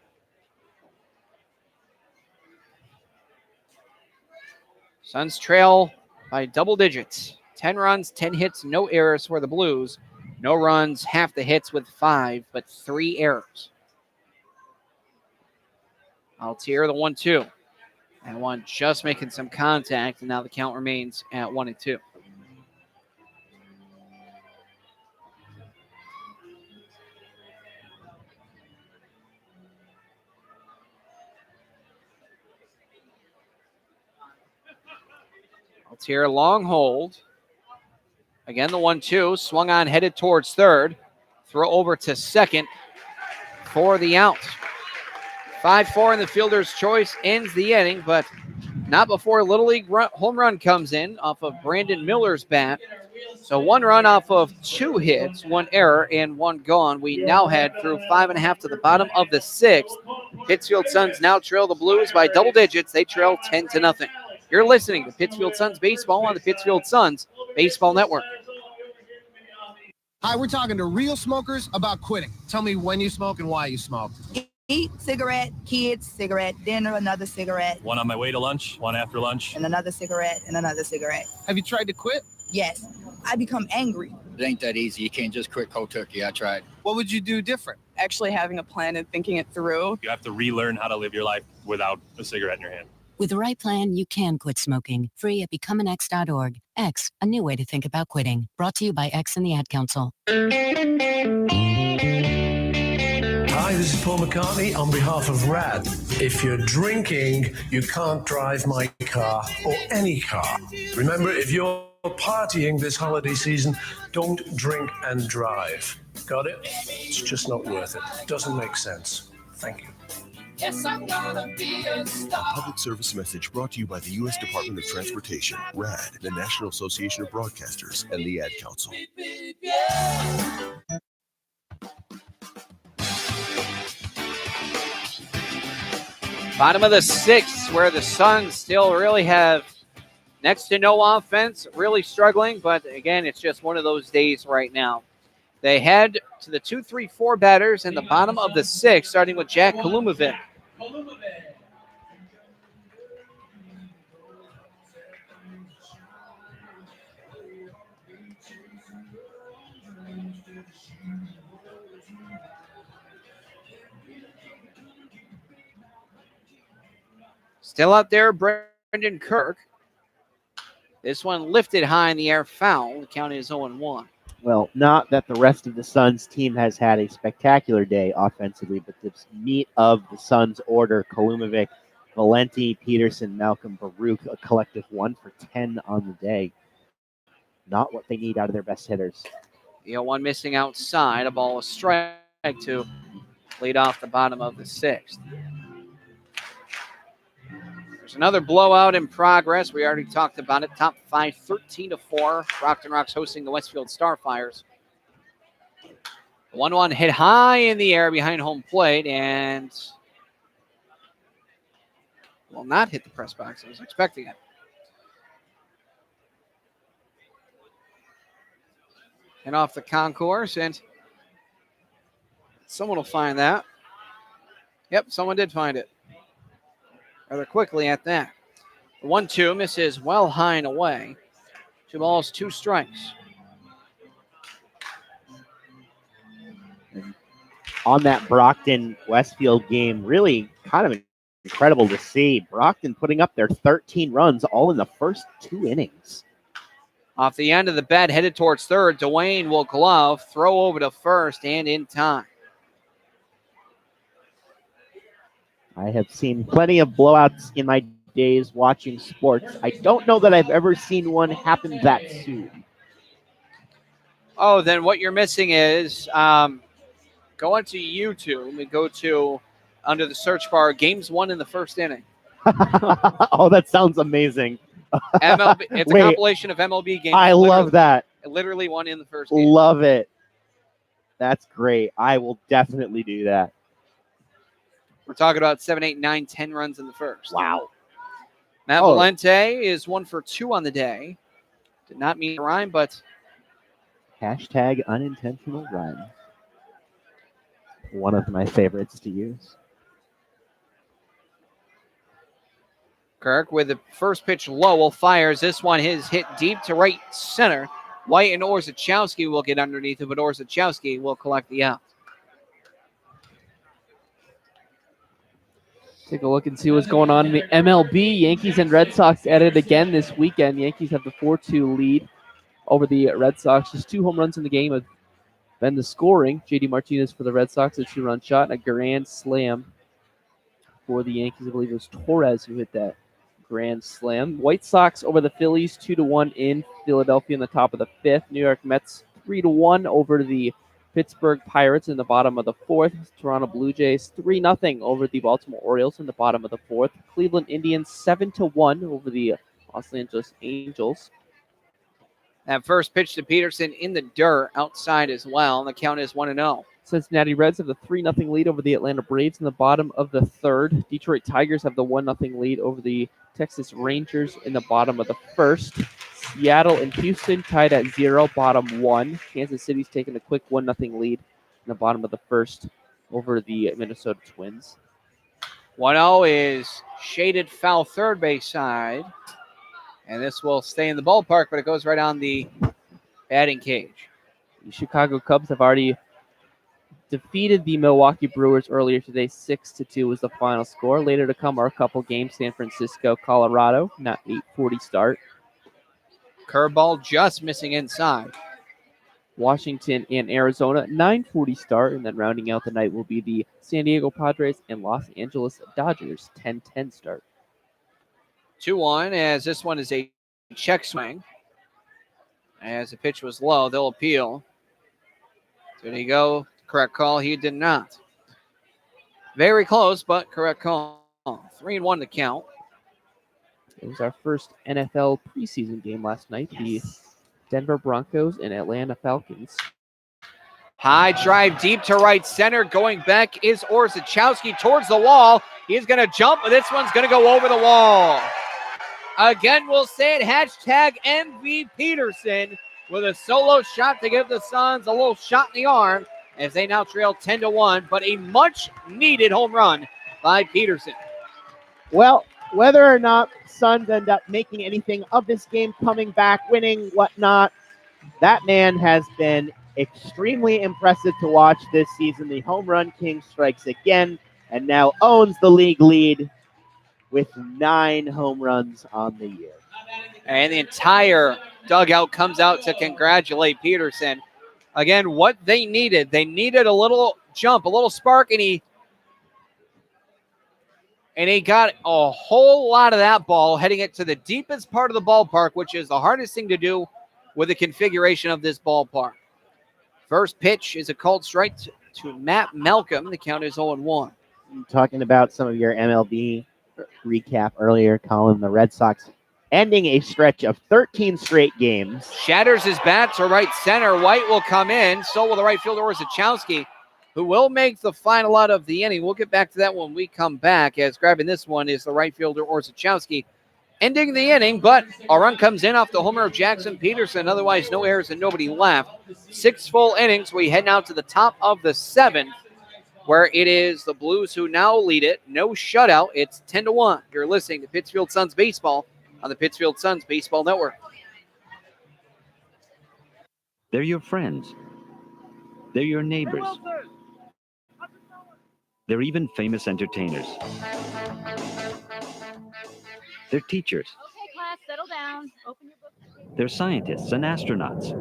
Suns trail by double digits. 10 runs, 10 hits, no errors for the Blues. No runs, half the hits with 5, but 3 errors. Altier the 1-2. And one just making some contact, and now the count remains at 1-2. Altier long hold. Again, the 1-2. Swung on, headed towards third. Throw over to second for the out. 5-4 in the fielder's choice ends the inning, but not before Little League home run comes in off of Brandon Miller's bat. So 1 run off of 2 hits, 1 error, and 1 gone. We now head through 5.5 to the bottom of the 6th. Pittsfield Suns now trail the Blues by double digits. They trail 10-0. You're listening to Pittsfield Suns Baseball on the Pittsfield Suns Baseball Network. Hi, we're talking to real smokers about quitting. Tell me when you smoke and why you smoke. Eat, cigarette, kids, cigarette, dinner, another cigarette. One on my way to lunch, one after lunch. And another cigarette, and another cigarette. Have you tried to quit? Yes. I become angry. It ain't that easy. You can't just quit cold turkey. I tried. What would you do different? Actually having a plan and thinking it through. You have to relearn how to live your life without a cigarette in your hand. With the right plan, you can quit smoking. Free at becomeanx.org. X, a new way to think about quitting. Brought to you by X and the Ad Council. Hi, this is Paul McCartney on behalf of RAD. If you're drinking, you can't drive my car or any car. Remember, if you're partying this holiday season, don't drink and drive. Got it? It's just not worth it. Doesn't make sense. Thank you. Yes, I'm gonna be a star. Public service message brought to you by the U.S. Department of Transportation, RAD, the National Association of Broadcasters, and the Ad Council. Bottom of the sixth, where the Suns still really have next to no offense, really struggling. But again, it's just one of those days right now. They head to the 2-3-4 batters in the bottom of the sixth, starting with Jack Kalumovic. Still out there, Brendan Kirk. This one lifted high in the air, foul. The count is 0-1. Well, not that the rest of the Suns team has had a spectacular day offensively, but the meat of the Suns order, Kalumovic, Valenti, Peterson, Malcolm, Baruch, a collective 1 for 10 on the day. Not what they need out of their best hitters. The 0-1 missing outside. A ball, a strike to lead off the bottom of the sixth. There's another blowout in progress. We already talked about it. Top 5, 13-4. Brockton Rock's hosting the Westfield Starfires. 1-1 hit high in the air behind home plate and will not hit the press box. I was expecting it. And off the concourse, and someone will find that. Yep, someone did find it. Rather quickly at that. 1-2 misses well high and away. 2 balls, 2 strikes. On that Brockton-Westfield game, really kind of incredible to see. Brockton putting up their 13 runs all in the first 2 innings. Off the end of the bat, headed towards third. Dwayne will glove, throw over to first, and in time. I have seen plenty of blowouts in my days watching sports. I don't know that I've ever seen one happen that soon. Oh, then what you're missing is go onto YouTube and go to, under the search bar, games won in the first inning. Oh, that sounds amazing. MLB, it's a compilation of MLB games. I love that. Literally won in the first game. Love it. That's great. I will definitely do that. We're talking about 7, 8, 9, 10 runs in the first. Wow. Matt Valenti is 1 for 2 on the day. Did not mean to rhyme, but hashtag unintentional rhyme. One of my favorites to use. Kirk with the first pitch Lowell fires. This one is hit deep to right center. White and Orzechowski will get underneath it, but Orzechowski will collect the out. Take a look and see what's going on in the MLB. Yankees and Red Sox at it again this weekend. Yankees have the 4-2 lead over the Red Sox. Just 2 home runs in the game have been the scoring. J.D. Martinez for the Red Sox, a 2-run shot, and a grand slam for the Yankees. I believe it was Torres who hit that grand slam. White Sox over the Phillies, 2-1 in Philadelphia in the top of the 5th. New York Mets 3-1 over the Pittsburgh Pirates in the bottom of the 4th. Toronto Blue Jays 3-0 over the Baltimore Orioles in the bottom of the 4th. Cleveland Indians 7-1 over the Los Angeles Angels. That first pitch to Peterson in the dirt outside as well. The count is 1-0. Cincinnati Reds have the 3-0 lead over the Atlanta Braves in the bottom of the third. Detroit Tigers have the 1-0 lead over the Texas Rangers in the bottom of the first. Seattle and Houston tied at 0, bottom 1. Kansas City's taking a quick 1-0 lead in the bottom of the first over the Minnesota Twins. 1-0 is shaded foul third base side. And this will stay in the ballpark, but it goes right on the batting cage. The Chicago Cubs have already defeated the Milwaukee Brewers earlier today. 6-2 was the final score. Later to come are a couple games. San Francisco, Colorado, not 8:40 start. Curveball just missing inside. Washington and Arizona, 9:40 start. And then rounding out the night will be the San Diego Padres and Los Angeles Dodgers, 10:10 start. 2-1 as this one is a check swing. As the pitch was low, they'll appeal. Did he go? Correct call. He did not. Very close, but correct call. 3-1 to count. It was our first NFL preseason game last night. The Denver Broncos and Atlanta Falcons. High drive deep to right center. Going back is Orzechowski towards the wall. He's going to jump, but this one's going to go over the wall. Again, we'll say it, hashtag MV Peterson with a solo shot to give the Suns a little shot in the arm as they now trail 10-1, but a much-needed home run by Peterson. Well, whether or not Suns end up making anything of this game, coming back, winning, whatnot, that man has been extremely impressive to watch this season. The home run king strikes again and now owns the league lead with 9 home runs on the year. And the entire dugout comes out to congratulate Peterson. Again, what they needed a little jump, a little spark, and he got a whole lot of that ball, heading it to the deepest part of the ballpark, which is the hardest thing to do with the configuration of this ballpark. First pitch is a called strike to Matt Malcolm. The count is 0-1. Talking about some of your MLB recap earlier, Colin, the Red Sox ending a stretch of 13 straight games. Shatters his bat to right center. White will come in. So will the right fielder Orzechowski, who will make the final out of the inning. We'll get back to that when we come back, as grabbing this one is the right fielder Orzechowski, ending the inning, but a run comes in off the homer of Jackson Peterson. Otherwise, no errors and nobody left. 6 full innings. We head now to the top of the 7th, where it is the Blues who now lead it. No shutout. It's 10-1. You're listening to Pittsfield Suns Baseball on the Pittsfield Suns Baseball Network. They're your friends. They're your neighbors. They're even famous entertainers. They're teachers. Okay, class, settle down. Open your book. They're scientists and astronauts.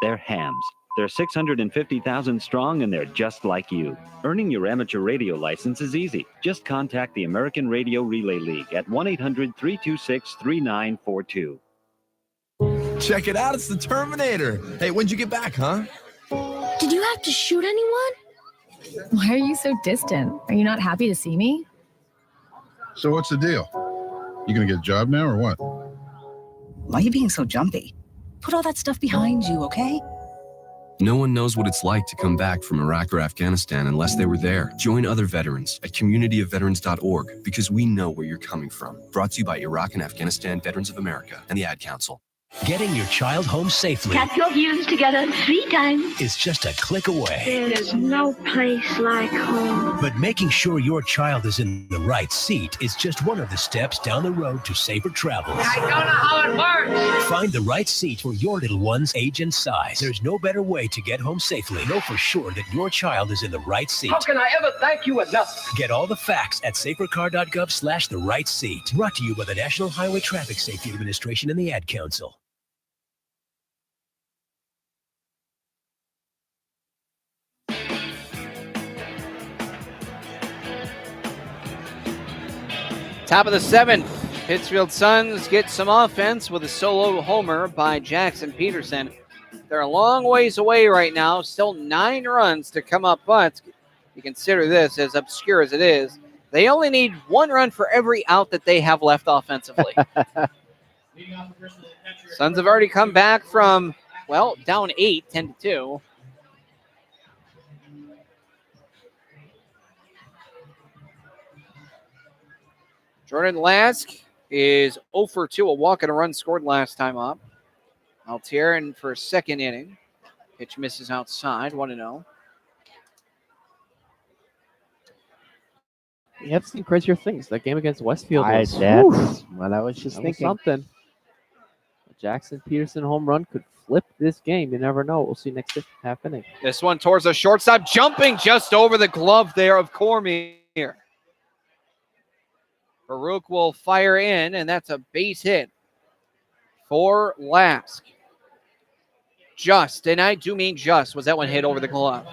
They're hams. They're 650,000 strong, and they're just like you. Earning your amateur radio license is easy. Just contact the American Radio Relay League at 1-800-326-3942. Check it out, it's the Terminator. Hey, when'd you get back, huh? Did you have to shoot anyone? Why are you so distant? Are you not happy to see me? So what's the deal? You gonna get a job now or what? Why are you being so jumpy? Put all that stuff behind you, okay? No one knows what it's like to come back from Iraq or Afghanistan unless they were there. Join other veterans at communityofveterans.org because we know where you're coming from. Brought to you by Iraq and Afghanistan Veterans of America and the Ad Council. Getting your child home safely Tap your views together 3 times. is just a click away. There is no place like home. But making sure your child is in the right seat is just one of the steps down the road to safer travels. I don't know how it works. Find the right seat for your little one's age and size. There's no better way to get home safely. Know for sure that your child is in the right seat. How can I ever thank you enough? Get all the facts at safercar.gov/the right seat. Brought to you by the National Highway Traffic Safety Administration and the Ad Council. Top of the 7th, Pittsfield Suns get some offense with a solo homer by Jackson Peterson. They're a long ways away right now, still 9 runs to come up, but you consider this, as obscure as it is, they only need 1 run for every out that they have left offensively. Suns have already come back from, well, down 8, 10-2. Jordan Lask is 0 for 2, a walk and a run scored last time up. Altier in for a second inning. Pitch misses outside, 1-0. We have seen crazier things. That game against Westfield was That's what I was just thinking. Something. A Jackson Peterson home run could flip this game. You never know. We'll see next half inning. This one towards the shortstop, jumping just over the glove there of Cormier. Baruch will fire in, and that's a base hit for Lask. Just, and I do mean just, was that one hit over the glove.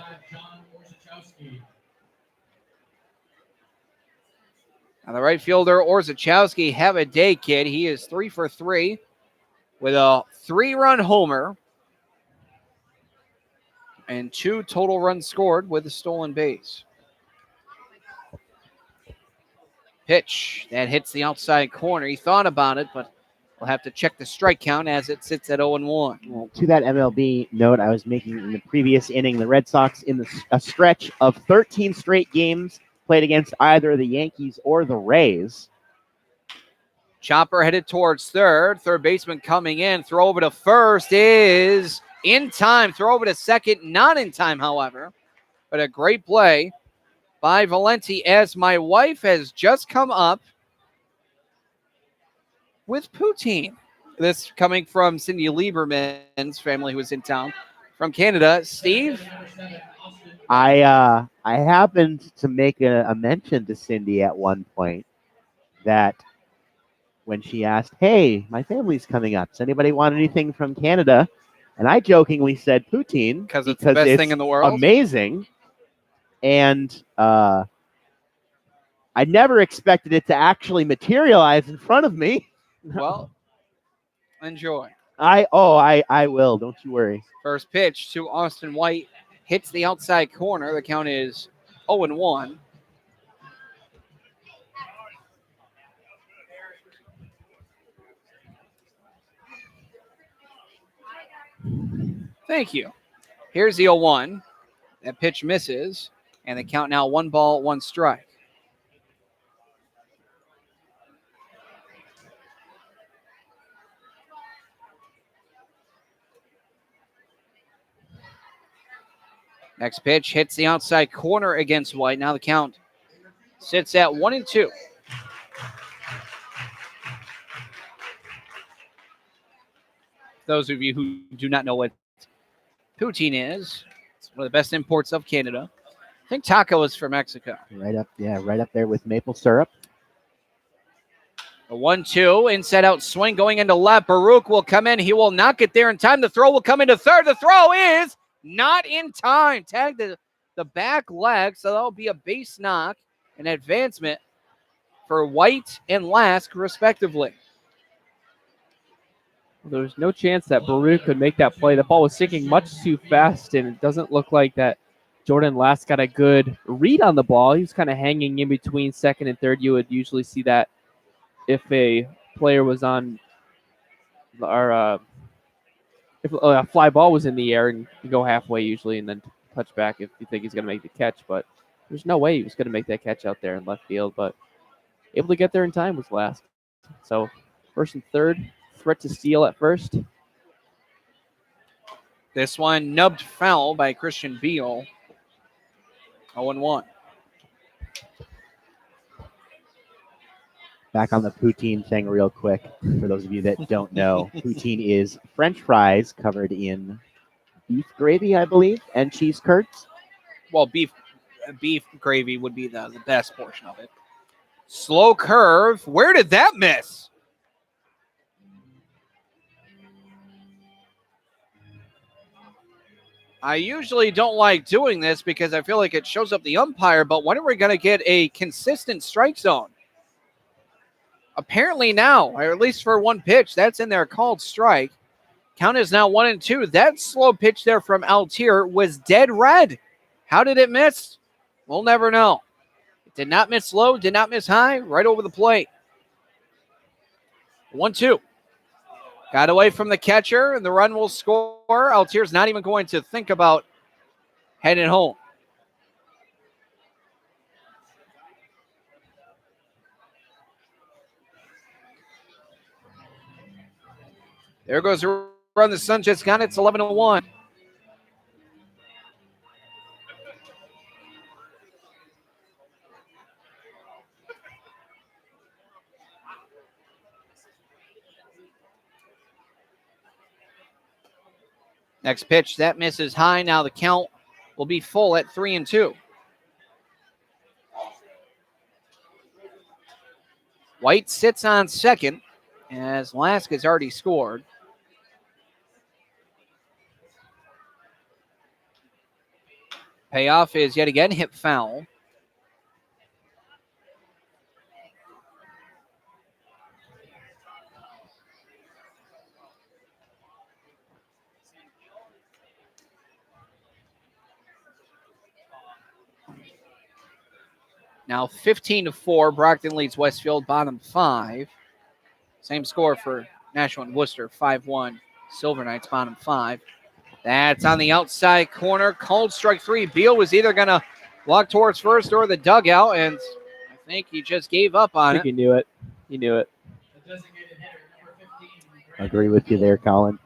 Now the right fielder, Orzechowski, have a day, kid. He is 3 for 3 with a 3-run homer and 2 total runs scored with a stolen base. Pitch that hits the outside corner. He thought about it, but we'll have to check the strike count as it sits at 0-1. Well, to that MLB note I was making in the previous inning, the Red Sox in a stretch of 13 straight games played against either the Yankees or the Rays. Chopper headed towards third. Third baseman coming in. Throw over to first is in time. Throw over to second, not in time, however. But a great play by Valenti as my wife has just come up with poutine. This coming from Cindy Lieberman's family who was in town from Canada. Steve? I happened to make a mention to Cindy at one point that when she asked, hey, my family's coming up. Does anybody want anything from Canada? And I jokingly said poutine. Because it's the best thing in the world. Amazing. And I never expected it to actually materialize in front of me. Well, enjoy. I will. Don't you worry. First pitch to Austin White. Hits the outside corner. The count is 0-1. Thank you. Here's the 0-1. That pitch misses. And the count now 1 ball, 1 strike. Next pitch hits the outside corner against White. Now the count sits at 1-2. Those of you who do not know what poutine is, it's one of the best imports of Canada. I think taco is from Mexico. Right up there with maple syrup. A 1-2, inside out swing going into left. Baruch will come in. He will not get there in time. The throw will come into third. The throw is not in time. Tag the back leg, so that'll be a base knock, an advancement for White and Lask, respectively. There's no chance that Baruch could make that play. The ball was sinking much too fast, and it doesn't look like that Jordan Lask got a good read on the ball. He was kind of hanging in between second and third. You would usually see that if a player was on our if a fly ball was in the air, and you go halfway usually and then touch back if you think he's going to make the catch. But there's no way he was going to make that catch out there in left field. But able to get there in time was Lask. So first and third, threat to steal at first. This one nubbed foul by Christian Beal. 0-1. Back on the poutine thing real quick, for those of you that don't know, poutine is French fries covered in beef gravy, I believe, and cheese curds. Well, beef gravy would be the best portion of it. Slow curve. Where did that miss? I usually don't like doing this because I feel like it shows up the umpire, but when are we going to get a consistent strike zone? Apparently now, or at least for one pitch, that's in there called strike. Count is now 1-2. That slow pitch there from Altier was dead red. How did it miss? We'll never know. It did not miss low, did not miss high, right over the plate. 1-2. Got away from the catcher, and the run will score. Altier's not even going to think about heading home. There goes the run. The Suns just got it. It's 11-1. Next pitch, that misses high. Now the count will be full at 3-2. White sits on second as Lask has already scored. Payoff is yet again hit foul. Now 15-4. Brockton leads Westfield, bottom 5. Same score for Nashua and Worcester, 5-1. Silver Knights, bottom 5. That's on the outside corner. Called strike 3. Beal was either going to walk towards first or the dugout, and I think he just gave up on it. He knew it. He knew it. I agree with you there, Colin.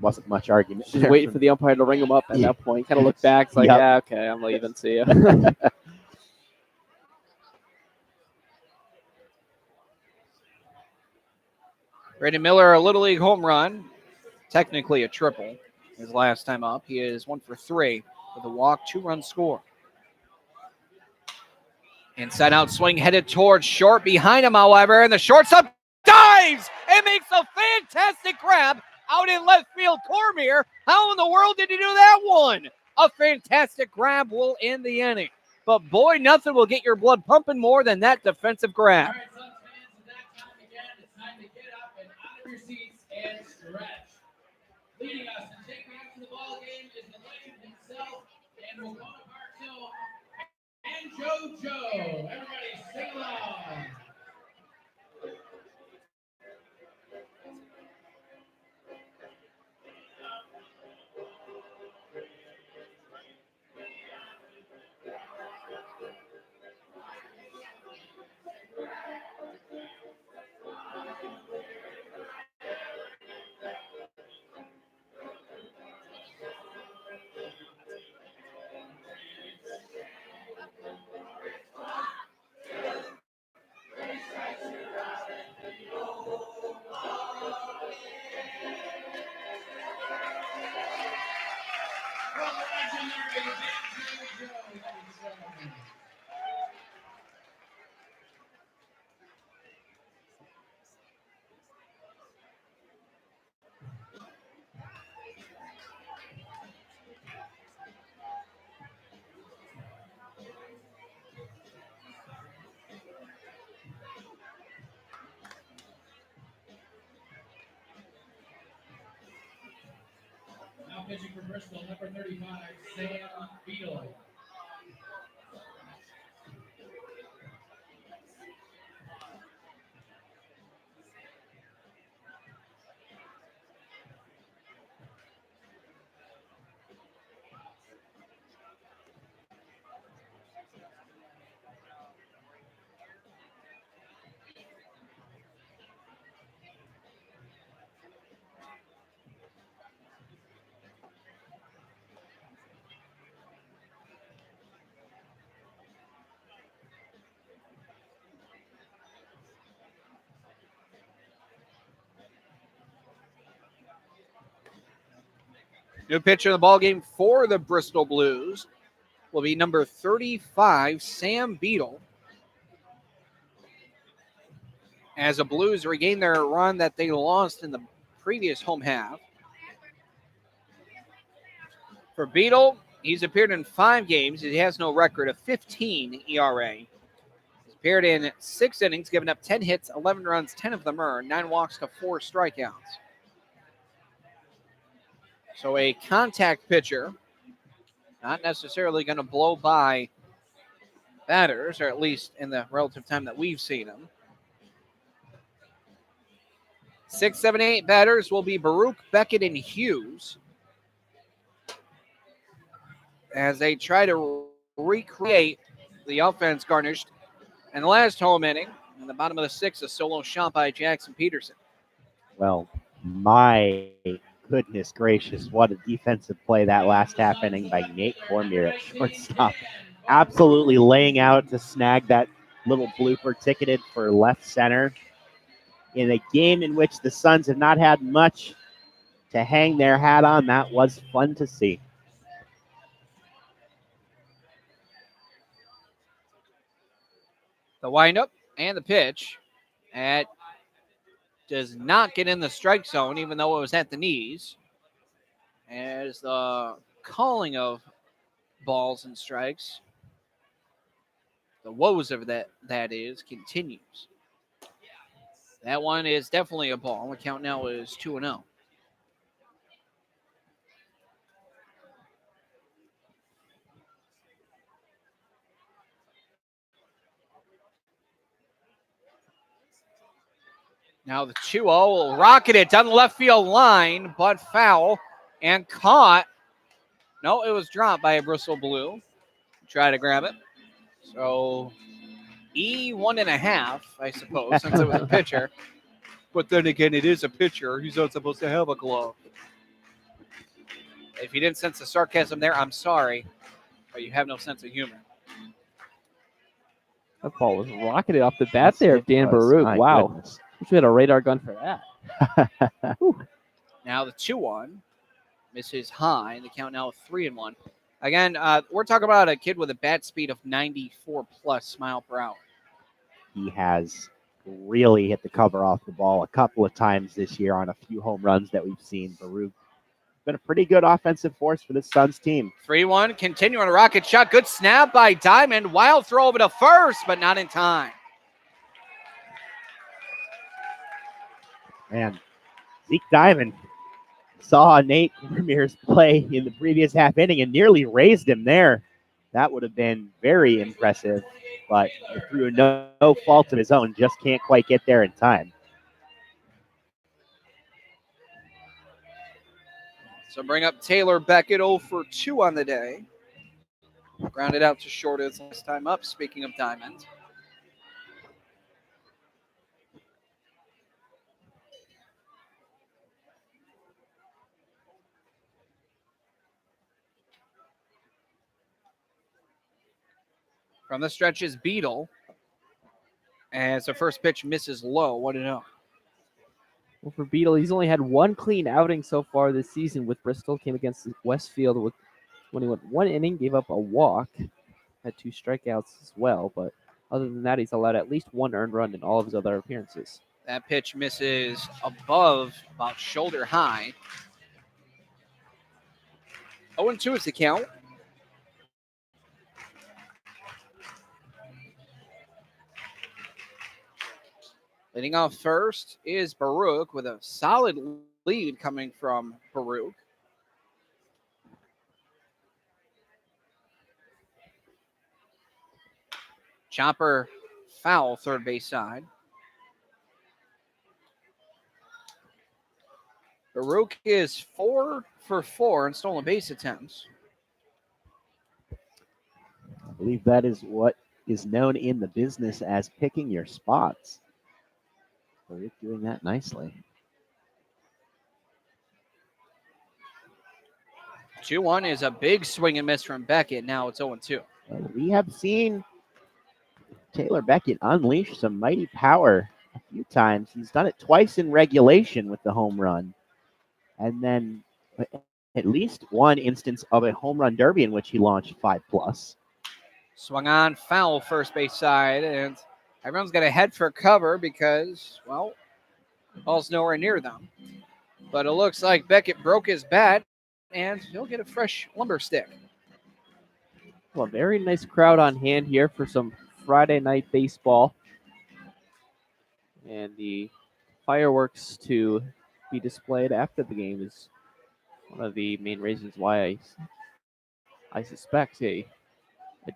Wasn't much argument. Just waiting for the umpire to ring him up at that point. Kind of look back. It's like, yeah, okay, I'm leaving. See ya. Brandon Miller, a Little League home run. Technically a triple. His last time up. He is 1 for 3 with a walk, 2-run score. Inside out swing headed towards short. Behind him, however, and the shortstop dives and makes a fantastic grab out in left field. Cormier, how in the world did he do that one? A fantastic grab will end the inning. But boy, nothing will get your blood pumping more than that defensive grab. All right, Suns fans, it's that time again. It's time to get up and out of your seats and stretch. Leading us and taking us to the ball game is the legend himself, and we'll go to Park Hill and JoJo. Everybody sing along. Now pitching for Bristol, number 35, Sam Beadle. New pitcher in the ballgame for the Bristol Blues will be number 35, Sam Beadle. As the Blues regain their run that they lost in the previous home half. For Beadle, he's appeared in 5 games. He has no record of 15 ERA. He's appeared in 6 innings, given up 10 hits, 11 runs, 10 of them earned, 9 walks to 4 strikeouts. So a contact pitcher, not necessarily going to blow by batters, or at least in the relative time that we've seen him. 6, 7, 8 batters will be Baruch, Beckett, and Hughes as they try to recreate the offense garnished in the last home inning. In the bottom of the 6th, a solo shot by Jackson Peterson. Well, my goodness gracious, what a defensive play that last half inning by Nate Cormier at shortstop. Absolutely laying out to snag that little blooper ticketed for left center in a game in which the Suns have not had much to hang their hat on. That was fun to see. The windup and the pitch. It does not get in the strike zone, even though it was at the knees. As the calling of balls and strikes, the woes of that is, continues. That one is definitely a ball. The count now is 2-0. Now the 2-0 will rocket it down the left field line, but foul and caught. No, it was dropped by a Bristol Blue. Try to grab it. So E1.5, I suppose, since it was a pitcher. But then again, it is a pitcher. He's not supposed to have a glove. If you didn't sense the sarcasm there, I'm sorry, but you have no sense of humor. That ball was rocketed off the bat there, Dan Baruch. Wow. Goodness. Wish we had a radar gun for that. Now the 2-1 misses high. The count now 3-1. Again, we're talking about a kid with a bat speed of 94 plus mile per hour. He has really hit the cover off the ball a couple of times this year on a few home runs that we've seen. Baruch been a pretty good offensive force for this Suns team. 3-1, continuing a rocket shot. Good snap by Diamond. Wild throw over to first, but not in time. Man, Zeke Diamond saw Nate Cormier's play in the previous half inning and nearly raised him there. That would have been very impressive, but through no fault of his own, just can't quite get there in time. So bring up Taylor Beckett, 0 for 2 on the day. Grounded out to short his last time up, speaking of Diamond. From the stretch is Beadle. As the first pitch misses low, 1-0. Well, for Beadle, he's only had one clean outing so far this season with Bristol. Came against Westfield when he went 1 inning, gave up a walk, had 2 strikeouts as well. But other than that, he's allowed at least 1 earned run in all of his other appearances. That pitch misses above, about shoulder high. 0-2 is the count. Leading off first is Baruch with a solid lead coming from Baruch. Chopper foul, third base side. Baruch is 4 for 4 in stolen base attempts. I believe that is what is known in the business as picking your spots. Baruch doing that nicely. 2-1 is a big swing and miss from Beckett. Now it's 0-2. We have seen Taylor Beckett unleash some mighty power a few times. He's done it twice in regulation with the home run. And then at least one instance of a home run derby in which he launched 5+. Swung on, foul first base side, and everyone's got to head for cover because, well, ball's nowhere near them. But it looks like Beckett broke his bat, and he'll get a fresh lumber stick. Well, very nice crowd on hand here for some Friday night baseball. And the fireworks to be displayed after the game is one of the main reasons why I suspect a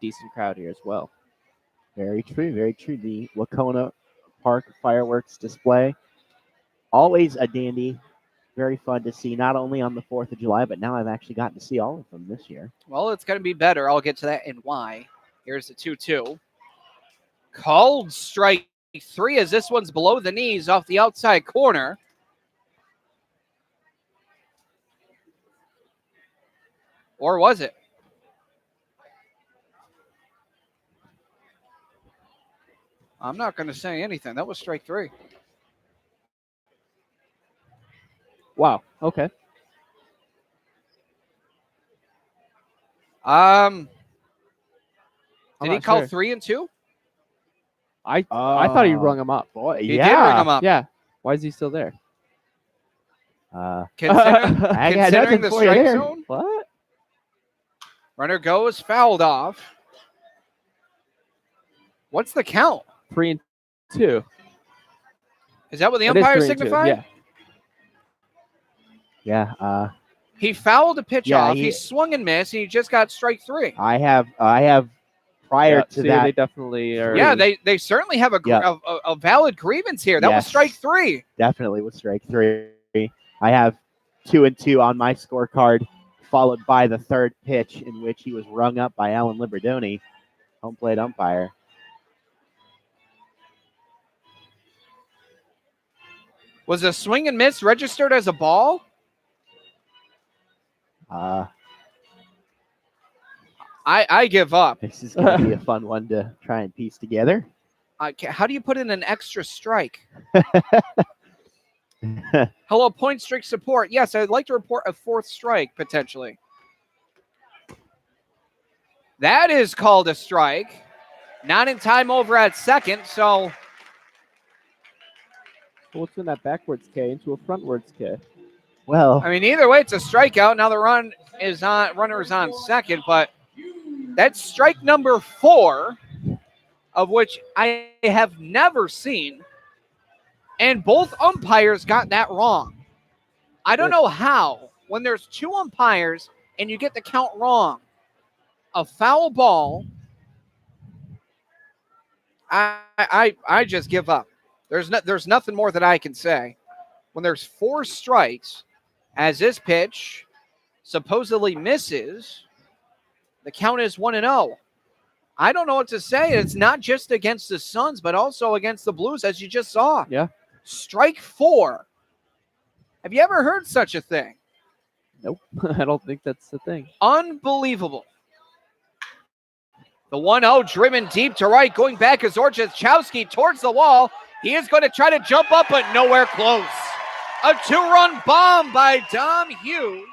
decent crowd here as well. Very true, very true. The Wacona Park fireworks display always a dandy. Very fun to see, not only on the 4th of July, but now I've actually gotten to see all of them this year. Well, it's going to be better. I'll get to that and why. Here's the 2-2. Called strike 3 as this one's below the knees off the outside corner. Or was it? I'm not going to say anything. That was strike 3. Wow. Okay. Did he not call sure. 3 and 2? I thought he rung him up. Boy, He did ring him up. Yeah. Why is he still there? Considering the strike zone, What? runner goes, fouled off. What's the count? 3 and 2. Is that what the It is umpire 3 and 2, signified? Yeah. He fouled a pitch Yeah, off. He swung and missed, and he just got strike 3. I have prior to that. They definitely are. Yeah, they certainly have a valid grievance here. That was strike 3. Definitely was strike 3. I have 2 and 2 on my scorecard, followed by the third pitch in which he was rung up by Alan Liberdoni, home plate umpire. Was a swing and miss registered as a ball? I give up. This is going to be a fun one to try and piece together. How do you put in an extra strike? Hello, point streak support. Yes, I'd like to report a 4th strike, potentially. That is called a strike. Not in time over at second, so... What's in that backwards K into a frontwards K? Well, I mean, either way, it's a strikeout. Now the runner is on second, but that's strike number 4, of which I have never seen. And both umpires got that wrong. I don't know how, when there's 2 umpires and you get the count wrong, a foul ball, I just give up. There's nothing more that I can say. When there's 4 strikes, as this pitch supposedly misses, the count is 1-0. I don't know what to say. It's not just against the Suns, but also against the Blues, as you just saw. Yeah. Strike 4. Have you ever heard such a thing? Nope. I don't think that's the thing. Unbelievable. The 1-0 driven deep to right. Going back is Orchowski towards the wall. He is going to try to jump up, but nowhere close. A 2-run bomb by Dom Hughes.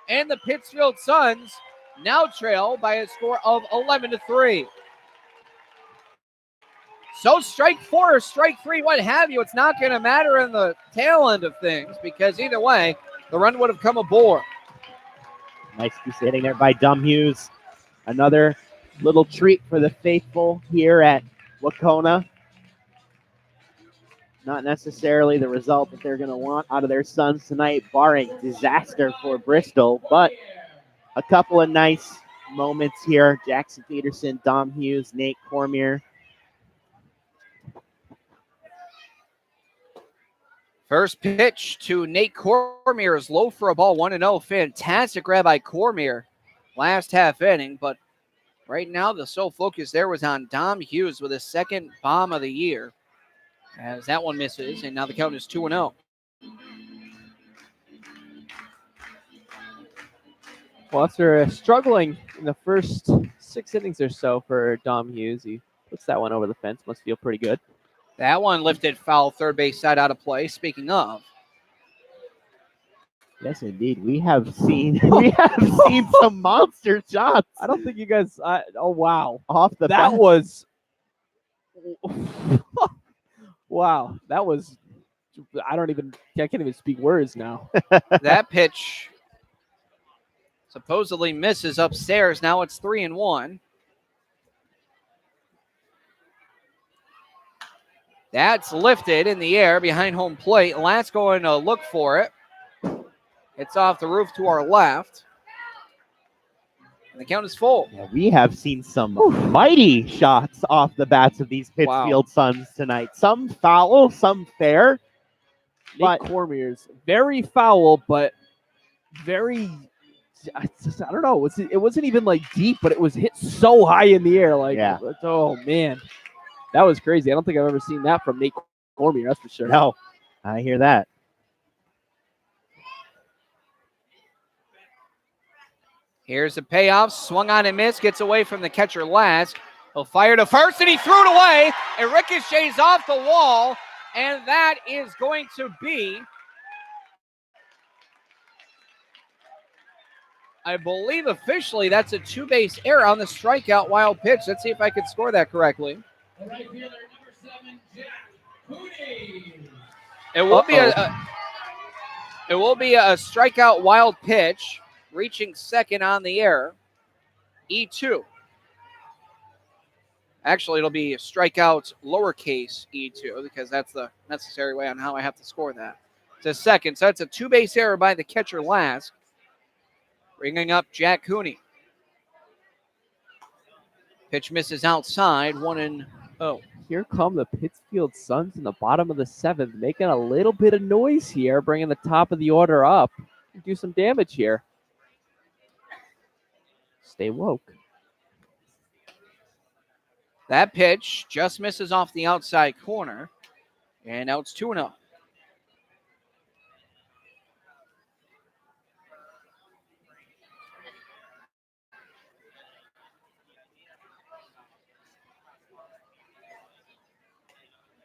And the Pittsfield Suns now trail by a score of 11-3. So strike 4 or strike 3, what have you, it's not going to matter in the tail end of things, because either way, the run would have come aboard. Nice piece hitting there by Dom Hughes. Another little treat for the faithful here at Wacona. Not necessarily the result that they're going to want out of their Suns tonight, barring disaster for Bristol, but a couple of nice moments here. Jackson Peterson, Dom Hughes, Nate Cormier. First pitch to Nate Cormier is low for a ball, 1-0. Fantastic grab by Cormier last half inning, but right now the sole focus there was on Dom Hughes with his second bomb of the year, as that one misses, and now the count is 2-0. Well, after struggling in the first 6 innings or so for Dom Hughes, he puts that one over the fence. Must feel pretty good. That one lifted foul, third base side out of play. Speaking of. Yes, indeed. We have seen some monster shots. I don't think you guys oh wow. Off the That bat. was wow. That was I can't even speak words now. That pitch supposedly misses upstairs. Now it's 3-1. That's lifted in the air behind home plate. Last going to look for it. It's off the roof to our left. And the count is full. Yeah, we have seen some mighty shots off the bats of these Pittsfield Suns tonight. Some foul, some fair. Nate Cormier's very foul, but very. I don't know. It wasn't even like deep, but it was hit so high in the air. Like, oh man, that was crazy. I don't think I've ever seen that from Nate Cormier. That's for sure. No, I hear that. Here's the payoff. Swung on and missed. Gets away from the catcher Lask. He'll fire to first, and he threw it away. It ricochets off the wall, and that is going to be, I believe officially, that's a two-base error on the strikeout wild pitch. Let's see if I can score that correctly. It will be a strikeout wild pitch, reaching second on the error. E2. Actually, it'll be a strikeout lowercase e2 because that's the necessary way on how I have to score that. To second, so that's a two-base error by the catcher Lask, bringing up Jack Cooney. Pitch misses outside, 1-0. Here come the Pittsfield Suns in the bottom of the seventh, making a little bit of noise here, bringing the top of the order up. Do some damage here. Stay woke. That pitch just misses off the outside corner, and now it's 2-0.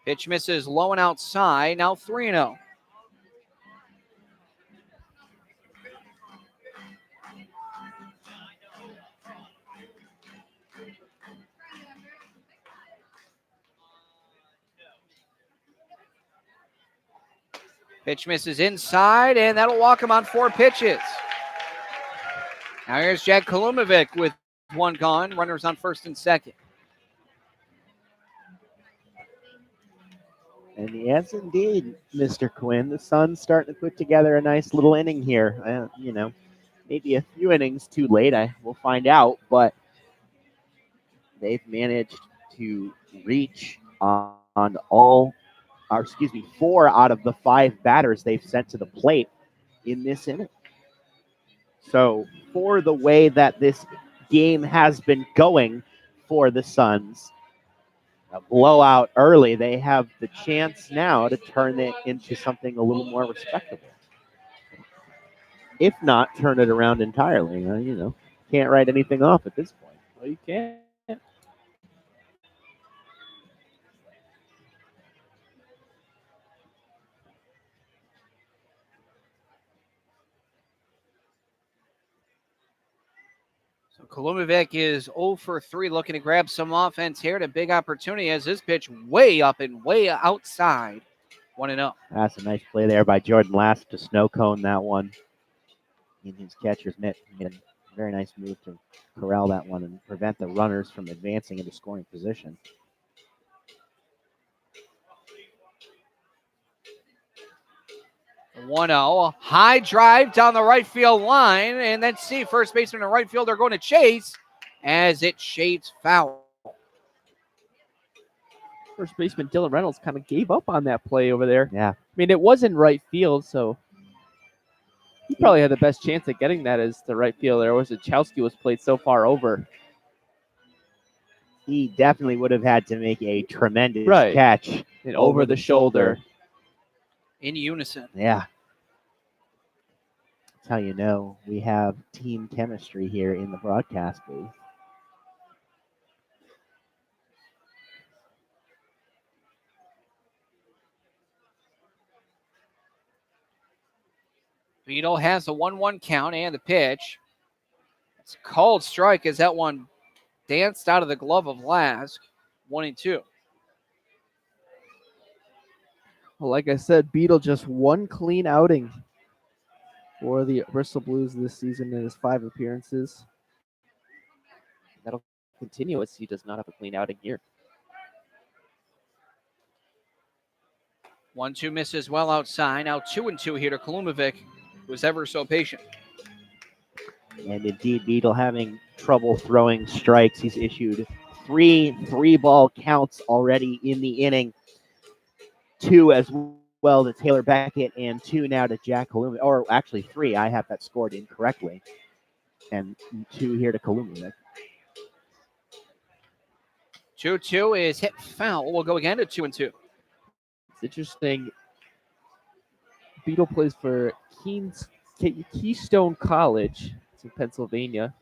Pitch misses low and outside, now 3-0. Pitch misses inside, and that'll walk him on 4 pitches. Now here's Jack Kalumovic with one gone. Runners on first and second. And yes, indeed, Mr. Quinn. The Suns starting to put together a nice little inning here. Maybe a few innings too late. We'll find out, but they've managed to reach on 4 out of the 5 batters they've sent to the plate in this inning. So for the way that this game has been going for the Suns, a blowout early, they have the chance now to turn it into something a little more respectable. If not, turn it around entirely. Can't write anything off at this point. Well, you can't. Kalumovic is 0 for 3, looking to grab some offense here. A big opportunity as this pitch way up and way outside. 1-0. That's a nice play there by Jordan Lask to snow cone that one in his catcher's mitt. He made a very nice move to corral that one and prevent the runners from advancing into scoring position. The 1-0, high drive down the right field line, and then see first baseman and right fielder going to chase as it shades foul. First baseman Dylan Reynolds kind of gave up on that play over there. Yeah. I mean, it was in right field, so he probably had the best chance at getting that as the right fielder. Wojciechowski was played so far over. He definitely would have had to make a tremendous catch. And over the shoulder. In unison. Yeah. That's how you know we have team chemistry here in the broadcast booth. Beadle has a 1-1 count and the pitch. It's a called strike as that one danced out of the glove of Lask. 1-2. Well, like I said, Beadle just one clean outing for the Bristol Blues this season in his 5 appearances. That'll continue as he does not have a clean outing here. 1-2 misses well outside. Now 2-2 here to Kalumovic, who's ever so patient. And indeed, Beadle having trouble throwing strikes. He's issued 3 3-ball counts already in the inning. 2 as well to Taylor Beckett and 2 now to Jack Kalumi. Or actually 3. I have that scored incorrectly. And 2 here to Kalumi. 2-2 is hit foul. We'll go again to 2-2. It's interesting. Beetle plays for Keystone College. It's in Pennsylvania.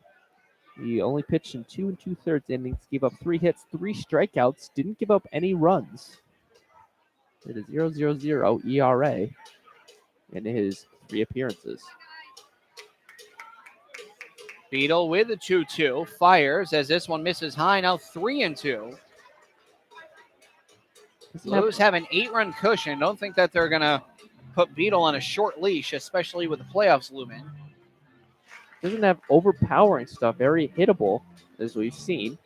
He only pitched in 2 2/3 innings, gave up 3 hits, 3 strikeouts, didn't give up any runs. It is 0.00 ERA in his 3 appearances. Beetle with the 2-2. Fires as this one misses high. Now 3-2. Blues have an 8-run cushion. Don't think that they're going to put Beetle on a short leash, especially with the playoffs looming. Doesn't have overpowering stuff. Very hittable, as we've seen.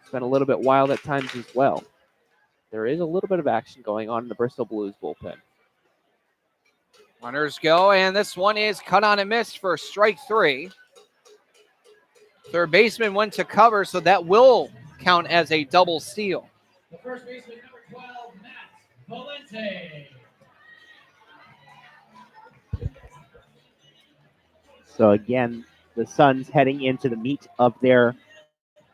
It's been a little bit wild at times as well. There is a little bit of action going on in the Bristol Blues bullpen. Runners go, and this one is cut on and missed for strike 3. Third baseman went to cover, so that will count as a double steal. The first baseman, number 12, Matt Valenti. So again, the Suns heading into the meat of their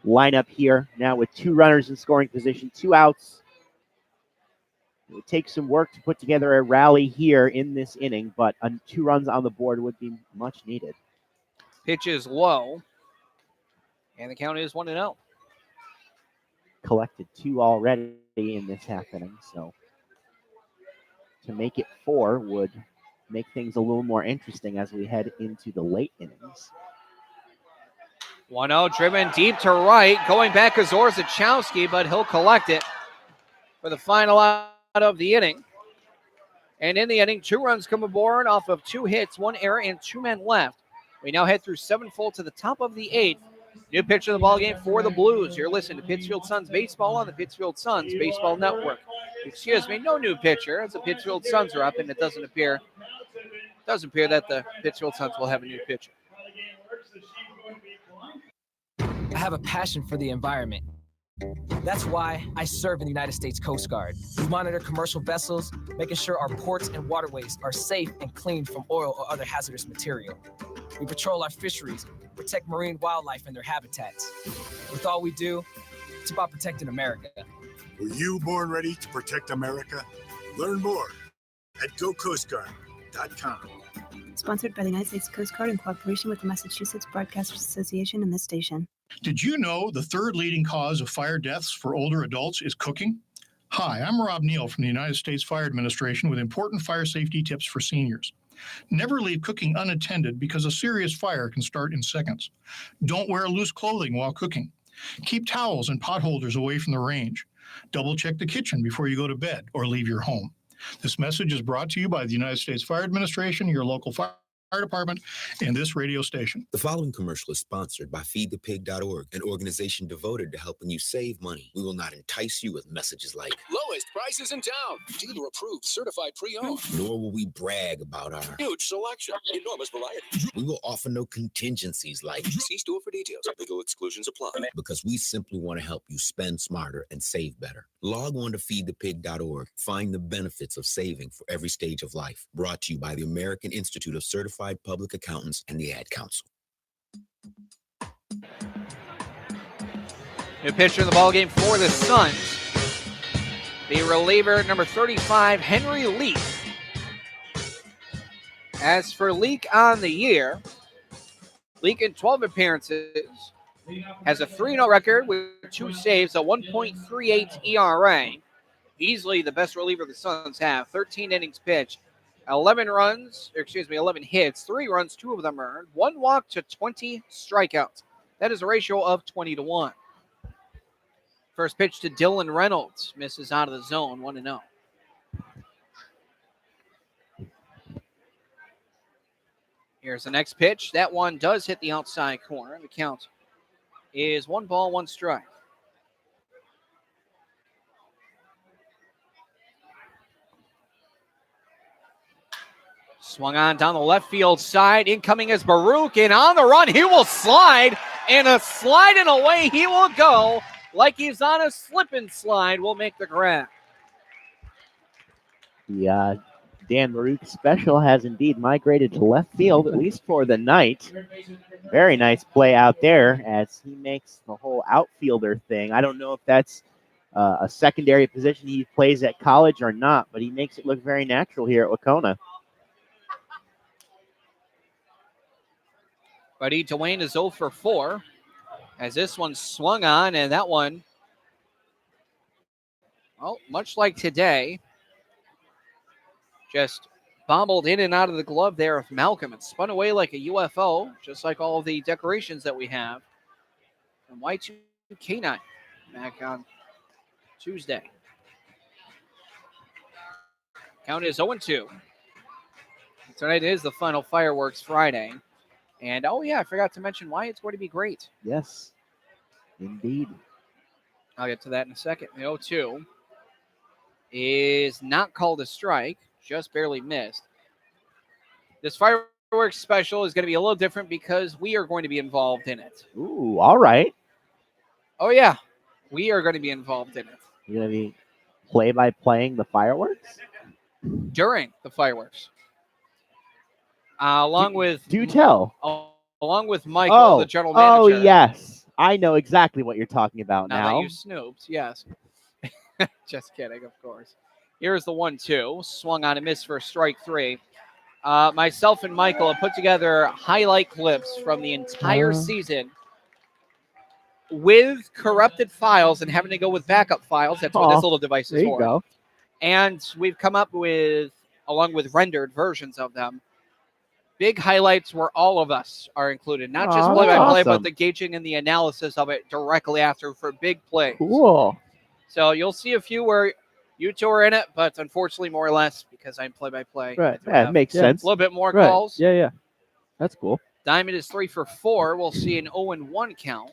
lineup here now with 2 runners in scoring position, 2 outs. It would take some work to put together a rally here in this inning, but 2 runs on the board would be much needed. Pitch is low, and the count is 1-0. Collected 2 already in this half inning, so to make it 4 would make things a little more interesting as we head into the late innings. 1-0 driven deep to right. Going back is Orzechowski, but he'll collect it for the final out of the inning. And in the inning, 2 runs come aboard off of 2 hits, 1 error, and 2 men left. We now head through 7 full to the top of the 8th. New pitcher of the ballgame for the Blues. You're listening to Pittsfield Suns Baseball on the Pittsfield Suns Baseball Network. Excuse me, no new pitcher as the Pittsfield Suns are up, and it doesn't appear that the Pittsfield Suns will have a new pitcher. I have a passion for the environment. That's why I serve in the United States Coast Guard. We monitor commercial vessels, making sure our ports and waterways are safe and clean from oil or other hazardous material. We patrol our fisheries, protect marine wildlife and their habitats. With all we do, it's about protecting America. Were you born ready to protect America? Learn more at GoCoastGuard.com. Sponsored by the United States Coast Guard in cooperation with the Massachusetts Broadcasters Association and this station. Did you know the 3rd leading cause of fire deaths for older adults is cooking? Hi, I'm Rob Neal from the United States Fire Administration with important fire safety tips for seniors. Never leave cooking unattended because a serious fire can start in seconds. Don't wear loose clothing while cooking. Keep towels and pot holders away from the range. Double check the kitchen before you go to bed or leave your home. This message is brought to you by the United States Fire Administration, your local fire department, and this radio station. The following commercial is sponsored by feedthepig.org, an organization devoted to helping you save money. We will not entice you with messages like lowest prices in town, dealer approved, certified pre-owned. Nor will we brag about our huge selection, enormous variety. We will offer no contingencies like see store for details. Legal exclusions apply. Because we simply want to help you spend smarter and save better. Log on to feedthepig.org. Find the benefits of saving for every stage of life. Brought to you by the American Institute of Certified Public Accountants and the Ad Council. New pitcher in the ballgame for the Suns. The reliever, number 35, Henry Leak. As for Leak on the year, Leak in 12 appearances has a 3-0 record with 2 saves, a 1.38 ERA. Easily the best reliever the Suns have. 13 innings pitched, 11 hits, 3 runs, 2 of them earned, 1 walk to 20 strikeouts. That is a ratio of 20-1. First pitch to Dylan Reynolds. Misses out of the zone, 1-0. Here's the next pitch. That one does hit the outside corner. The count is 1 ball, 1 strike. Swung on down the left field side. Incoming is Baruch, and on the run, he will slide. And a slide and away he will go. Like he's on a slip and slide, will make the grab. The Dan Maruk special has indeed migrated to left field, at least for the night. Very nice play out there as he makes the whole outfielder thing. I don't know if that's a secondary position he plays at college or not, but he makes it look very natural here at Wacona. Buddy Dwayne is 0 for 4 as this one swung on, and that one, well, much like today, just bobbled in and out of the glove there of Malcolm. It spun away like a UFO, just like all of the decorations that we have from Y2K9 back on Tuesday. Count is 0-2. Tonight is the final Fireworks Friday. And, oh, yeah, I forgot to mention why it's going to be great. Yes, indeed. I'll get to that in a second. The 0-2 is not called a strike, just barely missed. This Fireworks special is going to be a little different because we are going to be involved in it. Ooh, all right. Oh, yeah, we are going to be involved in it. You're going to be play-by-playing the fireworks? During the fireworks. Along with Michael, the general manager. Oh, yes. I know exactly what you're talking about now. Now that you snooped, yes. Just kidding, of course. Here's the 1-2. Swung on and missed for strike 3. Myself and Michael have put together highlight clips from the entire season with corrupted files and having to go with backup files. That's what this little device is for. There you go. And we've come up with, along with rendered versions of them, big highlights where all of us are included. Not just play-by-play, but the gauging and the analysis of it directly after for big plays. Cool. So you'll see a few where you two are in it, but unfortunately more or less because I'm play-by-play. Right, yeah, it makes sense. A little bit more calls. Yeah. That's cool. Diamond is 3 for 4. We'll see an 0-1 count.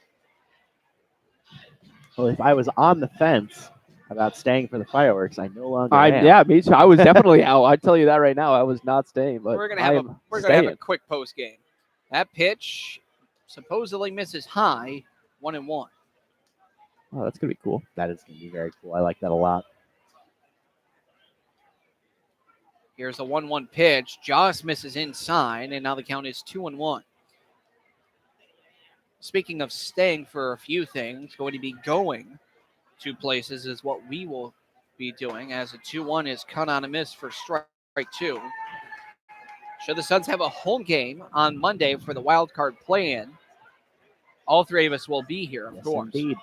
Well, if I was on the fence about staying for the fireworks, I no longer am. Yeah, me too. I was definitely out. I tell you that right now. I was not staying. But we're gonna have a quick post game. That pitch supposedly misses high, 1-1. Oh, that's gonna be cool. That is gonna be very cool. I like that a lot. Here's a 1-1 pitch. Just misses inside, and now the count is 2-1. Speaking of staying for a few things, going to be going 2 places is what we will be doing, as a 2-1 is cut on a miss for strike 2. Should the Suns have a home game on Monday for the wild card play-in, all 3 of us will be here, of course. Indeed.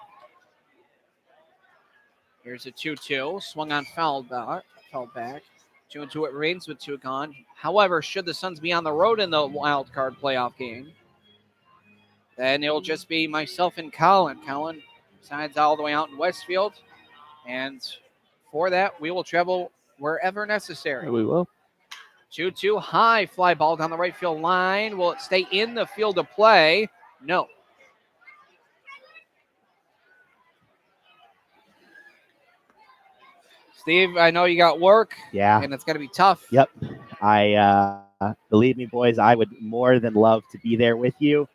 Here's a 2-2, swung on foul back. 2-2 it remains with 2 gone. However, should the Suns be on the road in the wild card playoff game, then it'll just be myself and Colin. Colin sides all the way out in Westfield, and for that, we will travel wherever necessary. We will. 2-2 high fly ball down the right field line. Will it stay in the field of play? No. Steve, I know you got work. Yeah. And it's going to be tough. Yep. Believe me, boys, I would more than love to be there with you.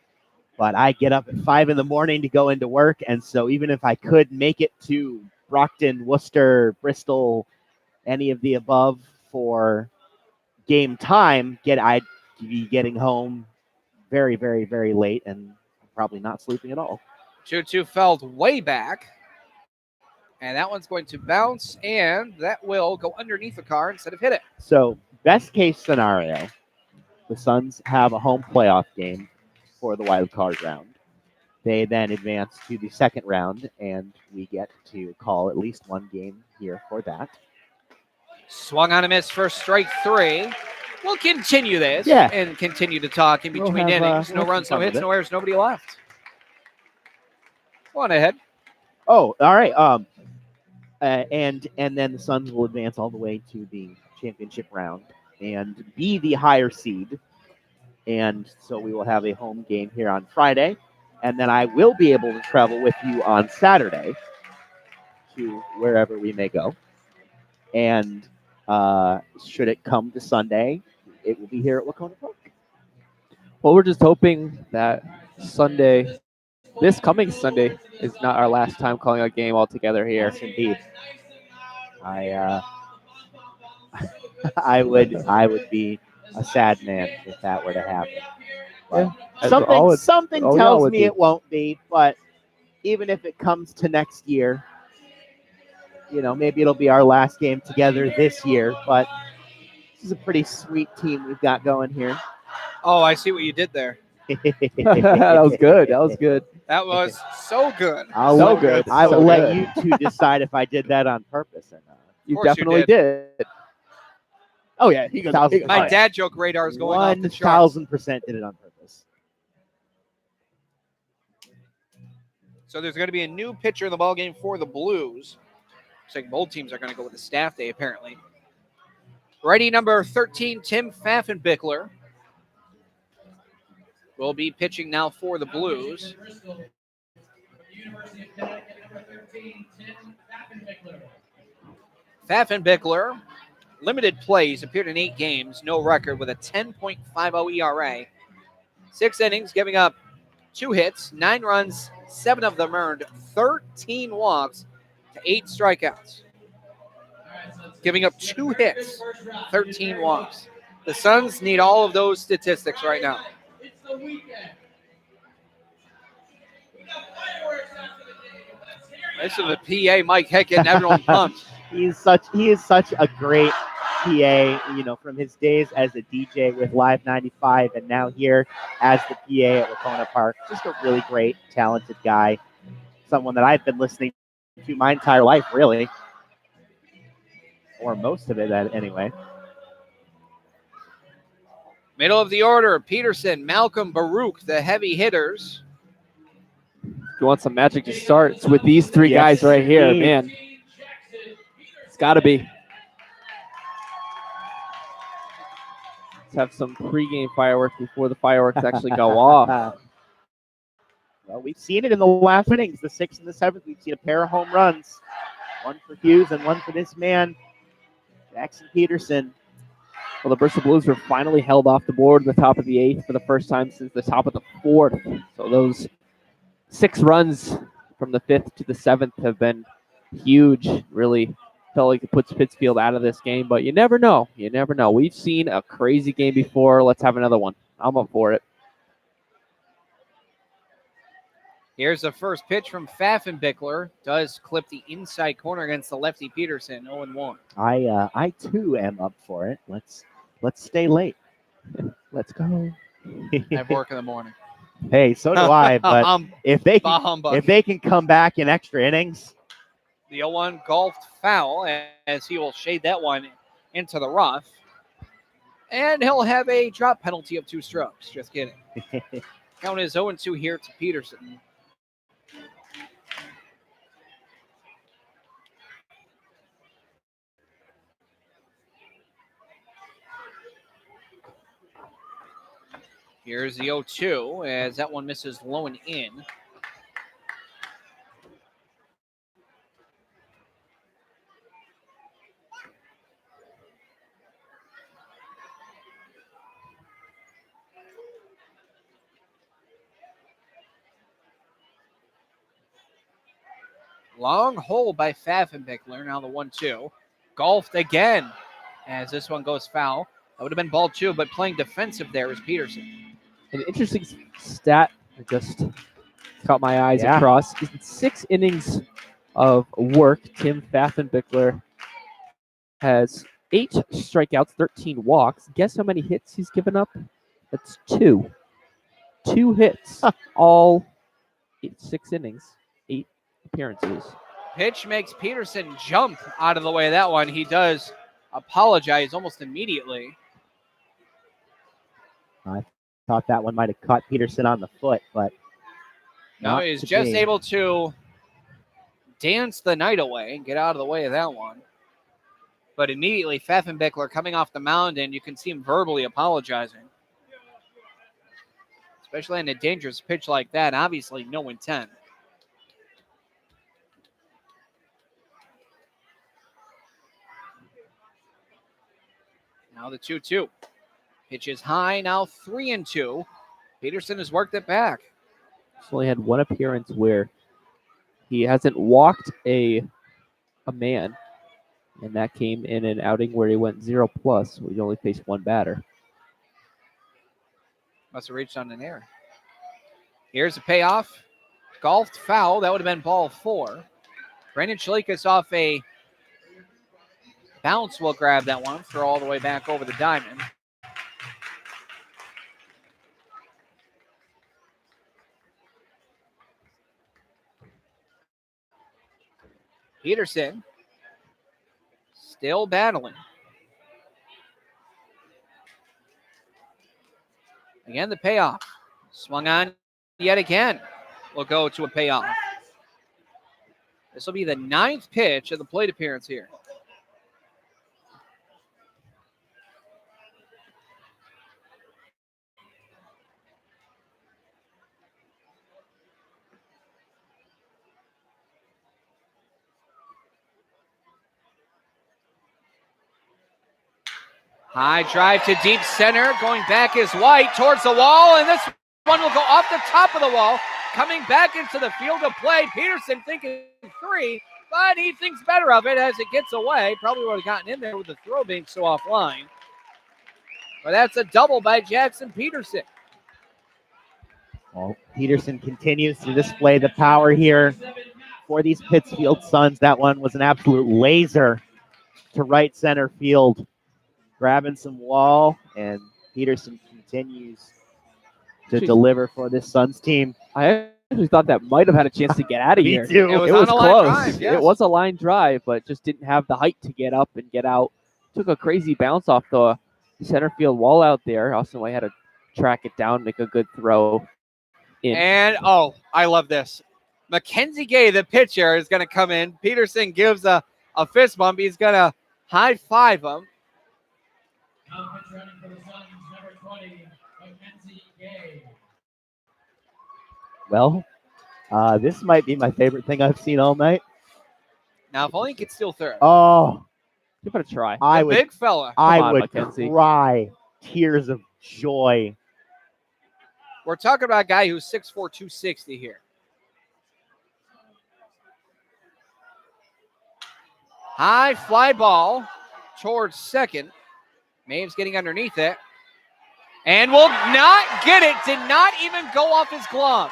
But I get up at 5 in the morning to go into work. And so even if I could make it to Brockton, Worcester, Bristol, any of the above for game time, I'd be getting home very, very, very late and probably not sleeping at all. 2-2 fouled way back. And that one's going to bounce, and that will go underneath the car instead of hit it. So best case scenario, the Suns have a home playoff game for the wild card round. They then advance to the second round, and we get to call at least one game here for that. Swung on a miss for strike 3. We'll continue this and continue to talk in between innings. No runs, no hits, no errors, nobody left. Go on ahead. Oh, all right. And then the Suns will advance all the way to the championship round and be the higher seed. And so we will have a home game here on Friday. And then I will be able to travel with you on Saturday to wherever we may go. And should it come to Sunday, it will be here at Wacona Park. Well, we're just hoping that Sunday, this coming Sunday, is not our last time calling a game all together here. Yes, indeed. I would be a sad man if that were to happen. But something tells me it won't be, but even if it comes to next year, maybe it'll be our last game together this year, but this is a pretty sweet team we've got going here. Oh, I see what you did there. That was good. That was good. That was so good. I will let you two decide if I did that on purpose or not. You definitely did. Oh, yeah. He goes, My dad joke radar is going off the charts. 1,000% did it on purpose. So there's going to be a new pitcher in the ballgame for the Blues. Looks like both teams are going to go with the staff day, apparently. Righty number 13, Tim Pfaffenbichler, will be pitching now for the Blues. Pfaffenbichler, limited plays, appeared in 8 games, no record with a 10.50 ERA. 6 innings, giving up 2 hits, 9 runs, 7 of them earned, 13 walks to 8 strikeouts. Giving up 2 hits, 13 walks. The Suns need all of those statistics right now. This is the PA, Mike Heck, getting everyone pumped. He is such a great PA, from his days as a DJ with Live 95 and now here as the PA at Wacona Park. Just a really great, talented guy. Someone that I've been listening to my entire life, really. Or most of it, anyway. Middle of the order, Peterson, Malcolm, Baruch, the heavy hitters. If you want some magic to start, it's with these 3 guys right here, man. It's got to be. Let's have some pregame fireworks before the fireworks actually go off. Well, we've seen it in the last innings, the 6th and the 7th. We've seen a pair of home runs. One for Hughes and one for this man, Jackson Peterson. Well, the Bristol Blues were finally held off the board in the top of the 8th for the first time since the top of the 4th. So those 6 runs from the 5th to the 7th have been huge. Really felt like it puts Pittsfield out of this game, but you never know. You never know. We've seen a crazy game before. Let's have another one. I'm up for it. Here's the first pitch from Pfaffenbichler. Does clip the inside corner against the lefty Peterson, 0-1. I too am up for it. Let's stay late. Let's go. I have work in the morning. Hey, so do I. But if they can come back in extra innings. The 0-1 golfed foul as he will shade that one into the rough. And he'll have a drop penalty of 2 strokes. Just kidding. Count is 0-2 here to Peterson. Here's the 0-2 as that one misses low and in. Long hole by Pfaffenbichler. Now the 1-2. Golfed again as this one goes foul. That would have been ball 2, but playing defensive there is Peterson. An interesting stat that just caught my eyes across. In 6 innings of work, Tim Pfaffenbichler has 8 strikeouts, 13 walks. Guess how many hits he's given up? That's 2. 2 hits, all 6 innings, 8 appearances. Pitch makes Peterson jump out of the way of that one. He does apologize almost immediately. I thought that one might have caught Peterson on the foot, but no, he's just able to dance the night away and get out of the way of that one. But immediately, Pfaffenbichler coming off the mound, and you can see him verbally apologizing. Especially on a dangerous pitch like that. Obviously, no intent. Now the 2-2. Pitch is high, now 3-2. Peterson has worked it back. He's only had 1 appearance where he hasn't walked a man And that came in an outing where he went 0+. So he only faced one batter. Must have reached on an error. Here's the payoff. Golfed foul. That would have been ball 4. Brandon Chalikas off a bounce will grab that one, throw all the way back over the diamond. Peterson still battling. Again, the payoff. Swung on yet again. We'll go to a payoff. This will be the 9th pitch of the plate appearance here. High drive to deep center. Going back is White towards the wall, and this one will go off the top of the wall. Coming back into the field of play. Peterson thinking 3, but he thinks better of it as it gets away. Probably would have gotten in there with the throw being so offline. But that's a double by Jackson Peterson. Well, Peterson continues to display the power here for these Pittsfield Suns. That one was an absolute laser to right center field. Grabbing some wall, and Peterson continues to deliver for this Suns team. I actually thought that might have had a chance to get out of Me here. too. It was close. Drive, yes. It was a line drive, but just didn't have the height to get up and get out. Took a crazy bounce off the center field wall out there. Austin White had to track it down, make a good throw. And, I love this. Mackenzie Gay, the pitcher, is going to come in. Peterson gives a fist bump. He's going to high-five him. Well, this might be my favorite thing I've seen all night. Now, if only he could steal third. Oh, give it a try. Big fella. I would cry tears of joy. We're talking about a guy who's 6'4", 260 here. High fly ball towards second. Maves getting underneath it. And will not get it. Did not even go off his glove.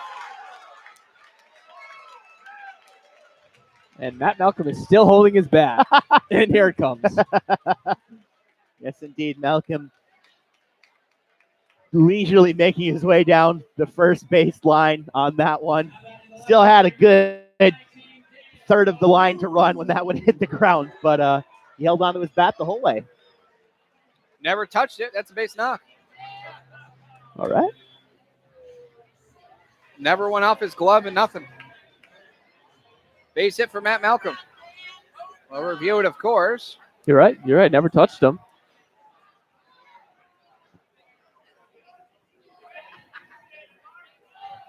And Matt Malcolm is still holding his bat. And here it comes. Yes, indeed. Malcolm leisurely making his way down the first base line on that one. Still had a good third of the line to run when that one hit the ground, but he held on to his bat the whole way. Never touched it. That's a base knock. All right. Never went off his glove and nothing. Base hit for Matt Malcolm. We'll review it, of course. You're right. Never touched him.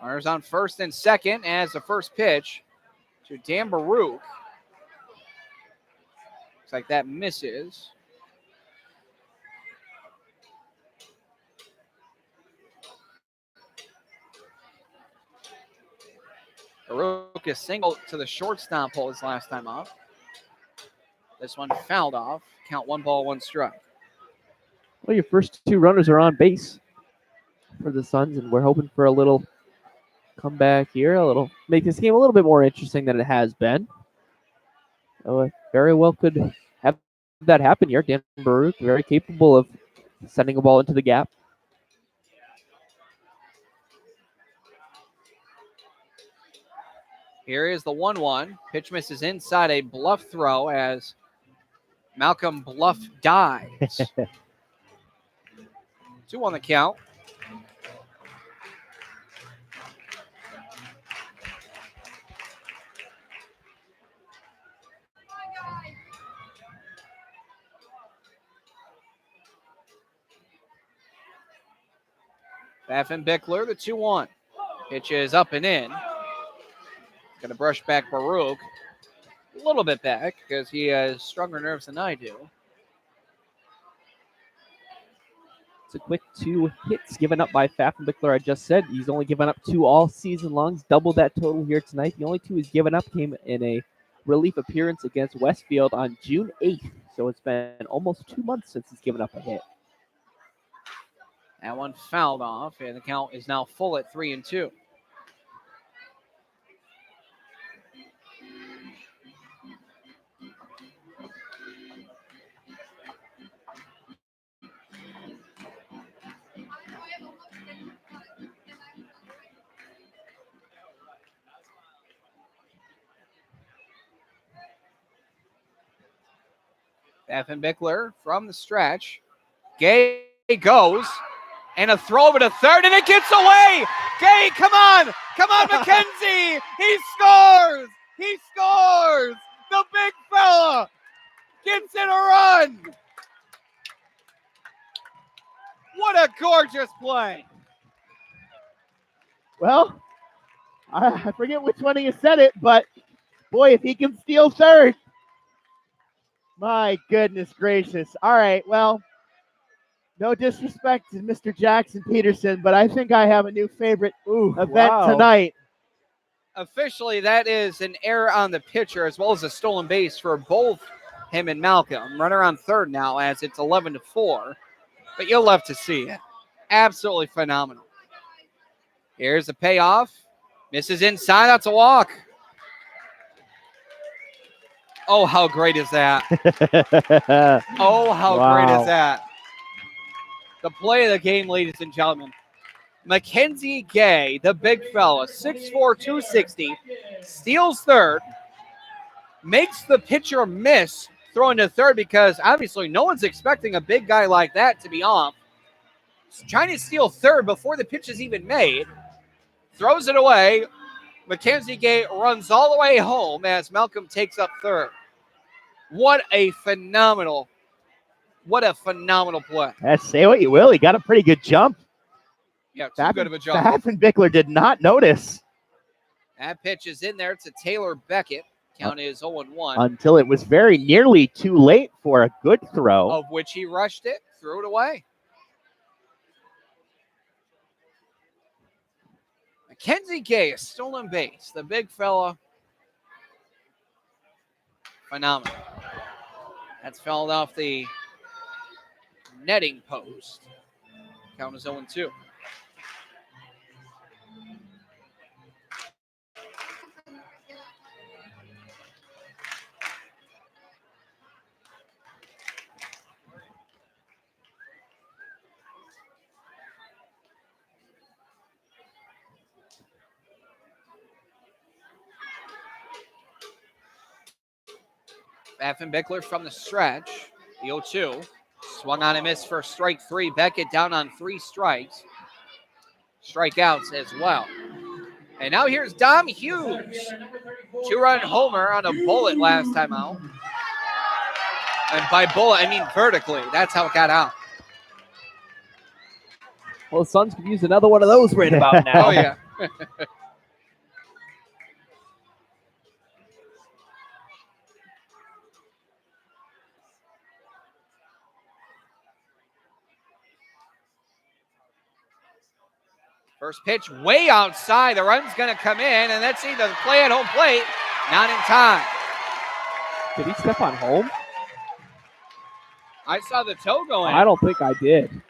Runners on first and second as the first pitch to Dan Baruch. Looks like that misses. Baruch is single to the shortstop hole his last time off. This one fouled off. Count 1 ball, 1 strike. Well, your first 2 runners are on base for the Suns, and we're hoping for a little comeback here, make this game a little bit more interesting than it has been. So very well could have that happen here. Dan Baruch, very capable of sending a ball into the gap. Here is the 1-1. Pitch misses inside a bluff throw as Malcolm Bluff dies. 2 on the count. Bickler, the 2-1. Pitch is up and in. Going to brush back Baruch. A little bit back because he has stronger nerves than I do. It's a quick 2 hits given up by Bickler. I just said he's only given up 2 all season long. Double that total here tonight. The only 2 he's given up came in a relief appearance against Westfield on June 8th. So it's been almost 2 months since he's given up a hit. That one fouled off, and the count is now full at 3-2. Effenbickler from the stretch. Gay goes, and a throw over to third, and it gets away. Gay, come on, McKenzie. He scores. The big fella gets in a run. What a gorgeous play. Well, I forget which one of you said it, but boy, if he can steal third. My goodness gracious. All right, well, no disrespect to Mr. Jackson Peterson, but I think I have a new favorite event tonight. Officially, that is an error on the pitcher as well as a stolen base for both him and Malcolm. Runner on third now as it's 11-4, but you'll love to see it. Absolutely phenomenal. Here's the payoff. Misses inside. That's a walk. Oh, how great is that? Oh, how great is that? The play of the game, ladies and gentlemen. Mackenzie Gay, the big fella, 6'4", 260, steals third, makes the pitcher miss throwing to third because obviously no one's expecting a big guy like that to be off. He's trying to steal third before the pitch is even made. Throws it away. Mackenzie Gay runs all the way home as Malcolm takes up third. What a phenomenal play. Say what you will. He got a pretty good jump. Yeah, too good of a jump. Effenbickler did not notice. That pitch is in there to Taylor Beckett. Count is 0-1. Until it was very nearly too late for a good throw. Of which he rushed it, threw it away. Mackenzie Gay, a stolen base. The big fella. Phenomenal. That's fouled off the netting post. Count is 0-2. Effenbickler from the stretch. The 0-2. Swung on and missed for strike three. Beckett down on 3 strikes. Strikeouts as well. And now here's Dom Hughes. 2-run homer on a bullet last time out. And by bullet, I mean vertically. That's how it got out. Well, the Suns could use another one of those right about now. Oh, yeah. First pitch way outside. The run's going to come in, and let's see the play at home plate. Not in time. Did he step on home? I saw the toe go in. I don't think I did.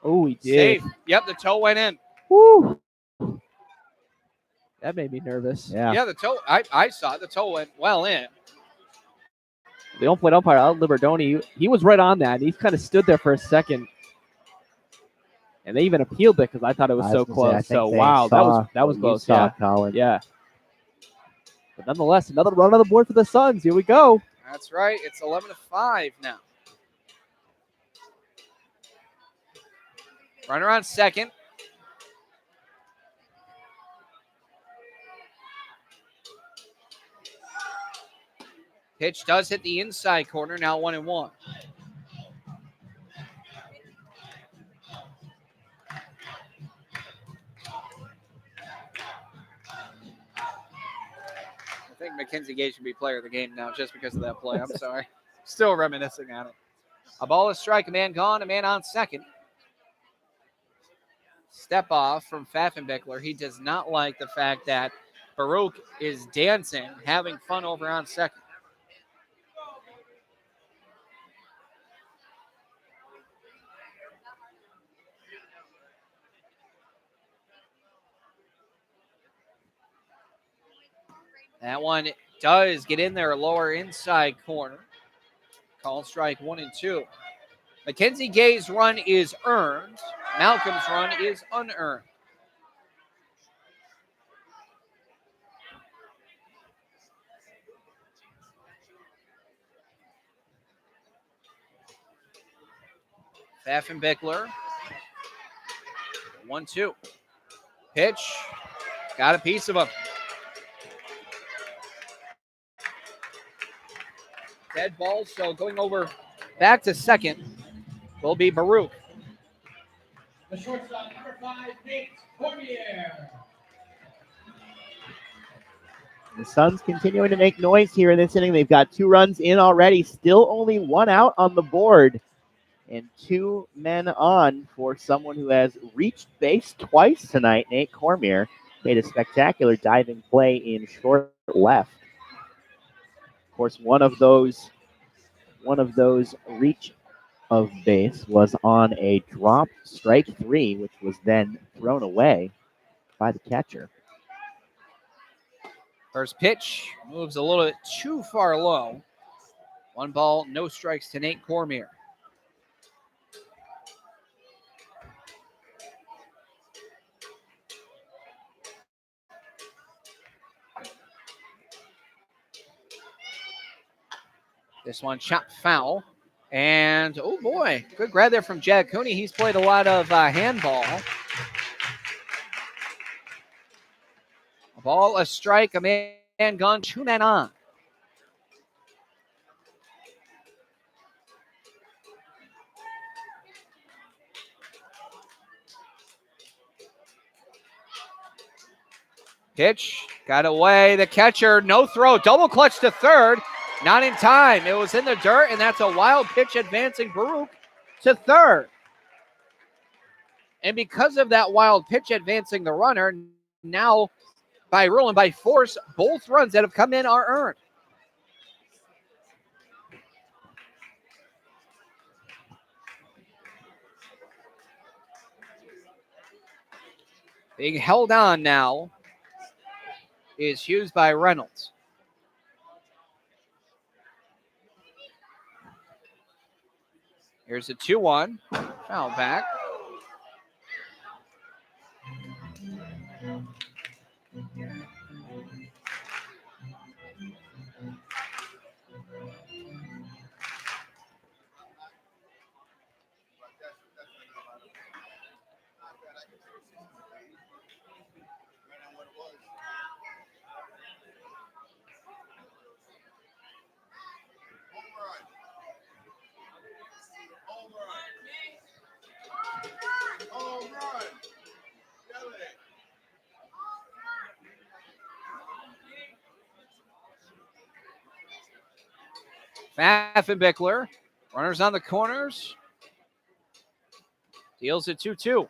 Oh, he did. Safe. Yep, the toe went in. Woo. That made me nervous. Yeah, the toe. I saw it. The toe went well in. The on-plate umpire, Al Liberdoni, he was right on that. He kind of stood there for a second. And they even appealed it because I thought it was so close. So, wow, that was close. Yeah. Colin. Yeah. But nonetheless, another run on the board for the Suns. Here we go. That's right. It's 11-5 now. Runner on second. Pitch does hit the inside corner. Now 1-1. I think Mackenzie Gay should be player of the game now just because of that play. I'm sorry. Still reminiscing on it. A ball is strike, a man gone, a man on second. step off from Pfaffenbickler. He does not like the fact that Baruch is dancing, having fun over on second. That one does get in there, lower inside corner. Call strike 1 and 2. Mackenzie Gay's run is earned. Malcolm's run is unearned. Pfaffenbickler. 1-2. Pitch. Got a piece of him. Dead ball, so going over back to second will be Baruch. The shortstop, number 5, Nate Cormier. The Suns continuing to make noise here in this inning. They've got 2 runs in already. Still only 1 out on the board. And 2 men on for someone who has reached base twice tonight. Nate Cormier made a spectacular diving play in short left. Of course, one of those reach of base was on a drop strike 3, which was then thrown away by the catcher. First pitch moves a little bit too far low. 1 ball, no strikes to Nate Cormier. This one chopped foul. And, oh boy, good grab there from Jack Cooney. He's played a lot of handball. A ball, a strike, a man gone, 2 men on. Pitch, got away. The catcher, no throw, double clutch to third. Not in time. It was in the dirt, and that's a wild pitch advancing Baruch to third. And because of that wild pitch advancing the runner, now by rule and by force, both runs that have come in are earned. Being held on now is Hughes by Reynolds. Here's a 2-1. Foul back. Pfaffenbickler, runners on the corners, deals it 2-2.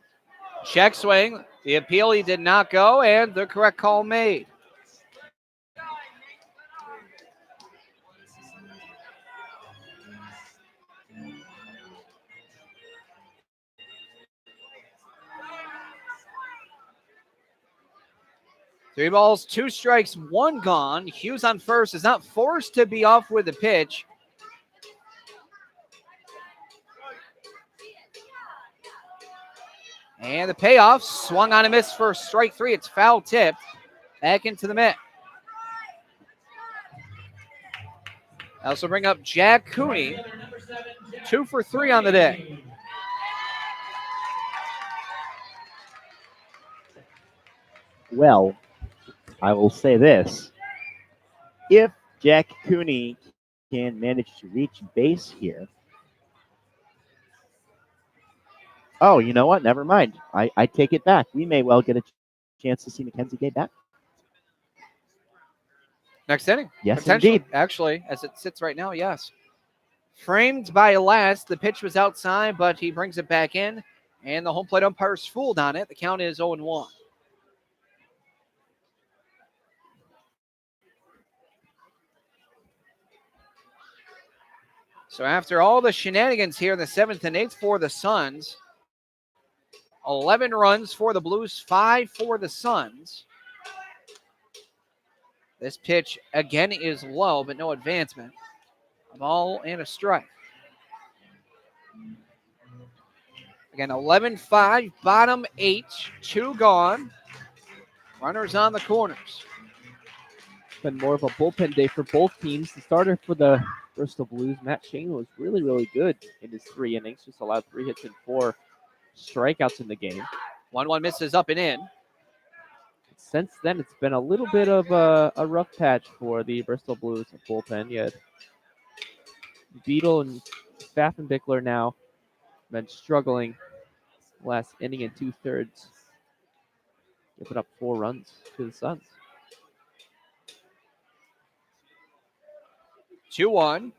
Check swing, the appeal he did not go, and the correct call made. Three balls, 2 strikes, 1 gone. Hughes on first is not forced to be off with the pitch. And the payoff, swung on a miss for strike 3. It's foul tipped. Back into the mitt. I also bring up Jack Cooney. 2 for 3 on the day. Well, I will say this. If Jack Cooney can manage to reach base here. Oh, you know what? Never mind. I take it back. We may well get a chance to see Mackenzie Gay back. Next inning. Yes, indeed. Actually, as it sits right now, yes. Framed by last. The pitch was outside, but he brings it back in. And the home plate umpire's fooled on it. The count is 0-1. So after all the shenanigans here in the 7th and 8th for the Suns, 11 runs for the Blues, 5 for the Suns. This pitch again is low, but no advancement. A ball and a strike. Again, 11-5, bottom 8, 2 gone. Runners on the corners. Been more of a bullpen day for both teams. The starter for the Bristol Blues, Matt Shane, was really, really good in his 3 innings. Just allowed 3 hits and 4 strikeouts in the game. 1-1 misses up and in. Since then, it's been a little bit of a rough patch for the Bristol Blues bullpen. You had Beadle and Pfaffenbichler now been struggling last inning and 2/3, giving up 4 runs to the Suns. 2-1.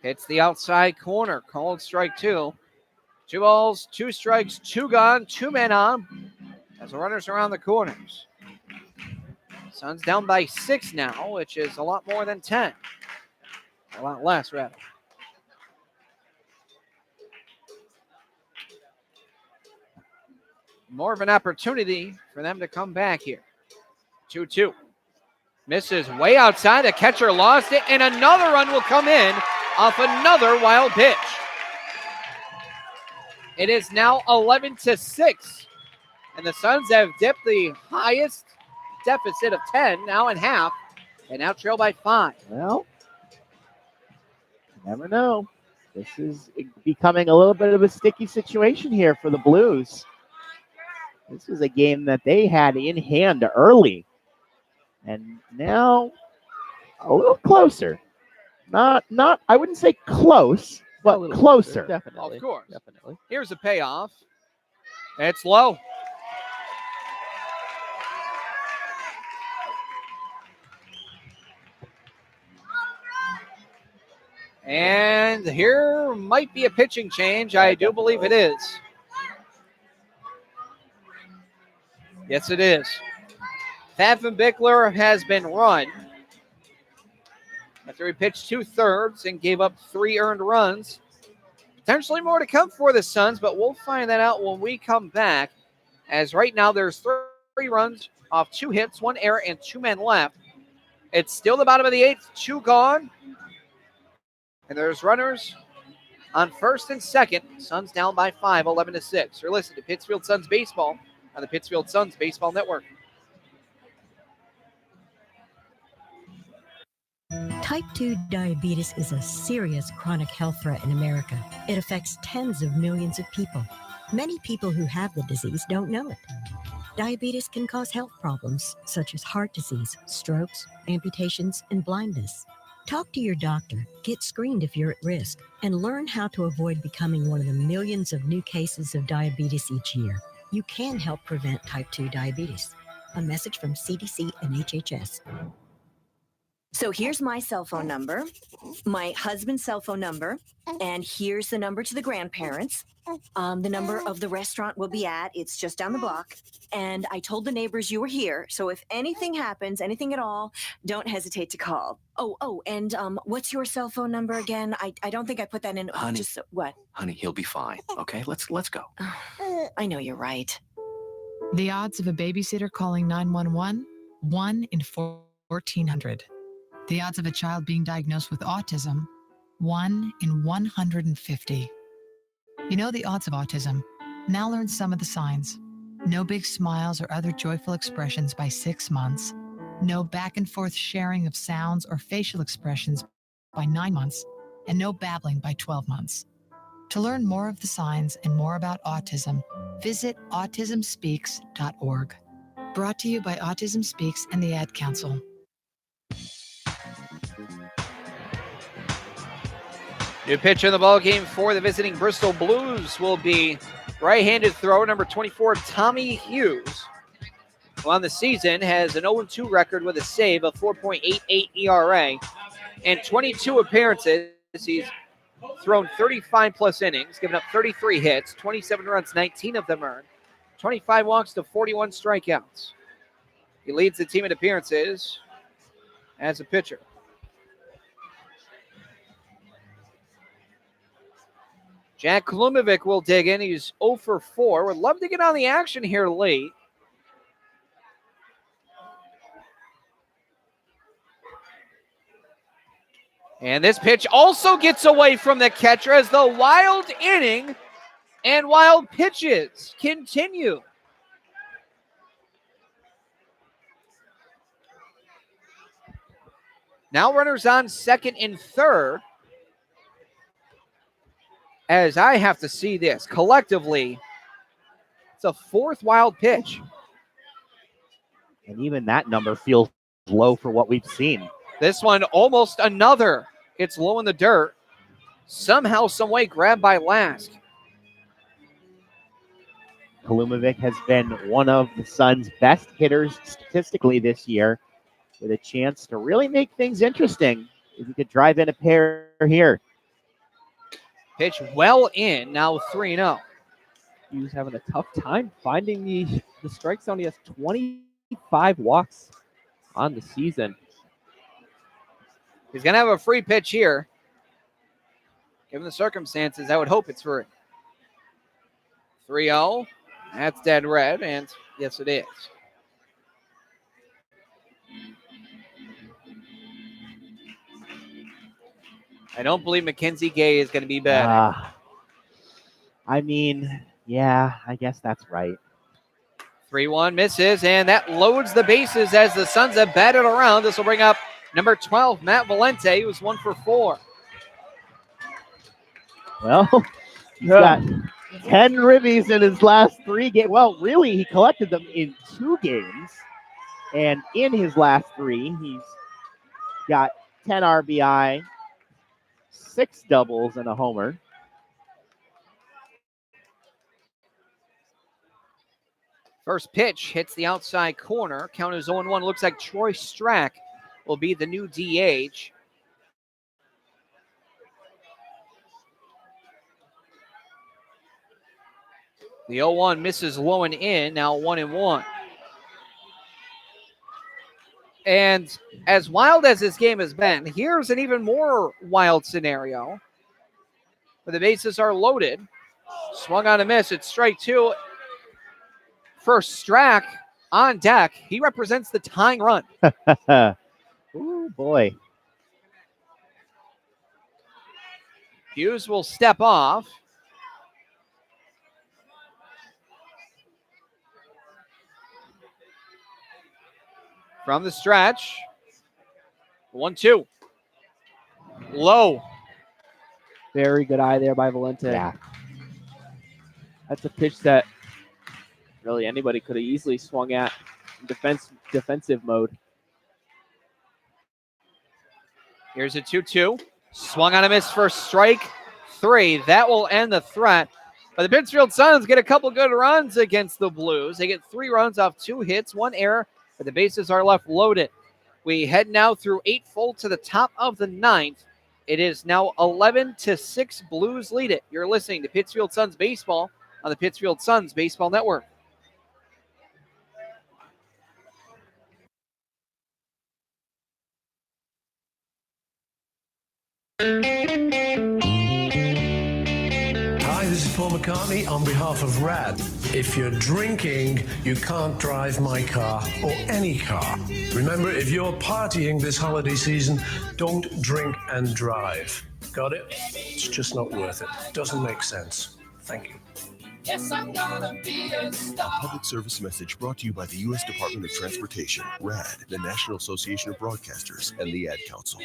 Hits the outside corner. Called strike 2. 2 balls, 2 strikes, 2 gone, 2 men on as the runners around the corners. Suns down by 6 now, which is a lot more than 10. A lot less, rather. More of an opportunity for them to come back here. 2-2. Misses way outside. The catcher lost it, and another run will come in off another wild pitch. It is now 11-6, and the Suns have dipped the highest deficit of 10 now in half, and now trail by 5. Well, you never know. This is becoming a little bit of a sticky situation here for the Blues. This was a game that they had in hand early, and now a little closer. Not I wouldn't say close, but closer. Definitely. Of course. Definitely. Here's the payoff. It's low. And here might be a pitching change. I do believe it is. Yes, it is. Pfaffenbichler has been run after he pitched 2/3 and gave up 3 earned runs. Potentially more to come for the Suns, but we'll find that out when we come back. As right now there's 3 runs off 2 hits, 1 error, and 2 men left. It's still the bottom of the 8th, 2 gone. And there's runners on first and second. Suns down by 5, 11-6. You're listening to Pittsfield Suns Baseball on the Pittsfield Suns Baseball Network. Type 2 diabetes is a serious chronic health threat in America. It affects tens of millions of people. Many people who have the disease don't know it. Diabetes can cause health problems such as heart disease, strokes, amputations, and blindness. Talk to your doctor, get screened if you're at risk, and learn how to avoid becoming one of the millions of new cases of diabetes each year. You can help prevent type 2 diabetes. A message from CDC and HHS. So here's my cell phone number, my husband's cell phone number, and here's the number to the grandparents. The number of the restaurant we'll be at, it's just down the block. And I told the neighbors you were here, so if anything happens, anything at all, don't hesitate to call. And what's your cell phone number again? I don't think I put that in. Honey. Just what? Honey, he'll be fine. Okay, let's go. I know you're right. The odds of a babysitter calling 911, 1 in 1,400. The odds of a child being diagnosed with autism, 1 in 150. You know the odds of autism. Now learn some of the signs. No big smiles or other joyful expressions by 6 months. No back and forth sharing of sounds or facial expressions by 9 months. And no babbling by 12 months. To learn more of the signs and more about autism, visit autismspeaks.org. Brought to you by Autism Speaks and the Ad Council. New pitch in the ball game for the visiting Bristol Blues will be right-handed thrower number 24, Tommy Hughes, who on the season has an 0-2 record with a save of 4.88 ERA and 22 appearances. He's thrown 35-plus innings, given up 33 hits, 27 runs, 19 of them earned, 25 walks to 41 strikeouts. He leads the team in appearances as a pitcher. Jack Klumovic will dig in. He's 0 for 4. Would love to get on the action here late. And this pitch also gets away from the catcher as the wild inning and wild pitches continue. Now runners on second and third. As I have to see this collectively, it's a fourth wild pitch. And even that number feels low for what we've seen. This one almost another. It's low in the dirt. Somehow, some way grabbed by Lask. Klumovic has been one of the Suns' best hitters statistically this year, with a chance to really make things interesting if he could drive in a pair here. Pitch well in, now 3-0. He was having a tough time finding the strike zone. He has 25 walks on the season. He's going to have a free pitch here. Given the circumstances, I would hope it's free. 3-0. That's dead red, and yes, it is. I don't believe Mackenzie Gay is going to be bad. I mean, yeah, I guess that's right. 3-1 misses, and that loads the bases as the Suns have batted around. This will bring up number 12, Matt Valenti, who's 1 for 4. Well, he's got 10 ribbies in his last 3 games. Well, really, he collected them in 2 games. And in his last 3, he's got 10 RBI, 6 doubles, and a homer. First pitch hits the outside corner. Count is 0-1. Looks like Troy Strack will be the new DH. The 0-1 misses low and in, now 1-1. And as wild as this game has been, here's an even more wild scenario where the bases are loaded. Swung on a miss. It's strike 2. First, Strack on deck. He represents the tying run. Ooh, boy. Hughes will step off. From the stretch. 1-2. Low. Very good eye there by Valenti. Yeah. That's a pitch that really anybody could have easily swung at in defensive mode. Here's a 2-2. Swung on a miss for strike 3. That will end the threat. But the Pittsfield Suns get a couple good runs against the Blues. They get 3 runs off 2 hits, 1 error, but the bases are left loaded. We head now through 8 full to the top of the 9th. It is now 11-6. Blues lead it. You're listening to Pittsfield Suns Baseball on the Pittsfield Suns Baseball Network. Hi, this is Paul McCartney on behalf of RAD. If you're drinking, you can't drive my car or any car. Remember, if you're partying this holiday season, don't drink and drive. Got it? It's just not worth it. Doesn't make sense. Thank you. Yes, I'm gonna be a star. A public service message brought to you by the U.S. Department of Transportation, RAD, the National Association of Broadcasters, and the Ad Council.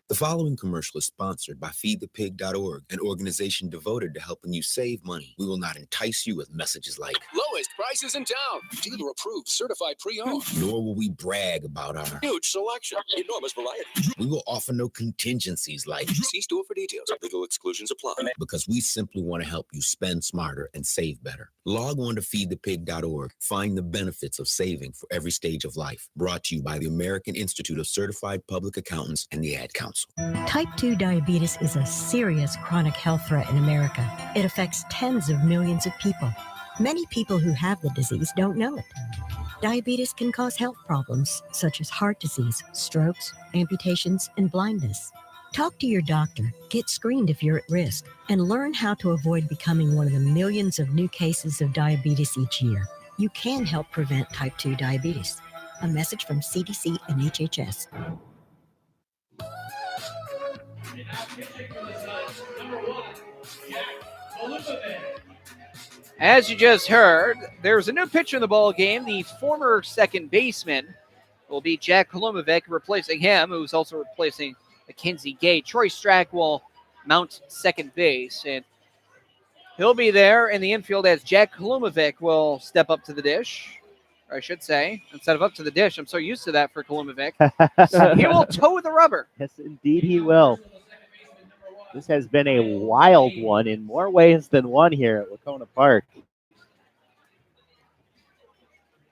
The following commercial is sponsored by feedthepig.org, an organization devoted to helping you save money. We will not entice you with messages like Lowest prices in town. Dealer approved, certified pre-owned. nor will we brag about our Huge selection. Enormous variety. we will offer no contingencies like See store for details. Legal exclusions apply. because we simply want to help you spend smarter and save better. Log on to feedthepig.org. Find the benefits of saving for every stage of life. Brought to you by the American Institute of Certified Public Accountants and the Ad Council. capsule. Type 2 diabetes is a serious chronic health threat in America. It affects tens of millions of people. Many people who have the disease don't know it. Diabetes can cause health problems such as heart disease, strokes, amputations, and blindness. Talk to your doctor, get screened if you're at risk, and learn how to avoid becoming one of the millions of new cases of diabetes each year. You can help prevent type 2 diabetes. A message from CDC and HHS. As you just heard, there's a new pitcher in the ball game. The former second baseman will be Jack Kolumovic, replacing him, who's also replacing Mackenzie Gay. Troy Strack will mount second base, and he'll be there in the infield as Jack Kolumovic will step up to the dish. Or I should say, instead of up to the dish, I'm so used to that for Kolumovic. So he will toe the rubber. Yes, indeed he will. This has been a wild one in more ways than one here at Lacona Park.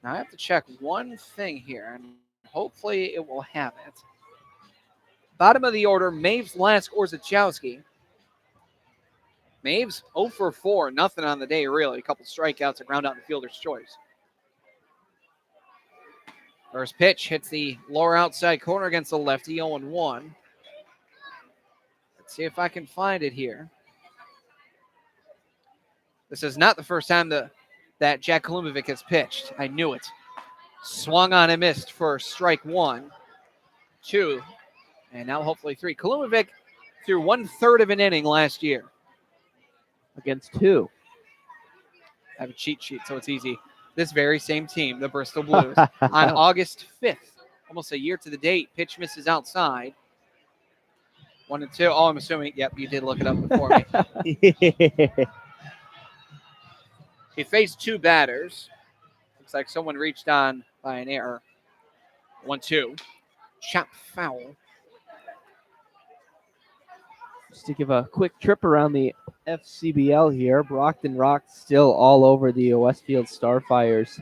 Now I have to check one thing here, and hopefully it will have it. Bottom of the order, Maves, Lask, Orzechowski. Maves 0 for 4, nothing on the day really. A couple strikeouts, a ground out in the fielder's choice. First pitch hits the lower outside corner against the lefty, 0-1. Let's see if I can find it here. This is not the first time that Jack Kolumovic has pitched. I knew it. Swung on and missed for strike 1, 2, and now hopefully 3. Kolumovic threw 1/3 of an inning last year. Against who? I have a cheat sheet, so it's easy. This very same team, the Bristol Blues, on August 5th, almost a year to the date. Pitch misses outside. 1-2. Oh, I'm assuming, yep, you did look it up before me. He faced 2 batters. Looks like someone reached on by an error. 1-2. Chop foul. Just to give a quick trip around the FCBL here, Brockton Rock still all over the Westfield Starfires.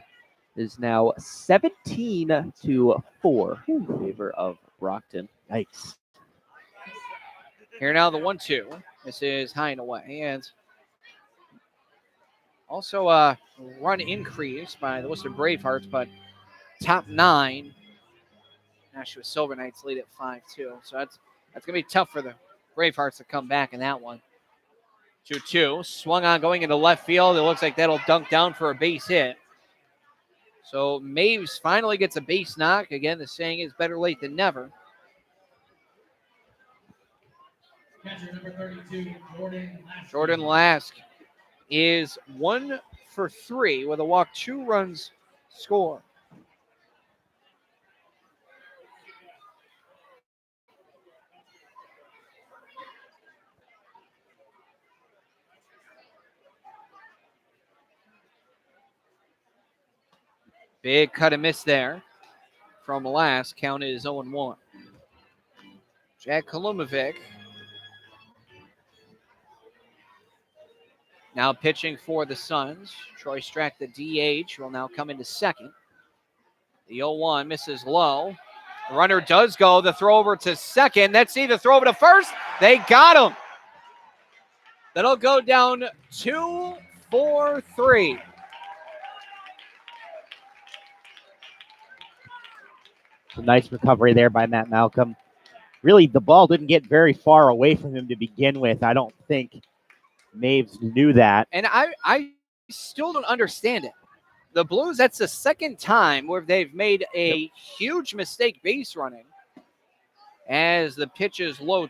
Is now 17-4 in favor of Brockton. Yikes. Here now the 1-2. This is high and away. And also a run increase by the Worcester Bravehearts, but top 9. Nashua Silver Knights lead at 5-2. So that's going to be tough for the Bravehearts to come back in that one. 2-2. Swung on going into left field. It looks like that'll dunk down for a base hit. So Maves finally gets a base knock. Again, the saying is better late than never. Catcher number 32, Jordan Lask is 1 for 3 with a walk, 2 runs score. Big cut and miss there from Lask. Count is 0-1. Jack Kolumovic now pitching for the Suns. Troy Strack, the DH, will now come into second. The 0-1 misses low. The runner does go. The throw over to second. Let's see the throw over to first. They got him. That'll go down 2-4-3. A nice recovery there by Matt Malcolm. Really, the ball didn't get very far away from him to begin with. I don't think Maves knew that. And I still don't understand it. The Blues, that's the second time where they've made a huge mistake base running as the pitch is low,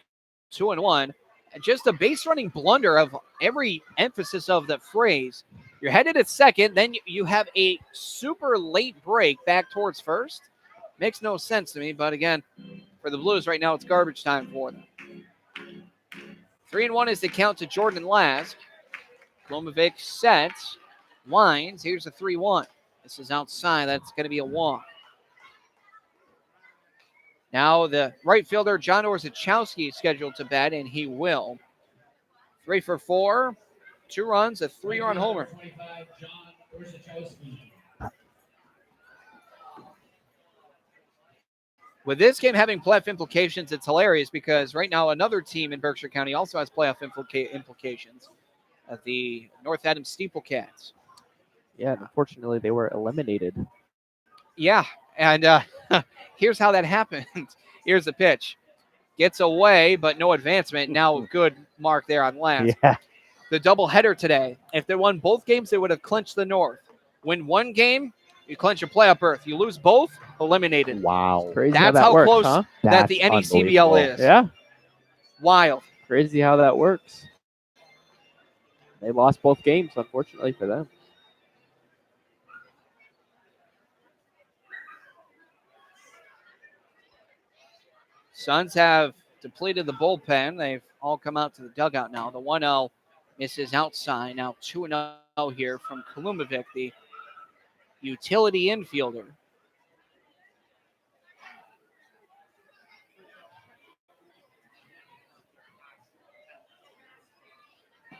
2-1. And just a base running blunder of every emphasis of the phrase. You're headed at second, then you have a super late break back towards first. Makes no sense to me, but again, for the Blues right now, it's garbage time for them. 3-1 is the count to Jordan Lask. Kolumovic sets, winds. Here's a 3-1. This is outside. That's going to be a walk. Now the right fielder, John Orzechowski, is scheduled to bat, and he will. 3 for 4, 2 runs, a 3-run homer. With this game having playoff implications, it's hilarious because right now another team in Berkshire County also has playoff implications. The North Adams Steeplecats. Yeah, unfortunately, they were eliminated. Yeah, and here's how that happened. Here's the pitch. Gets away, but no advancement. Now good mark there on last. Yeah. The doubleheader today. If they won both games, they would have clinched the North. Win one game, you clinch your playoff berth. You lose both, eliminated. Wow. Crazy That's how how works, close huh? that the That's NECBL is. Yeah. Wild. Crazy how that works. They lost both games, unfortunately for them. Suns have depleted the bullpen. They've all come out to the dugout now. The 1-0 misses outside. Now 2-0 here from Kalumovic, the utility infielder.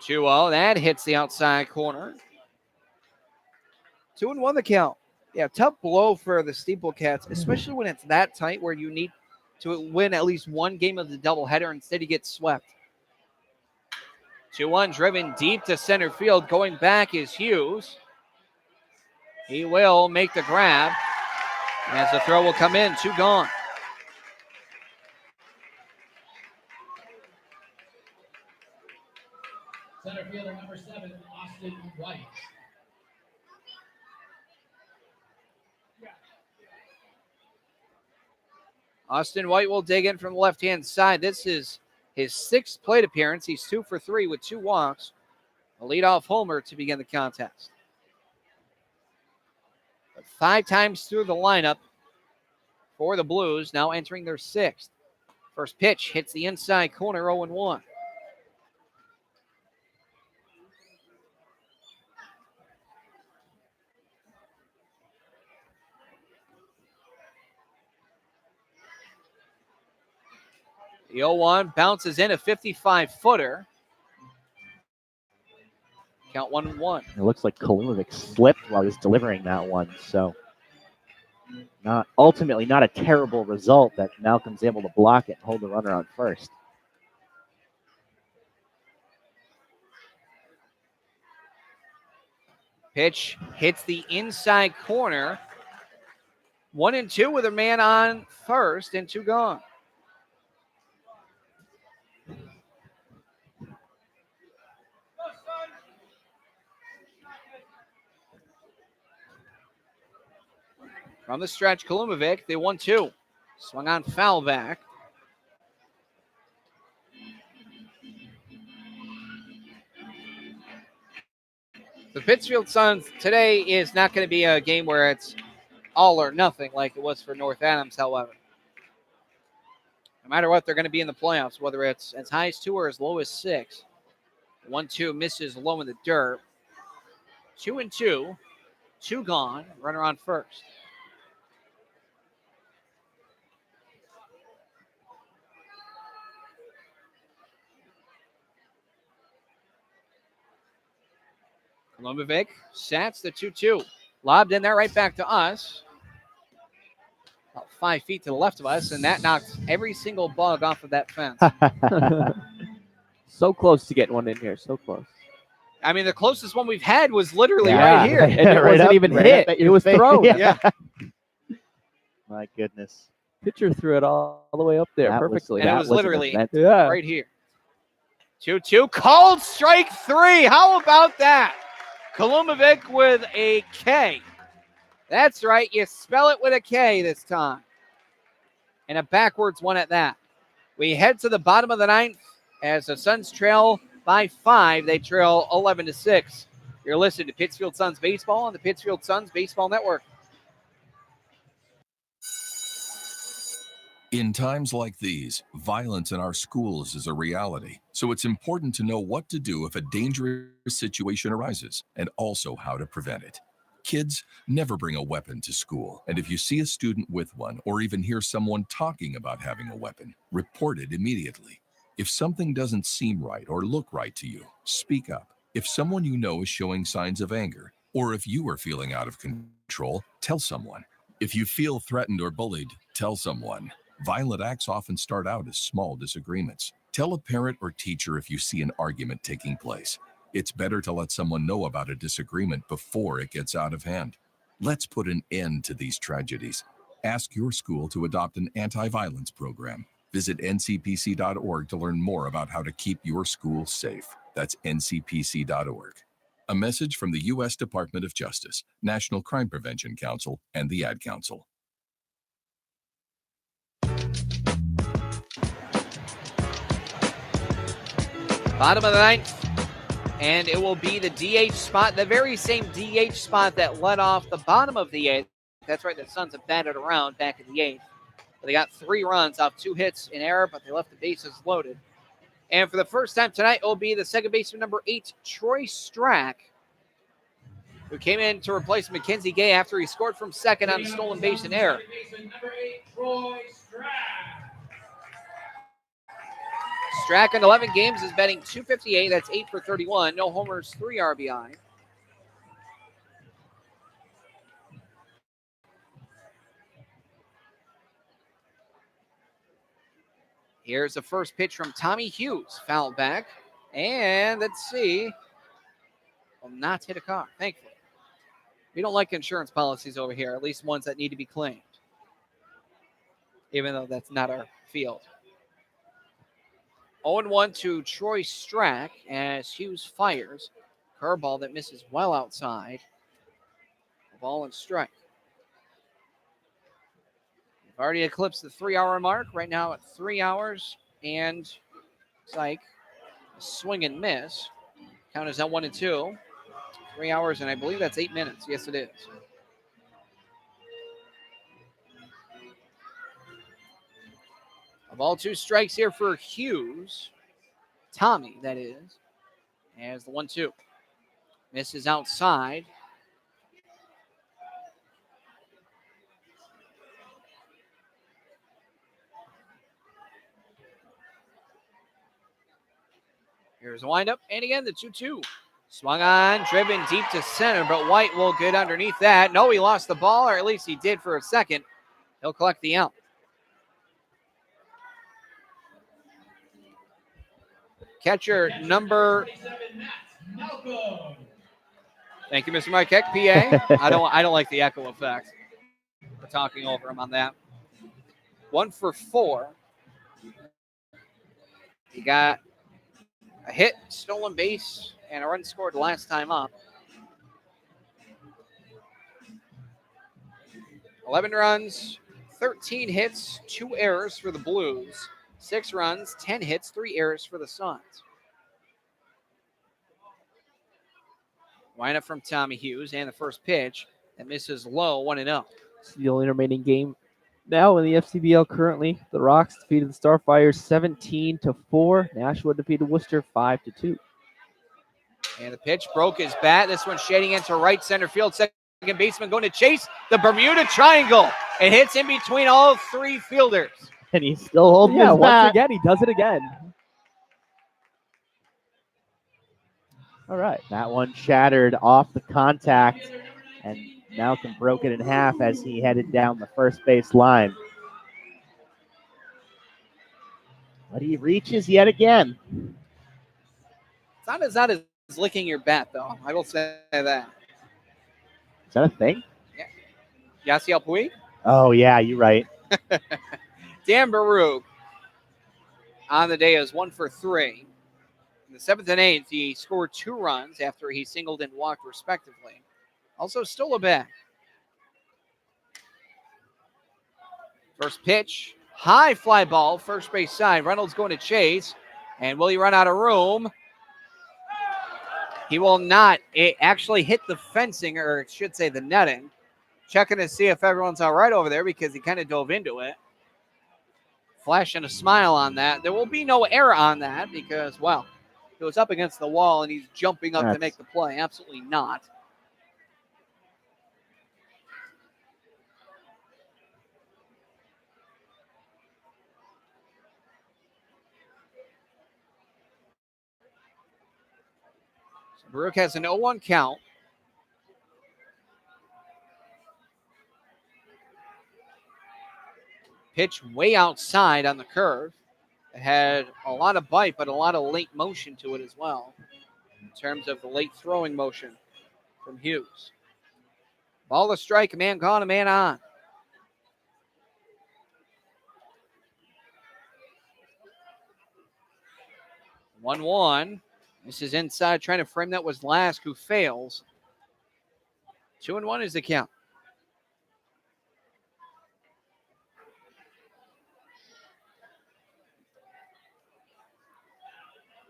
That hits the outside corner. 2-1 the count. Yeah, tough blow for the Steeplecats, especially when it's that tight where you need to win at least one game of the doubleheader. Instead, he gets swept. 2-1 driven deep to center field. Going back is Hughes. He will make the grab. As the throw will come in, 2 gone. Center fielder number 7, Austin White. Austin White will dig in from the left-hand side. This is his 6th plate appearance. He's 2 for 3 with 2 walks. A leadoff homer to begin the contest. But 5 times through the lineup for the Blues, now entering their 6th. First pitch hits the inside corner, 0-1. The 0-1 bounces in a 55-footer. Count 1-1. It looks like Kalumovic slipped while he was delivering that one. So ultimately not a terrible result that Malcolm's able to block it and hold the runner on first. Pitch hits the inside corner. 1-2 with a man on first and 2 gone. From the stretch, Kalumovic, the 1-2. Swung on foul back. The Pittsfield Suns today is not going to be a game where it's all or nothing like it was for North Adams, however. No matter what, they're going to be in the playoffs, whether it's as high as 2 or as low as 6. 1-2 misses low in the dirt. 2-2. 2 gone. Runner on first. Kalumovic sats the 2-2. Lobbed in there right back to us. About 5 feet to the left of us, and that knocked every single bug off of that fence. So close to getting one in here. So close. I mean, the closest one we've had was literally right here. And it wasn't even hit. It was thrown. Yeah. My goodness. Pitcher threw it all the way up there perfectly. And it was literally yeah. right here. 2-2. Called strike 3. How about that? Kalumovic with a K. That's right. You spell it with a K this time. And a backwards one at that. We head to the bottom of the 9th as the Suns trail by 5. They trail 11-6. You're listening to Pittsfield Suns Baseball on the Pittsfield Suns Baseball Network. In times like these, violence in our schools is a reality. So it's important to know what to do if a dangerous situation arises and also how to prevent it. Kids, never bring a weapon to school. And if you see a student with one or even hear someone talking about having a weapon, report it immediately. If something doesn't seem right or look right to you, speak up. If someone you know is showing signs of anger, or if you are feeling out of control, tell someone. If you feel threatened or bullied, tell someone. Violent acts often start out as small disagreements. Tell a parent or teacher if you see an argument taking place. It's better to let someone know about a disagreement before it gets out of hand. Let's put an end to these tragedies. Ask your school to adopt an anti-violence program. Visit ncpc.org to learn more about how to keep your school safe. That's ncpc.org. A message from the U.S. Department of Justice, National Crime Prevention Council, and the Ad Council. Bottom of the ninth, and it will be the DH spot, the very same DH spot that led off the bottom of the eighth. That's right, the Suns have batted around back in the eighth. They got 3 runs off 2 hits in error, but they left the bases loaded. And for the first time tonight, it will be the second baseman, number 8, Troy Strack, who came in to replace Mackenzie Gay after he scored from second on a stolen base in error. Strack in 11 games is batting .258. That's 8 for 31. No homers, 3 RBI. Here's the first pitch from Tommy Hughes. Foul back. And let's see. Will not hit a car, thankfully. We don't like insurance policies over here, at least ones that need to be claimed. Even though that's not our field. 0-1 to Troy Strack as Hughes fires. Curveball that misses well outside. Ball and strike. We've already eclipsed the 3-hour mark. Right now at 3 hours and psych. Swing and miss. Count is at 1-2. 3 hours and I believe that's 8 minutes. Yes, it is. A ball, 2 strikes here for Hughes. Tommy, that is. As the 1-2. Misses outside. Here's a windup, and again, the 2-2. Swung on, driven deep to center, but White will get underneath that. No, he lost the ball, or at least he did for a second. He'll collect the out. Catcher number... Thank you, Mr. Mike Heck, PA. I don't like the echo effect. We're talking over him on that. 1 for 4. He got a hit, stolen base, and a run scored last time up. 11 runs, 13 hits, 2 errors for the Blues. 6 runs, 10 hits, 3 errors for the Suns. Windup from Tommy Hughes, and the first pitch that misses low, 1-0. It's the only remaining game now in the FCBL currently. The Rocks defeated the Starfires 17-4. Nashua defeated Worcester 5-2. And the pitch broke his bat. This one shading into right center field. Second baseman going to chase the Bermuda Triangle. It hits in between all 3 fielders. And he's still holding his once bat. again, he does it again. All right, that one shattered off the contact, and Malcolm broke it in half as he headed down the first base line. But he reaches yet again. It's not as licking your bat, though. I will say that. Is that a thing? Yeah. Yasiel Puig? Oh, yeah, you're right. Dan Baruch on the day is 1 for 3. In the 7th and 8th, he scored 2 runs after he singled and walked respectively. Also stole a bat. First pitch, high fly ball, first base side. Reynolds going to chase. And will he run out of room? He will not. It actually hit the fencing, or it should say the netting. Checking to see if everyone's all right over there because he kind of dove into it. Flashing a smile on that. There will be no error on that because, well, it was up against the wall and he's jumping up to make the play. Absolutely not. So Baruch has an 0-1 count. Pitch way outside on the curve. It had a lot of bite, but a lot of late motion to it as well, in terms of the late throwing motion from Hughes. Ball to strike, a man gone, a man on. One. This is inside, trying to frame that was Lask, who fails. 2-1 is the count.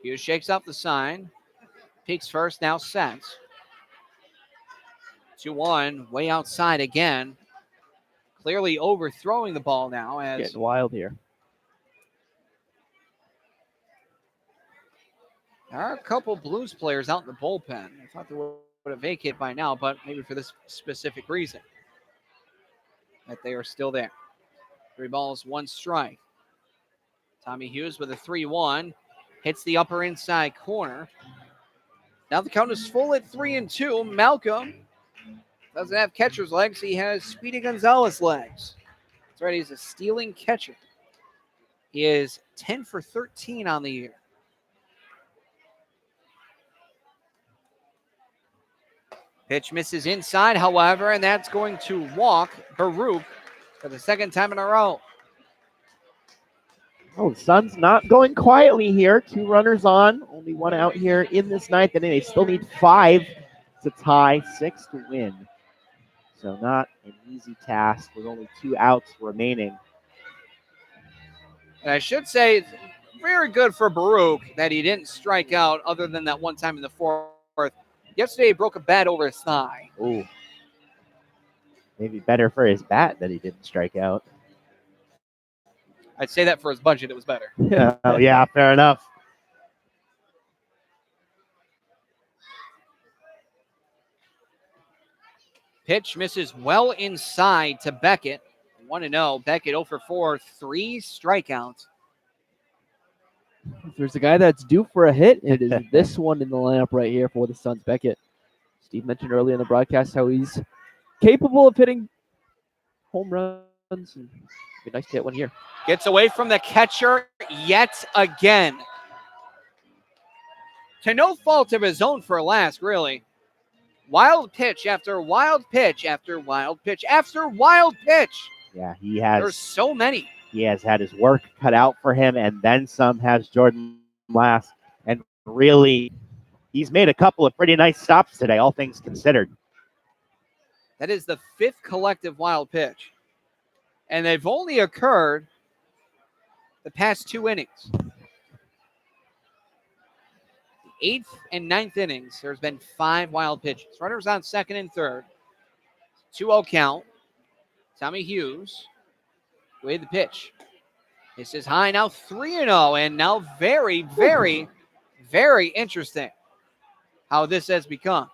Hughes shakes off the sign. Peaks first, now sets. 2-1, way outside again. Clearly overthrowing the ball now. As Getting wild here. there are a couple Blues players out in the bullpen. I thought they would have vacated by now, but maybe for this specific reason, that they are still there. 3 balls, 1 strike. Tommy Hughes with a 3-1. Hits the upper inside corner. Now the count is full at 3-2. Malcolm doesn't have catcher's legs. He has Speedy Gonzalez legs. That's right, he's a stealing catcher. He is 10 for 13 on the year. Pitch misses inside, however, and that's going to walk Baruch for the second time in a row. Oh, the Suns not going quietly here. 2 runners on, only 1 out here in this 9th inning. They still need 5 to tie, 6 to win. So not an easy task with only 2 outs remaining. And I should say, it's very good for Baruch that he didn't strike out other than that one time in the 4th. Yesterday, he broke a bat over his thigh. Ooh. Maybe better for his bat that he didn't strike out. I'd say that for his budget, it was better. Yeah, oh, yeah, fair enough. Pitch misses well inside to Beckett. 1-0. Beckett 0 for 4, 3 strikeouts. If there's a guy that's due for a hit, it is this one in the lineup right here for the Suns, Beckett. Steve mentioned earlier in the broadcast how he's capable of hitting home runs. And it'd be nice to hit one here. Gets away from the catcher yet again. To no fault of his own for Lask, really. Wild pitch after wild pitch after wild pitch after wild pitch. Yeah, he has. There's so many. He has had his work cut out for him, and then some has Jordan Lask. And really, he's made a couple of pretty nice stops today, all things considered. That is the 5th collective wild pitch. And they've only occurred the past 2 innings. The 8th and 9th innings, there's been 5 wild pitches. Runners on 2nd and 3rd. 2-0 count. Tommy Hughes. Way the pitch. This is high now, 3-0, and now very, very, very interesting how this has become.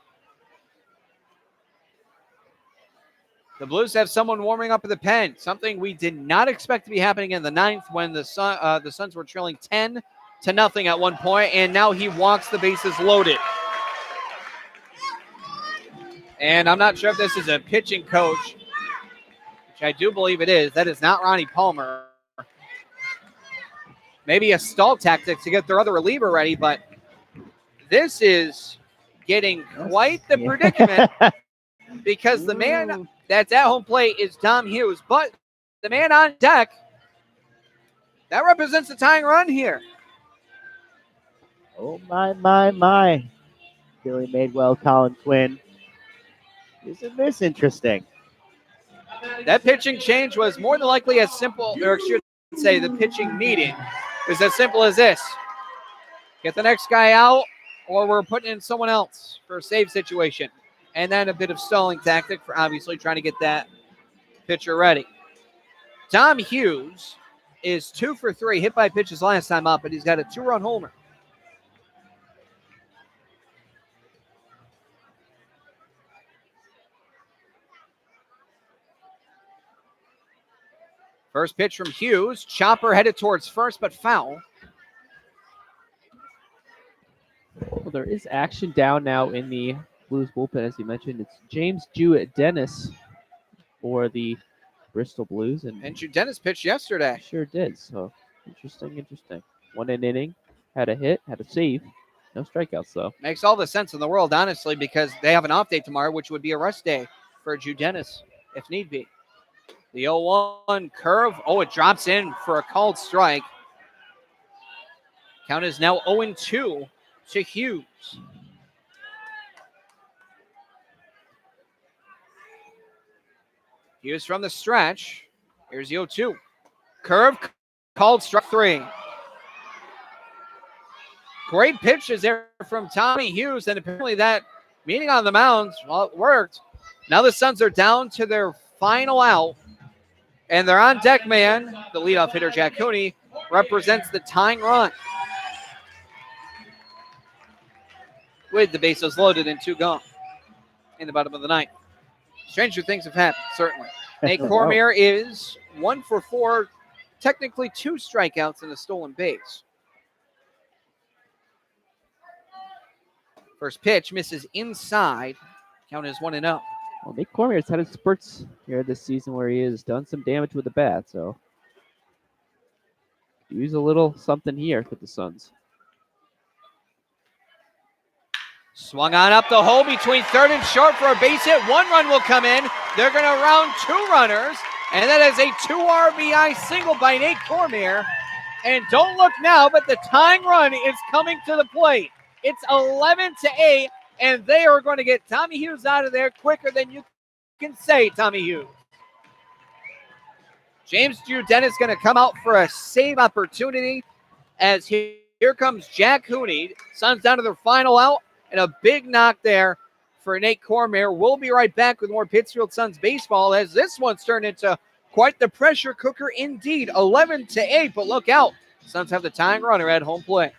The Blues have someone warming up in the pen, something we did not expect to be happening in the 9th when the Suns were trailing 10-0 at one point, and now he walks the bases loaded. And I'm not sure if this is a pitching coach, which I do believe it is. That is not Ronnie Palmer. Maybe a stall tactic to get their other reliever ready, but this is getting quite the predicament because the man that's at home plate is Dom Hughes, but the man on deck, that represents the tying run here. Oh, my. Billy Madewell, Colin Quinn. Isn't this interesting? That pitching change was more than likely as simple, or I should say the pitching meeting was as simple as this. Get the next guy out, or we're putting in someone else for a save situation. And then a bit of stalling tactic for obviously trying to get that pitcher ready. Tom Hughes is 2 for 3, hit by pitches last time up, but he's got a 2-run homer. First pitch from Hughes. Chopper headed towards first, but foul. Well, there is action down now in the Blues bullpen, as you mentioned. It's James Jewett Dennis for the Bristol Blues. And Dennis pitched yesterday. Sure did. So interesting. Won an inning, had a hit, had a save. No strikeouts, though. Makes all the sense in the world, honestly, because they have an off day tomorrow, which would be a rest day for Dennis, if need be. The 0-1 curve. Oh, it drops in for a called strike. Count is now 0-2 to Hughes. Hughes from the stretch. Here's the 0-2. Curve, called strike 3. Great pitches there from Tommy Hughes, and apparently that meeting on the mound, well, it worked. Now the Suns are down to their final out, and they're on deck, man. The leadoff hitter, Jack Cooney, represents the tying run with the bases loaded and 2 gone in the bottom of the ninth. Stranger things have happened, certainly. Nate Cormier is 1 for 4, technically 2 strikeouts and a stolen base. First pitch misses inside. Count is 1-0. Well, Nate Cormier's had his spurts here this season where he has done some damage with the bat, so use a little something here for the Suns. Swung on up the hole between third and short for a base hit. 1 run will come in. They're going to round 2 runners, and that is a 2 RBI single by Nate Cormier. And don't look now, but the tying run is coming to the plate. It's 11-8, and they are going to get Tommy Hughes out of there quicker than you can say, Tommy Hughes. James Dennis going to come out for a save opportunity as here comes Jack Cooney. Suns down to their final out, and a big knock there for Nate Cormier. We'll be right back with more Pittsfield Suns baseball as this one's turned into quite the pressure cooker indeed. 11-8, but look out. Suns have the tying runner at home plate.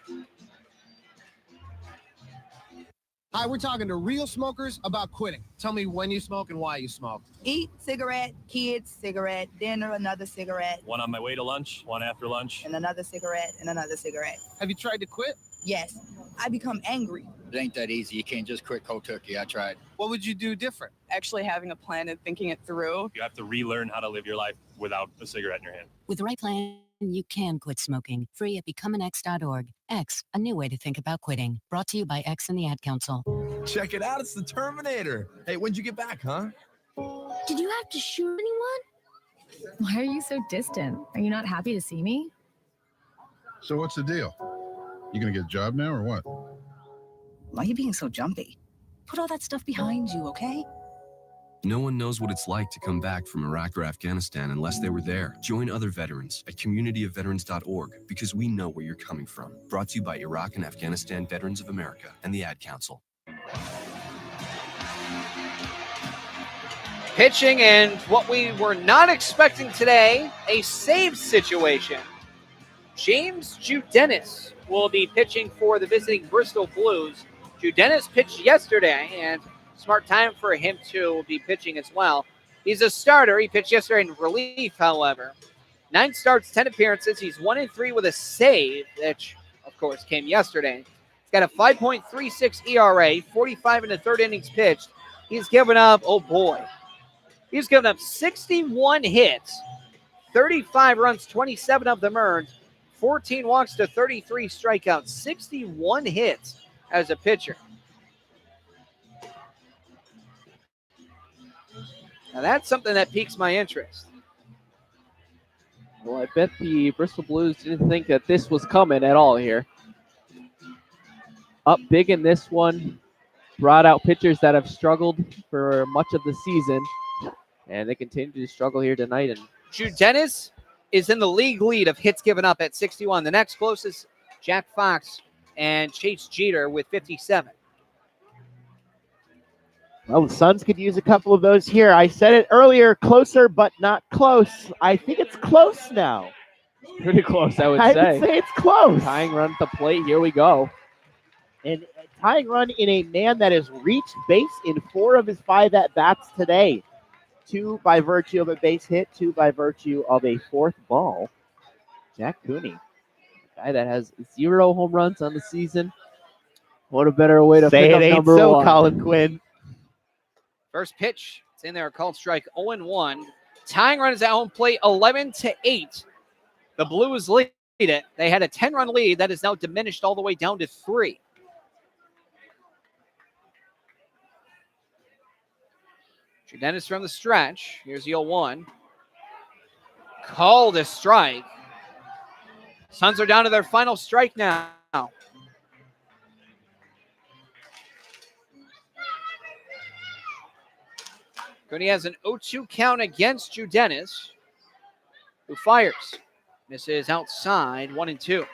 Hi, we're talking to real smokers about quitting. Tell me when you smoke and why you smoke. Eat, cigarette, kids, cigarette, dinner, another cigarette. One on my way to lunch, one after lunch. And another cigarette, and another cigarette. Have you tried to quit? Yes. I become angry. It ain't that easy. You can't just quit cold turkey. I tried. What would you do different? Actually having a plan and thinking it through. You have to relearn how to live your life without a cigarette in your hand. With the right plan, you can quit smoking. Free at becomeanx.org. X, a new way to think about quitting. Brought to you by X and the Ad Council. Check it out. It's the Terminator. Hey, when'd you get back, huh? Did you have to shoot anyone? Why are you so distant? Are you not happy to see me? So what's the deal? You gonna get a job now or what? Why are you being so jumpy? Put all that stuff behind you, okay? No one knows what it's like to come back from Iraq or Afghanistan unless they were there. Join other veterans at communityofveterans.org because we know where you're coming from. Brought to you by Iraq and Afghanistan Veterans of America and the Ad Council. Pitching, and what we were not expecting today, a save situation. James Dennis will be pitching for the visiting Bristol Blues. Dennis pitched yesterday, and smart time for him to be pitching as well. He's a starter. He pitched yesterday in relief, however. 9 starts, 10 appearances. He's 1-3 with a save, which, of course, came yesterday. He's got a 5.36 ERA, 45 in the third innings pitched. He's given up, oh boy, he's given up 61 hits, 35 runs, 27 of them earned, 14 walks to 33 strikeouts, 61 hits as a pitcher. Now that's something that piques my interest. Well, I bet the Bristol Blues didn't think that this was coming at all here. Up big in this one. Brought out pitchers that have struggled for much of the season. And they continue to struggle here tonight. And Dennis is in the league lead of hits given up at 61. The next closest, Jack Fox and Chase Jeter with 57. Well, the Suns could use a couple of those here. I said it earlier, closer but not close. I think it's close now. Pretty close, I would I say. would say it's close. Tying run at the plate. Here we go. And a tying run in a man that has reached base in 4 of his 5 at-bats today. 2 by virtue of a base hit, 2 by virtue of a 4th ball. Jack Cooney, a guy that has 0 home runs on the season. What a better way to pick up number 1. Colin Quinn. First pitch, it's in there, called strike 0-1. tying runners at home plate 11-8. The Blues lead it. They had a 10-run lead that is now diminished all the way down to 3. Dennis from the stretch. Here's the 0-1. Called a strike. Suns are down to their final strike now. Cooney has an 0-2 count against Dennis, who fires. Misses outside, 1-2.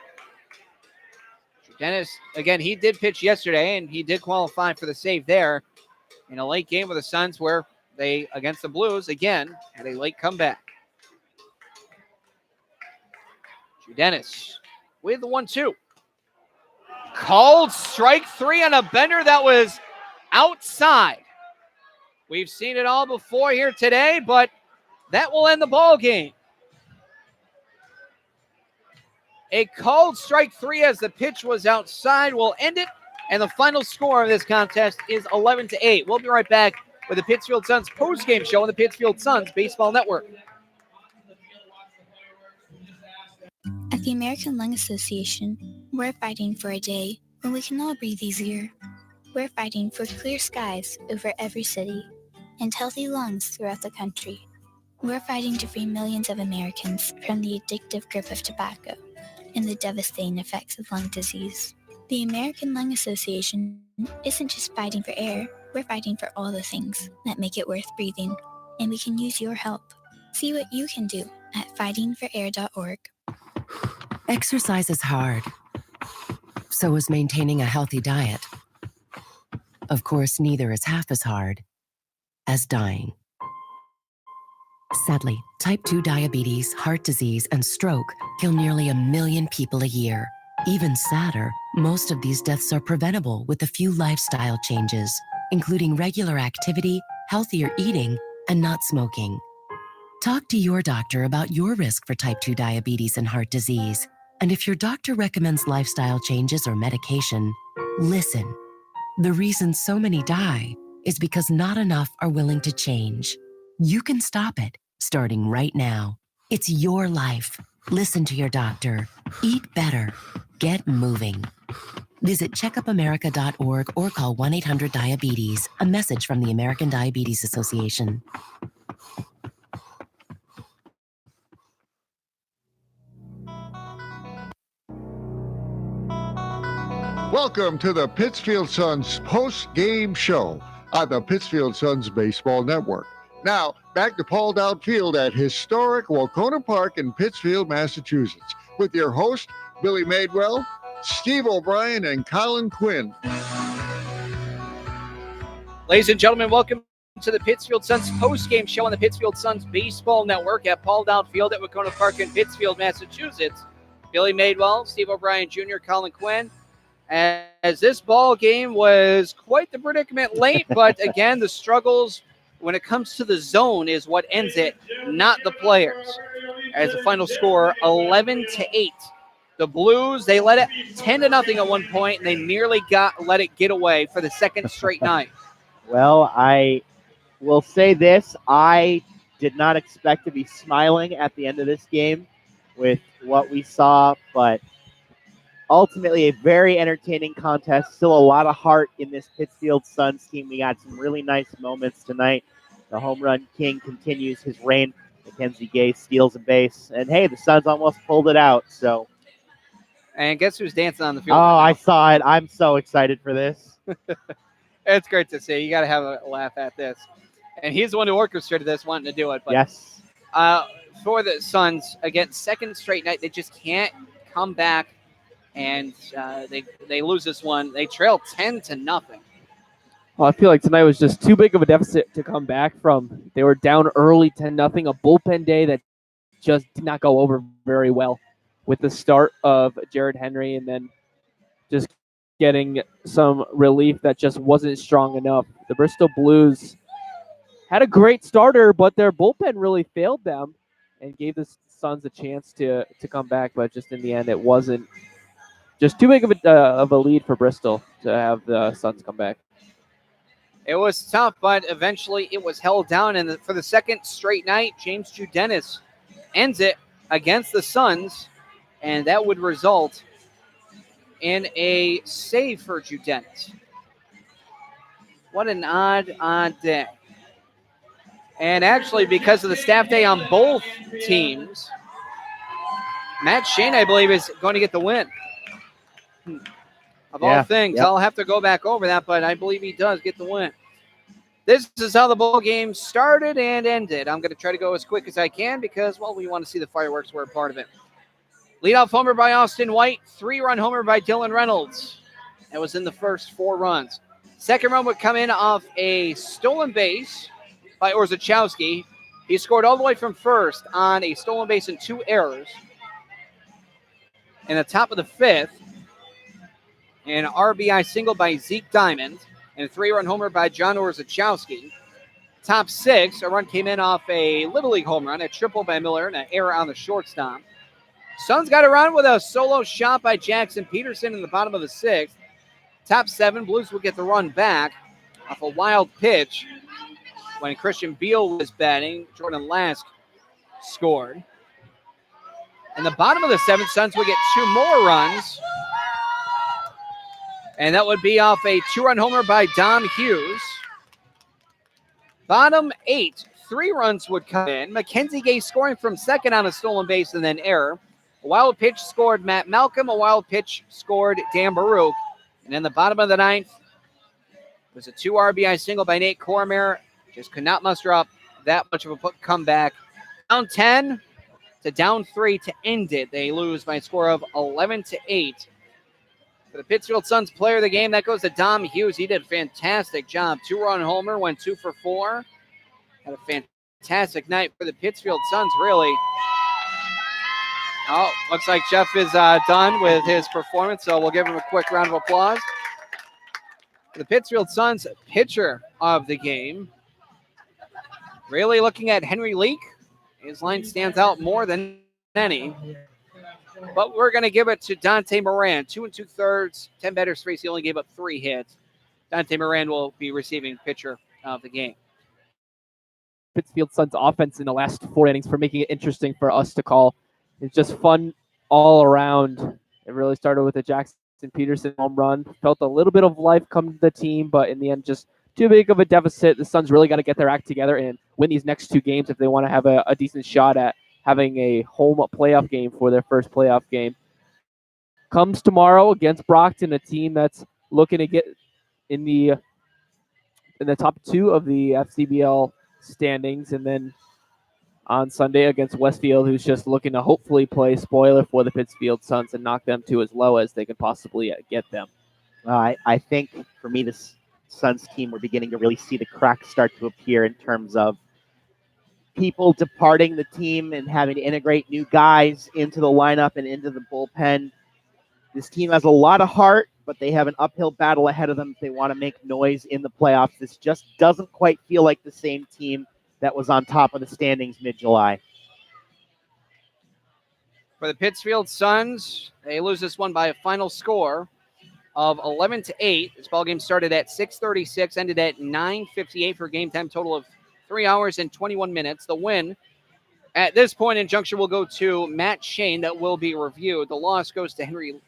Dennis, again, he did pitch yesterday, and he did qualify for the save there in a late game with the Suns where they, against the Blues, again, had a late comeback. Dennis with the 1-2. Called strike 3 on a bender that was outside. We've seen it all before here today, but that will end the ball game. A called strike 3 as the pitch was outside will end it, and the final score of this contest is 11-8. We'll be right back with the Pittsfield Suns postgame show on the Pittsfield Suns Baseball Network. At the American Lung Association, we're fighting for a day when we can all breathe easier. We're fighting for clear skies over every city and healthy lungs throughout the country. We're fighting to free millions of Americans from the addictive grip of tobacco and the devastating effects of lung disease. The American Lung Association isn't just fighting for air, we're fighting for all the things that make it worth breathing, and we can use your help. See what you can do at fightingforair.org. Exercise is hard. So is maintaining a healthy diet. Of course, neither is half as hard as dying. Sadly, type 2 diabetes, heart disease, and stroke kill nearly 1 million people a year. Even sadder, most of these deaths are preventable with a few lifestyle changes, including regular activity, healthier eating, and not smoking. Talk to your doctor about your risk for type 2 diabetes and heart disease. And if your doctor recommends lifestyle changes or medication, listen. The reason so many die is because not enough are willing to change. You can stop it, starting right now. It's your life. Listen to your doctor. Eat better. Get moving. Visit checkupamerica.org or call 1-800-DIABETES. A message from the American Diabetes Association. Welcome to the Pittsfield Suns post-game show on the Pittsfield Suns Baseball Network. Now, back to Paul Dowd Field at historic Wacona Park in Pittsfield, Massachusetts, with your host, Billy Madewell, Steve O'Brien, and Colin Quinn. Ladies and gentlemen, welcome to the Pittsfield Suns post-game show on the Pittsfield Suns Baseball Network at Paul Dowd Field at Wacona Park in Pittsfield, Massachusetts. Billy Madewell, Steve O'Brien Jr., Colin Quinn. As this ball game was quite the predicament late, but again, the struggles when it comes to the zone is what ends it, not the players. As the final score, 11-8. The Blues, they led it 10-0 at one point, and they nearly let it get away for the second straight night. Well, I will say this. I did not expect to be smiling at the end of this game with what we saw, but ultimately a very entertaining contest. Still a lot of heart in this Pittsfield Suns team. We got some really nice moments tonight. The home run king continues his reign. Mackenzie Gay steals a base. And, hey, the Suns almost pulled it out. So, and guess who's dancing on the field? Oh, I saw it. I'm so excited for this. It's great to see. You got to have a laugh at this. And he's the one who orchestrated this, wanting to do it. But, yes. For the Suns, again, second straight night, they just can't come back. And they lose this one. They trail 10-0. Well, I feel like tonight was just too big of a deficit to come back from. They were down early 10-0, a bullpen day that just did not go over very well with the start of Jared Henry and then just getting some relief that just wasn't strong enough. The Bristol Blues had a great starter, but their bullpen really failed them and gave the Suns a chance to come back, but just in the end it wasn't. Just too big of a lead for Bristol to have the Suns come back. It was tough, but eventually it was held down. And for the second straight night, James Judenis ends it against the Suns, and that would result in a save for Judenis. What an odd day. And actually, because of the staff day on both teams, Matt Shane, I believe, is going to get the win. Of all things, yep. I'll have to go back over that, but I believe he does get the win. This is how the ball game started and ended. I'm going to try to go as quick as I can because, well, we want to see the fireworks. We're a part of it. Leadoff homer by Austin White. 3-run homer by Dylan Reynolds. That was in the first 4 runs. Second run would come in off a stolen base by Orzechowski. He scored all the way from first on a stolen base and 2 errors. In the top of the 5th, an RBI single by Zeke Diamond, and a 3-run homer by John Orzechowski. Top 6, a run came in off a Little League home run, a triple by Miller, and an error on the shortstop. Suns got a run with a solo shot by Jackson Peterson in the bottom of the 6th. Top 7, Blues would get the run back off a wild pitch when Christian Beal was batting. Jordan Lask scored. In the bottom of the 7th, Suns would get 2 more runs. And that would be off a 2-run homer by Dom Hughes. Bottom 8, 3 runs would come in. Mackenzie Gay scoring from second on a stolen base and then error. A wild pitch scored Matt Malcolm. A wild pitch scored Dan Baruch. And in the bottom of the 9th, was a 2 RBI single by Nate Cormier. Just could not muster up that much of a comeback. Down 10 to down 3 to end it. They lose by a score of 11-8. For the Pittsfield Suns player of the game, that goes to Dom Hughes. He did a fantastic job. 2-run homer, went 2 for 4. Had a fantastic night for the Pittsfield Suns, really. Oh, looks like Jeff is done with his performance, so we'll give him a quick round of applause. The Pittsfield Suns pitcher of the game. Really looking at Henry Leak. His line stands out more than any. But we're going to give it to Dante Moran. 2 2/3, 10 batters faced. He only gave up 3 hits. Dante Moran will be receiving pitcher of the game. Pittsfield Suns offense in the last 4 innings for making it interesting for us to call. It's just fun all around. It really started with a Jackson Peterson home run. Felt a little bit of life come to the team, but in the end, just too big of a deficit. The Suns really got to get their act together and win these next 2 games if they want to have a decent shot at having a home playoff game for their first playoff game. Comes tomorrow against Brockton, a team that's looking to get in the top 2 of the FCBL standings, and then on Sunday against Westfield, who's just looking to hopefully play spoiler for the Pittsfield Suns and knock them to as low as they can possibly get them. I think for me, this Suns team, we're beginning to really see the cracks start to appear in terms of people departing the team and having to integrate new guys into the lineup and into the bullpen. This team has a lot of heart, but they have an uphill battle ahead of them if they want to make noise in the playoffs. This just doesn't quite feel like the same team that was on top of the standings mid-July. For the Pittsfield Suns, they lose this one by a final score of 11-8. This ballgame started at 6:36, ended at 9:58 for a game time total of 3 hours and 21 minutes. The win at this point in juncture will go to Matt Shane. That will be reviewed. The loss goes to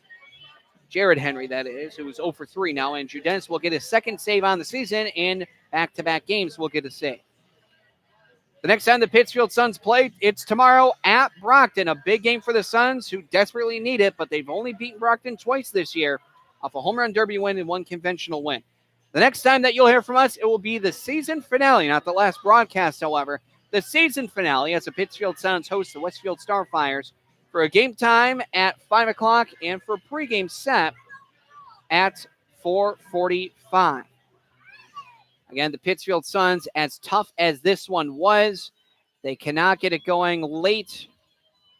Jared Henry, that is, who's 0 for 3 now. And Judenis will get his second save on the season. In back-to-back games will get a save. The next time the Pittsfield Suns play, it's tomorrow at Brockton. A big game for the Suns, who desperately need it, but they've only beaten Brockton twice this year off a home run derby win and 1 conventional win. The next time that you'll hear from us, it will be the season finale, not the last broadcast, however. The season finale as the Pittsfield Suns host the Westfield Starfires for a game time at 5 o'clock and for a pregame set at 4:45. Again, the Pittsfield Suns, as tough as this one was, they cannot get it going late.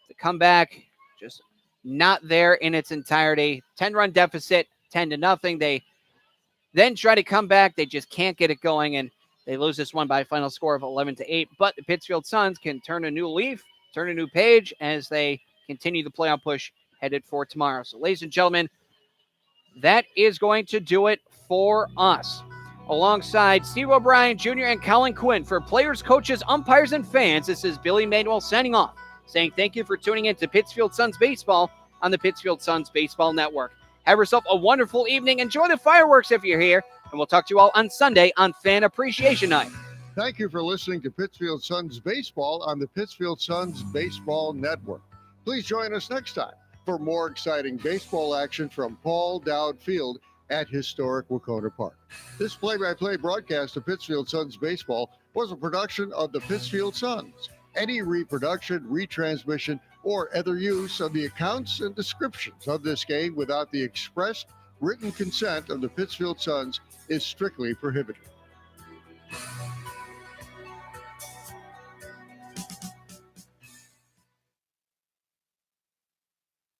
The comeback just not there in its entirety. 10-run deficit, 10-0. They then try to come back. They just can't get it going, and they lose this one by a final score of 11-8. But the Pittsfield Suns can turn a new leaf, turn a new page as they continue the playoff push headed for tomorrow. So, ladies and gentlemen, that is going to do it for us. Alongside Steve O'Brien Jr. and Colin Quinn for players, coaches, umpires, and fans, this is Billy Manuel signing off, saying thank you for tuning in to Pittsfield Suns Baseball on the Pittsfield Suns Baseball Network. Have yourself a wonderful evening. Enjoy the fireworks if you're here, and we'll talk to you all on Sunday on Fan Appreciation Night. Thank you for listening to Pittsfield Suns Baseball on the Pittsfield Suns Baseball Network. Please join us next time for more exciting baseball action from Paul Dowd Field at historic Wacona Park. This play-by-play broadcast of Pittsfield Suns Baseball was a production of the Pittsfield Suns. Any reproduction, retransmission, or other use of the accounts and descriptions of this game without the expressed written consent of the Pittsfield Suns is strictly prohibited.